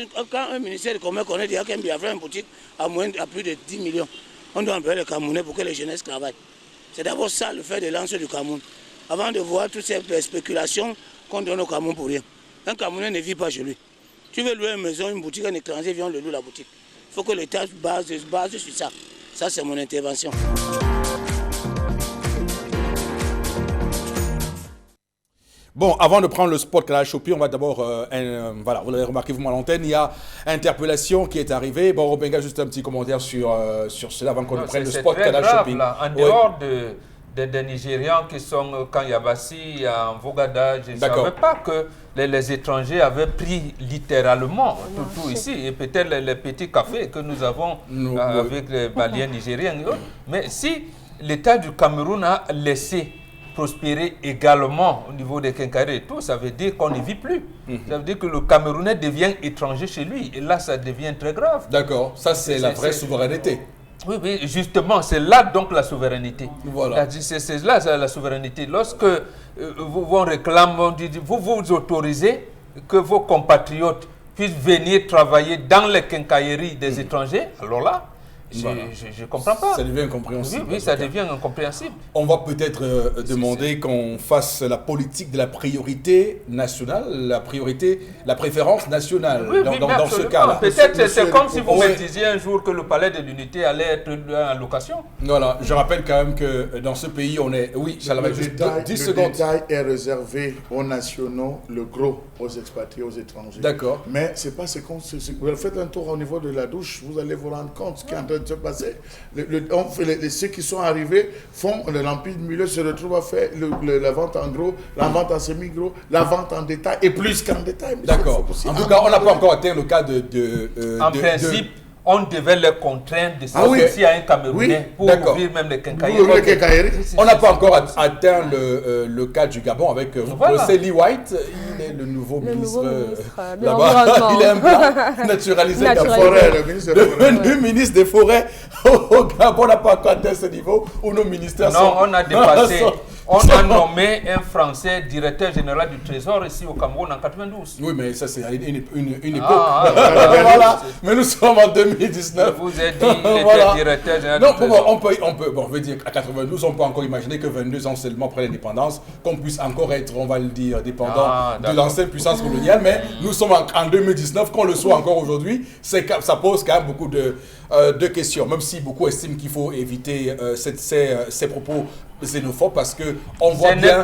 un ministère de commerce connaît déjà qu'un Biafra a une boutique à plus de 10 millions, on doit employer les Camerounais pour que les jeunesses travaillent. C'est d'abord ça le fait de lancer du Cameroun. Avant de voir toutes ces spéculations qu'on donne au Cameroun pour rien. Un Camerounais ne vit pas chez lui. Tu veux louer une maison, une boutique, un étranger vient le louer la boutique. Il faut que l'État se base sur ça. Ça, c'est mon intervention. Bon, avant de prendre le spot Canal Shopping, on va d'abord, voilà, vous l'avez remarqué vous à l'antenne, il y a interpellation qui est arrivée. Bon, Robinga, juste un petit commentaire sur cela avant qu'on prenne le spot Canal Shopping. Là. En dehors des Nigérians qui sont Kanyabasi, en Vogada, je ne savais pas que les étrangers avaient pris littéralement tout ici. Et peut-être les petits cafés que nous avons avec les Maliens nigériens. Mais si l'État du Cameroun a laissé prospérer également au niveau des quincailleries et tout, ça veut dire qu'on ne vit plus. Ça veut dire que le Camerounais devient étranger chez lui. Et là, ça devient très grave. D'accord, ça c'est la vraie souveraineté. Oui, justement, c'est là donc la souveraineté. Voilà. C'est là la souveraineté. Lorsque vous réclamez, vous autorisez que vos compatriotes puissent venir travailler dans les quincailleries des étrangers, alors là, je ne comprends pas. Ça devient incompréhensible. Oui, ça devient incompréhensible. On va peut-être demander qu'on fasse la politique de la priorité nationale, la préférence nationale dans ce cas-là. Peut-être c'est comme si vous me disiez un jour que le palais de l'unité allait être en location. Voilà, je rappelle quand même que dans ce pays, on est... Oui, ça va juste 10 secondes. Le détail est réservé aux nationaux, le gros aux expatriés, aux étrangers. D'accord. Mais c'est pas ce qu'on... Vous faites un tour au niveau de la douche, vous allez vous rendre compte ce qui est en train de se passer. Ceux qui sont arrivés font le rempli de milieu, se retrouvent à faire la vente en gros, la vente en semi-gros, la vente en détail et plus qu'en détail. D'accord. En tout cas, on n'a pas encore atteint le cas En principe, on devait les contraindre de s'associer à un Camerounais pour ouvrir même les quincailleries. On n'a pas encore atteint le cas du Gabon avec Lee White. Il est le nouveau ministre là-bas. Il est un blanc naturalisé de la forêt. Le ministre des Forêts au Gabon n'a pas encore atteint ce niveau où nos ministères sont... Non, on a dépassé. On a nommé un Français directeur général du Trésor ici au Cameroun en 92. Oui, mais ça, c'est une époque. Voilà. Mais nous sommes en 2019. Je vous ai dit, il était directeur général du Trésor. On veut dire, à 92, on peut encore imaginer que 22 ans seulement après l'indépendance, qu'on puisse encore être, on va le dire, dépendant de l'ancienne puissance coloniale. Mais nous sommes en 2019, qu'on le soit encore aujourd'hui, ça pose quand même beaucoup de questions. Même si beaucoup estiment qu'il faut éviter ces propos xénophobes parce que on voit bien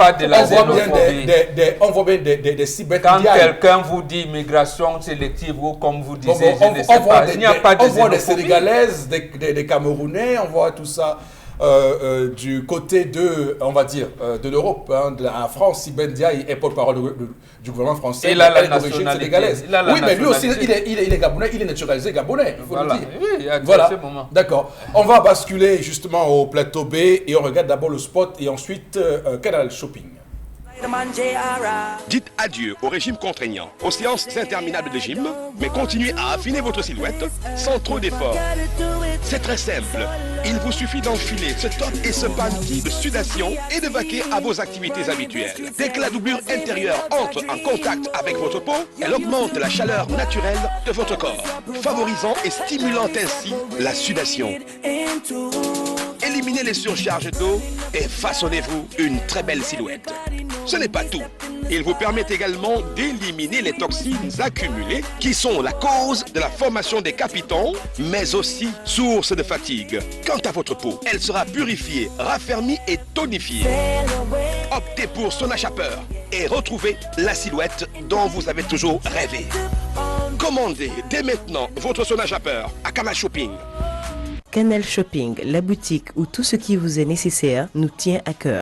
des cyber. Quand quelqu'un vous dit immigration sélective ou comme vous disiez, je ne sais pas, il n'y a pas de xénophobie. On voit des Sénégalaises, des Camerounais, on voit tout ça du côté de, on va dire, de l'Europe, de la France. Siben Ndiaye est porte-parole du gouvernement français. Il a la nationalité sénégalaise. Oui, mais lui aussi, il est gabonais, il est naturalisé gabonais, il faut le dire. Oui, voilà, d'accord. On va basculer justement au plateau B et on regarde d'abord le spot et ensuite Canal Shopping. Dites adieu au régime contraignant, aux séances interminables de gym, mais continuez à affiner votre silhouette sans trop d'efforts. C'est très simple. Il vous suffit d'enfiler ce top et ce panty de sudation et de vaquer à vos activités habituelles. Dès que la doublure intérieure entre en contact avec votre peau, elle augmente la chaleur naturelle de votre corps, favorisant et stimulant ainsi la sudation. Éliminez les surcharges d'eau et façonnez-vous une très belle silhouette. Ce n'est pas tout. Il vous permet également d'éliminer les toxines accumulées qui sont la cause de la formation des capitons, mais aussi source de fatigue. Quant à votre peau, elle sera purifiée, raffermie et tonifiée. Optez pour Sonachapeur et retrouvez la silhouette dont vous avez toujours rêvé. Commandez dès maintenant votre Sonachapeur à Canal Shopping. Canal Shopping, la boutique où tout ce qui vous est nécessaire nous tient à cœur.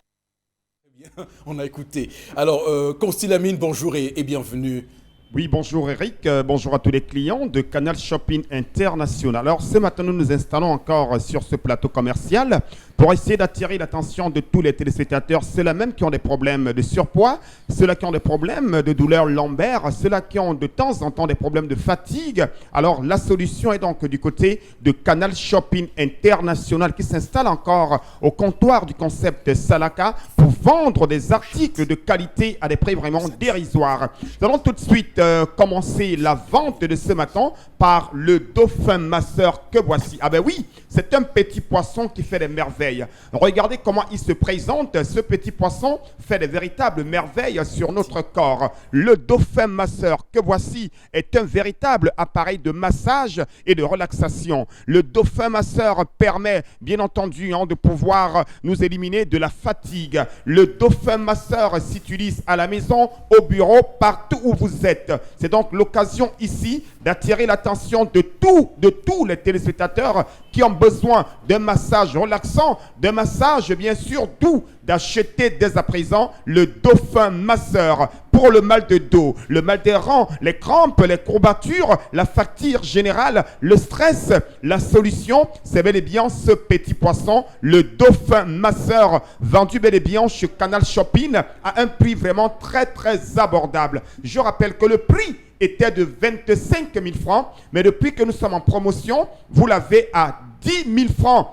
On a écouté. Alors, Constilamine, bonjour et bienvenue. Oui, bonjour Eric, bonjour à tous les clients de Canal Shopping International. Alors ce matin, nous nous installons encore sur ce plateau commercial pour essayer d'attirer l'attention de tous les téléspectateurs, ceux-là même qui ont des problèmes de surpoids, ceux-là qui ont des problèmes de douleurs lombaires, ceux-là qui ont de temps en temps des problèmes de fatigue. Alors la solution est donc du côté de Canal Shopping International qui s'installe encore au comptoir du concept Salaka pour vendre des articles de qualité à des prix vraiment dérisoires. Nous allons tout de suite commencer la vente de ce matin par le dauphin masseur que voici. Ah ben oui, c'est un petit poisson qui fait des merveilles. Regardez comment il se présente. Ce petit poisson fait des véritables merveilles sur notre corps. Le dauphin masseur que voici est un véritable appareil de massage et de relaxation. Le dauphin masseur permet bien entendu de pouvoir nous éliminer de la fatigue. Le dauphin masseur s'utilise à la maison, au bureau, partout où vous êtes. C'est donc l'occasion ici d'attirer l'attention de tous les téléspectateurs qui ont besoin d'un massage relaxant, d'un massage bien sûr doux, d'acheter dès à présent le dauphin masseur pour le mal de dos, le mal des reins, les crampes, les courbatures, la fatigue générale, le stress. La solution, c'est bel et bien ce petit poisson, le dauphin masseur, vendu bel et bien chez Canal Shopping à un prix vraiment très abordable. Je rappelle que le prix était de 25 000 francs, mais depuis que nous sommes en promotion, vous l'avez à 10 000 francs.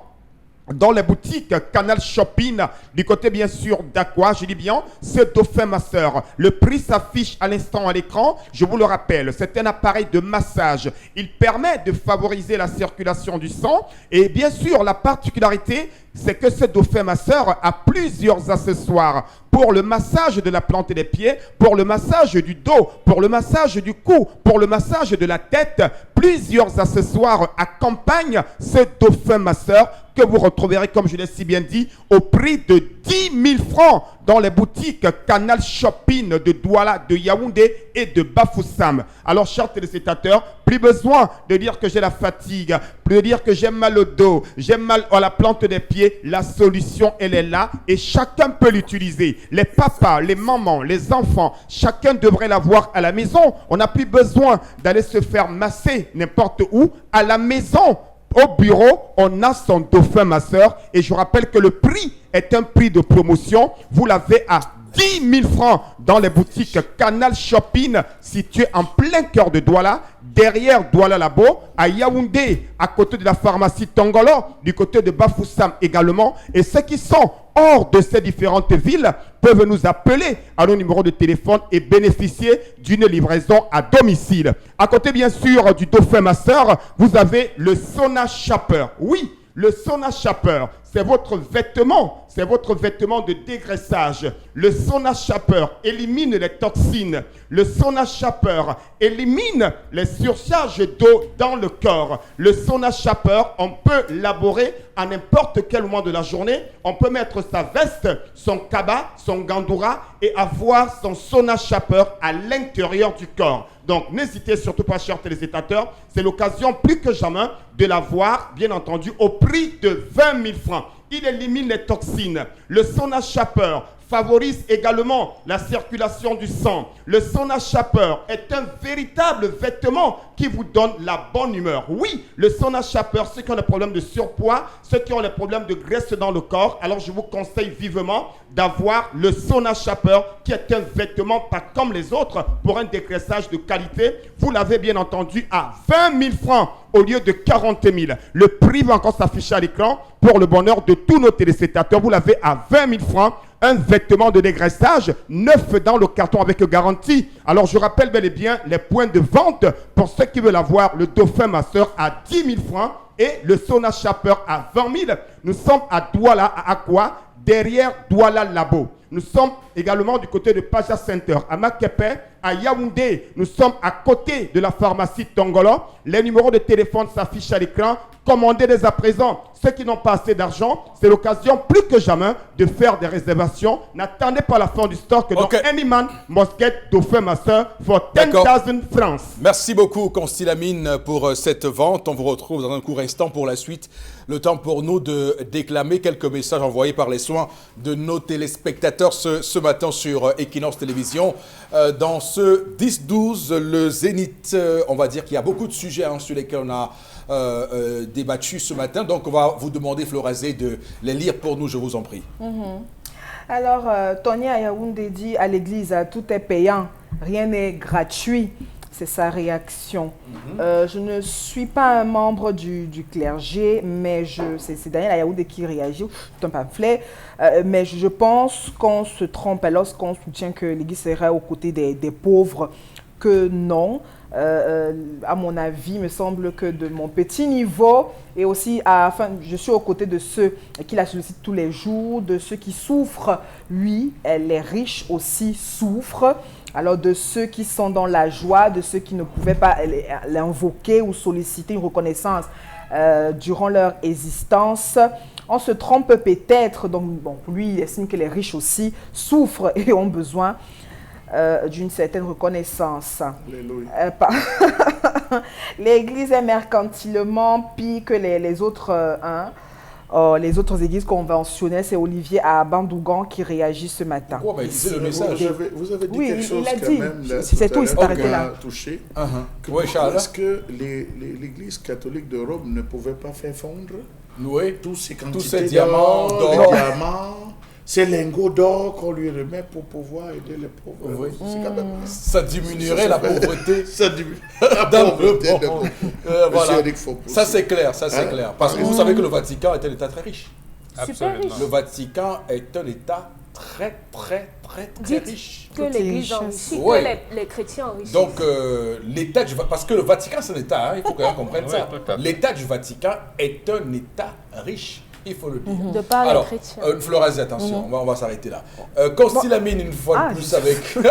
Dans les boutiques Canal Shopping, du côté bien sûr d'Aqua, je dis bien, ce dauphin masseur. Le prix s'affiche à l'instant à l'écran. Je vous le rappelle, c'est un appareil de massage. Il permet de favoriser la circulation du sang. Et bien sûr, la particularité, c'est que ce dauphin masseur a plusieurs accessoires pour le massage de la plante des pieds, pour le massage du dos, pour le massage du cou, pour le massage de la tête. Plusieurs accessoires accompagnent ce dauphin masseur que vous retrouverez, comme je l'ai si bien dit, au prix de 10 000 francs dans les boutiques Canal Shopping de Douala, de Yaoundé et de Bafoussam. Alors, chers téléspectateurs, Plus besoin de dire que j'ai la fatigue, plus de dire que j'ai mal au dos, j'ai mal à la plante des pieds. La solution, elle est là et chacun peut l'utiliser. Les papas, les mamans, les enfants, chacun devrait l'avoir à la maison. On n'a plus besoin d'aller se faire masser n'importe où. À la maison, au bureau, on a son dauphin masseur. Et je rappelle que le prix est un prix de promotion. Vous l'avez à 10 000 francs dans les boutiques Canal Shopping situées en plein cœur de Douala, derrière Douala Labo, à Yaoundé, à côté de la pharmacie Tongolo, du côté de Bafoussam également. Et ceux qui sont hors de ces différentes villes peuvent nous appeler à nos numéros de téléphone et bénéficier d'une livraison à domicile. À côté bien sûr du dauphin masseur, vous avez le Sauna Shaper. Oui, le Sauna Shaper, c'est votre vêtement de dégraissage. Le Sauna Shaper élimine les toxines. Le Sauna Shaper élimine les surcharges d'eau dans le corps. Le Sauna Shaper, on peut l'aborer à n'importe quel moment de la journée. On peut mettre sa veste, son kaba, son gandoura et avoir son Sauna Shaper à l'intérieur du corps. Donc, n'hésitez surtout pas, chers téléspectateurs, c'est l'occasion plus que jamais de l'avoir, bien entendu, au prix de 20 000 francs. Il élimine les toxines. Le Sauna Shaper favorise également la circulation du sang. Le Sauna Shaper est un véritable vêtement qui vous donne la bonne humeur. Oui, le Sauna Shaper, ceux qui ont des problèmes de surpoids, ceux qui ont des problèmes de graisse dans le corps, alors je vous conseille vivement d'avoir le Sauna Shaper qui est un vêtement pas comme les autres pour un dégraissage de qualité. Vous l'avez bien entendu à 20 000 francs au lieu de 40 000. Le prix va encore s'afficher à l'écran pour le bonheur de tous nos téléspectateurs. Vous l'avez à 20 000 francs. Un vêtement de dégraissage neuf dans le carton avec garantie. Alors je rappelle bel et bien les points de vente pour ceux qui veulent avoir le dauphin masseur à 10 000 francs et le Sauna Shaper à 20 000. Nous sommes à Douala, à Aqua, derrière Douala Labo. Nous sommes également du côté de Paja Center, à Makepe, à Yaoundé. Nous sommes à côté de la pharmacie Tongolo. Les numéros de téléphone s'affichent à l'écran. Commandez dès à présent. Ceux qui n'ont pas assez d'argent, c'est l'occasion plus que jamais de faire des réservations. N'attendez pas la fin du stock. Donc, Anyman must get dauphin masseur for 10,000 francs. Merci beaucoup, Constilamine, pour cette vente. On vous retrouve dans un court instant pour la suite. Le temps pour nous de déclamer quelques messages envoyés par les soins de nos téléspectateurs ce matin sur Equinox Télévision. Dans ce 10-12, le Zénith, on va dire qu'il y a beaucoup de sujets sur lesquels on a débattu ce matin. Donc, on va vous demander, Florazé, de les lire pour nous, je vous en prie. Alors, Tony à Yaoundé dit à l'église, tout est payant, rien n'est gratuit. C'est sa réaction. Je ne suis pas un membre du clergé, mais c'est Daniel Ayaoundé qui réagit. C'est un pamphlet. Mais je pense qu'on se trompe lorsqu'on soutient que l'Église serait aux côtés des pauvres, que non. À mon avis, il me semble que de mon petit niveau, et aussi, je suis aux côtés de ceux qui la sollicitent tous les jours, de ceux qui souffrent. Lui, les riches aussi souffrent. Alors, de ceux qui sont dans la joie, de ceux qui ne pouvaient pas l'invoquer ou solliciter une reconnaissance durant leur existence. On se trompe peut-être. Donc, bon, lui, il estime que les riches aussi souffrent et ont besoin d'une certaine reconnaissance. L'Église est mercantilement pire que les autres les autres églises conventionnelles. C'est Olivier à Bandougan qui réagit ce matin. Oh, ben, c'est le message. Vous avez dit quelque chose il a quand dit. même. C'est tout, il s'est arrêté là. Touché. Oui, Charles. Est-ce que l'Église catholique de Rome ne pouvait pas faire fondre tous ces diamants d'or, ces lingots d'or qu'on lui remet pour pouvoir aider les pauvres? Oui. Ça diminuerait la pauvreté. Ça diminuerait la pauvreté. Voilà. Ça c'est clair, clair. Parce que vous savez que le Vatican est un État très riche. Super riche. Le Vatican est un État très riche. Que l'Église enrichit, que les chrétiens enrichissent. Donc, l'État du Vatican, parce que le Vatican c'est un État, il faut qu'on comprenne ça. L'État du Vatican est un État riche. Il faut le dire. De par les chrétiens. Florazé, attention, on va s'arrêter là. Constilamine, une fois de plus avec nous.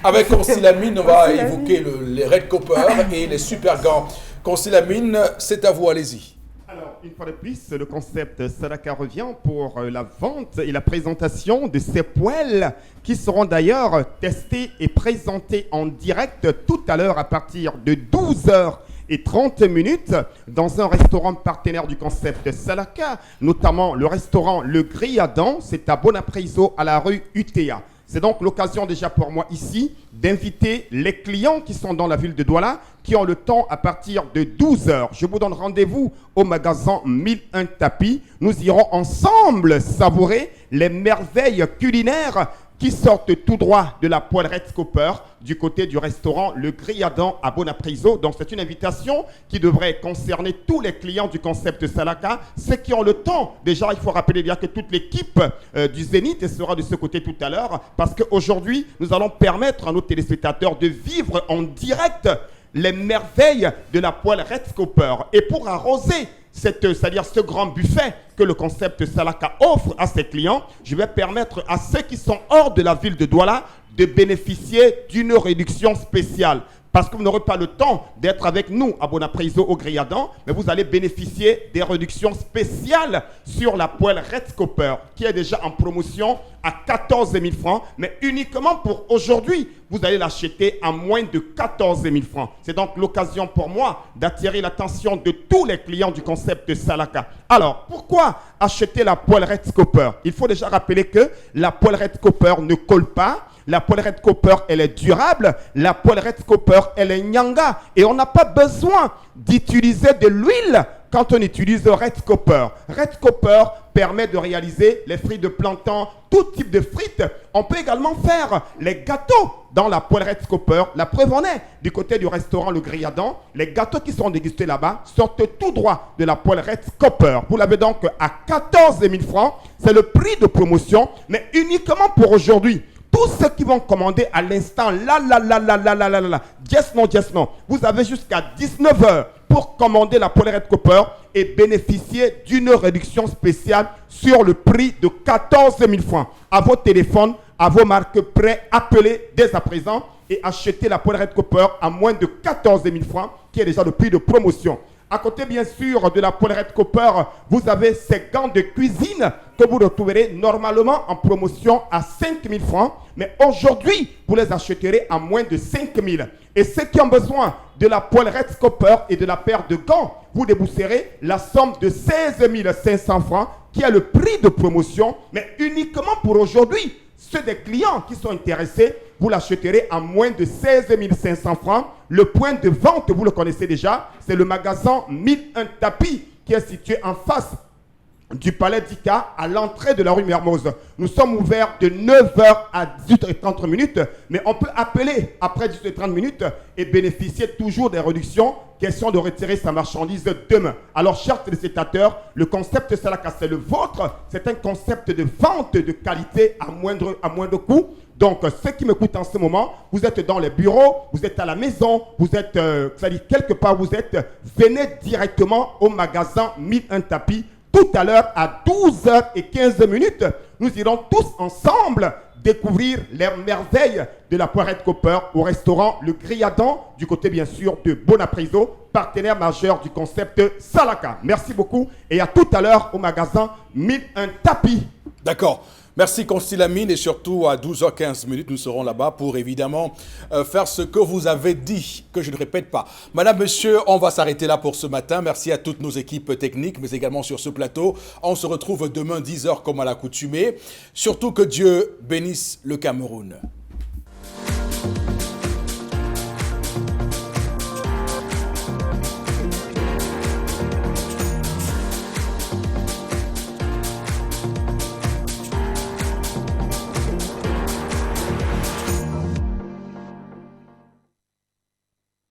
Avec Constilamine, on va évoquer les Red Copper et les super gants. Constilamine, c'est à vous, allez-y. Alors, une fois de plus, le concept Salaka revient pour la vente et la présentation de ces poêles qui seront d'ailleurs testés et présentés en direct tout à l'heure à partir de 12h30 dans un restaurant partenaire du concept Salaka, notamment le restaurant Le Griadan, c'est à Bonapriso à la rue UTA. C'est donc l'occasion déjà pour moi ici d'inviter les clients qui sont dans la ville de Douala, qui ont le temps à partir de 12h. Je vous donne rendez-vous au magasin 1001 Tapis. Nous irons ensemble savourer les merveilles culinaires qui sortent tout droit de la poêle Red Cooper du côté du restaurant Le Griadan à Bonapriso. Donc c'est une invitation qui devrait concerner tous les clients du concept Salaka, ceux qui ont le temps. Déjà, il faut rappeler bien que toute l'équipe du Zénith sera de ce côté tout à l'heure, parce qu'aujourd'hui, nous allons permettre à nos téléspectateurs de vivre en direct les merveilles de la poêle Red Cooper. Et pour arroser c'est-à-dire ce grand buffet que le concept Salaka offre à ses clients, je vais permettre à ceux qui sont hors de la ville de Douala de bénéficier d'une réduction spéciale. Parce que vous n'aurez pas le temps d'être avec nous à Bonapriso au Griadan, mais vous allez bénéficier des réductions spéciales sur la poêle Red Cooper, qui est déjà en promotion à 14 000 francs, mais uniquement pour aujourd'hui. Vous allez l'acheter à moins de 14 000 francs. C'est donc l'occasion pour moi d'attirer l'attention de tous les clients du concept Salaka. Alors, pourquoi acheter la poêle Red Cooper? Il faut déjà rappeler que la poêle Red Cooper ne colle pas. La poêle Red Cooper, elle est durable. La poêle Red Cooper, elle est nyanga. Et on n'a pas besoin d'utiliser de l'huile quand on utilise Red Cooper. Red Cooper permet de réaliser les frites de plantain, tout type de frites. On peut également faire les gâteaux dans la poêle Red Cooper. La preuve en est, du côté du restaurant Le Griadan, les gâteaux qui sont dégustés là-bas sortent tout droit de la poêle Red Cooper. Vous l'avez donc à 14 000 francs. C'est le prix de promotion, mais uniquement pour aujourd'hui. Tous ceux qui vont commander à l'instant, yes non, vous avez jusqu'à 19h pour commander la poêle Red Cooper et bénéficier d'une réduction spéciale sur le prix de 14 000 francs. À vos téléphones, à vos marques prêts, appelez dès à présent et achetez la poêle Red Cooper à moins de 14 000 francs, qui est déjà le prix de promotion. À côté, bien sûr, de la poêle Red Cooper, vous avez ces gants de cuisine que vous retrouverez normalement en promotion à 5 000 francs. Mais aujourd'hui, vous les acheterez à moins de 5 000. Et ceux qui ont besoin de la poêle Red Cooper et de la paire de gants, vous débousserez la somme de 16 500 francs, qui est le prix de promotion, mais uniquement pour aujourd'hui. Ceux des clients qui sont intéressés, vous l'achèterez à moins de 16 500 francs. Le point de vente, vous le connaissez déjà, c'est le magasin 1001 Tapis qui est situé en face du Palais d'Ika à l'entrée de la rue Mermoz. Nous sommes ouverts de 9h à 18h30, mais on peut appeler après 18h30 et bénéficier toujours des réductions. Question de retirer sa marchandise demain. Alors, chers téléspectateurs, le concept Salaka, c'est le vôtre. C'est un concept de vente de qualité à moindre coût. Donc, ceux qui m'écoutent en ce moment, vous êtes dans les bureaux, vous êtes à la maison, vous êtes, c'est-à-dire quelque part vous êtes, venez directement au magasin 1001 Tapis. Tout à l'heure, à 12h15, nous irons tous ensemble découvrir les merveilles de la poêle Red Cooper au restaurant Le Griadan, du côté bien sûr de Bonapriso, partenaire majeur du concept Salaka. Merci beaucoup et à tout à l'heure au magasin 1001 Tapis. D'accord. Merci Constilamine et surtout à 12h15, nous serons là-bas pour évidemment faire ce que vous avez dit, que je ne répète pas. Madame, monsieur, on va s'arrêter là pour ce matin. Merci à toutes nos équipes techniques, mais également sur ce plateau. On se retrouve demain 10h comme à l'accoutumée. Surtout que Dieu bénisse le Cameroun.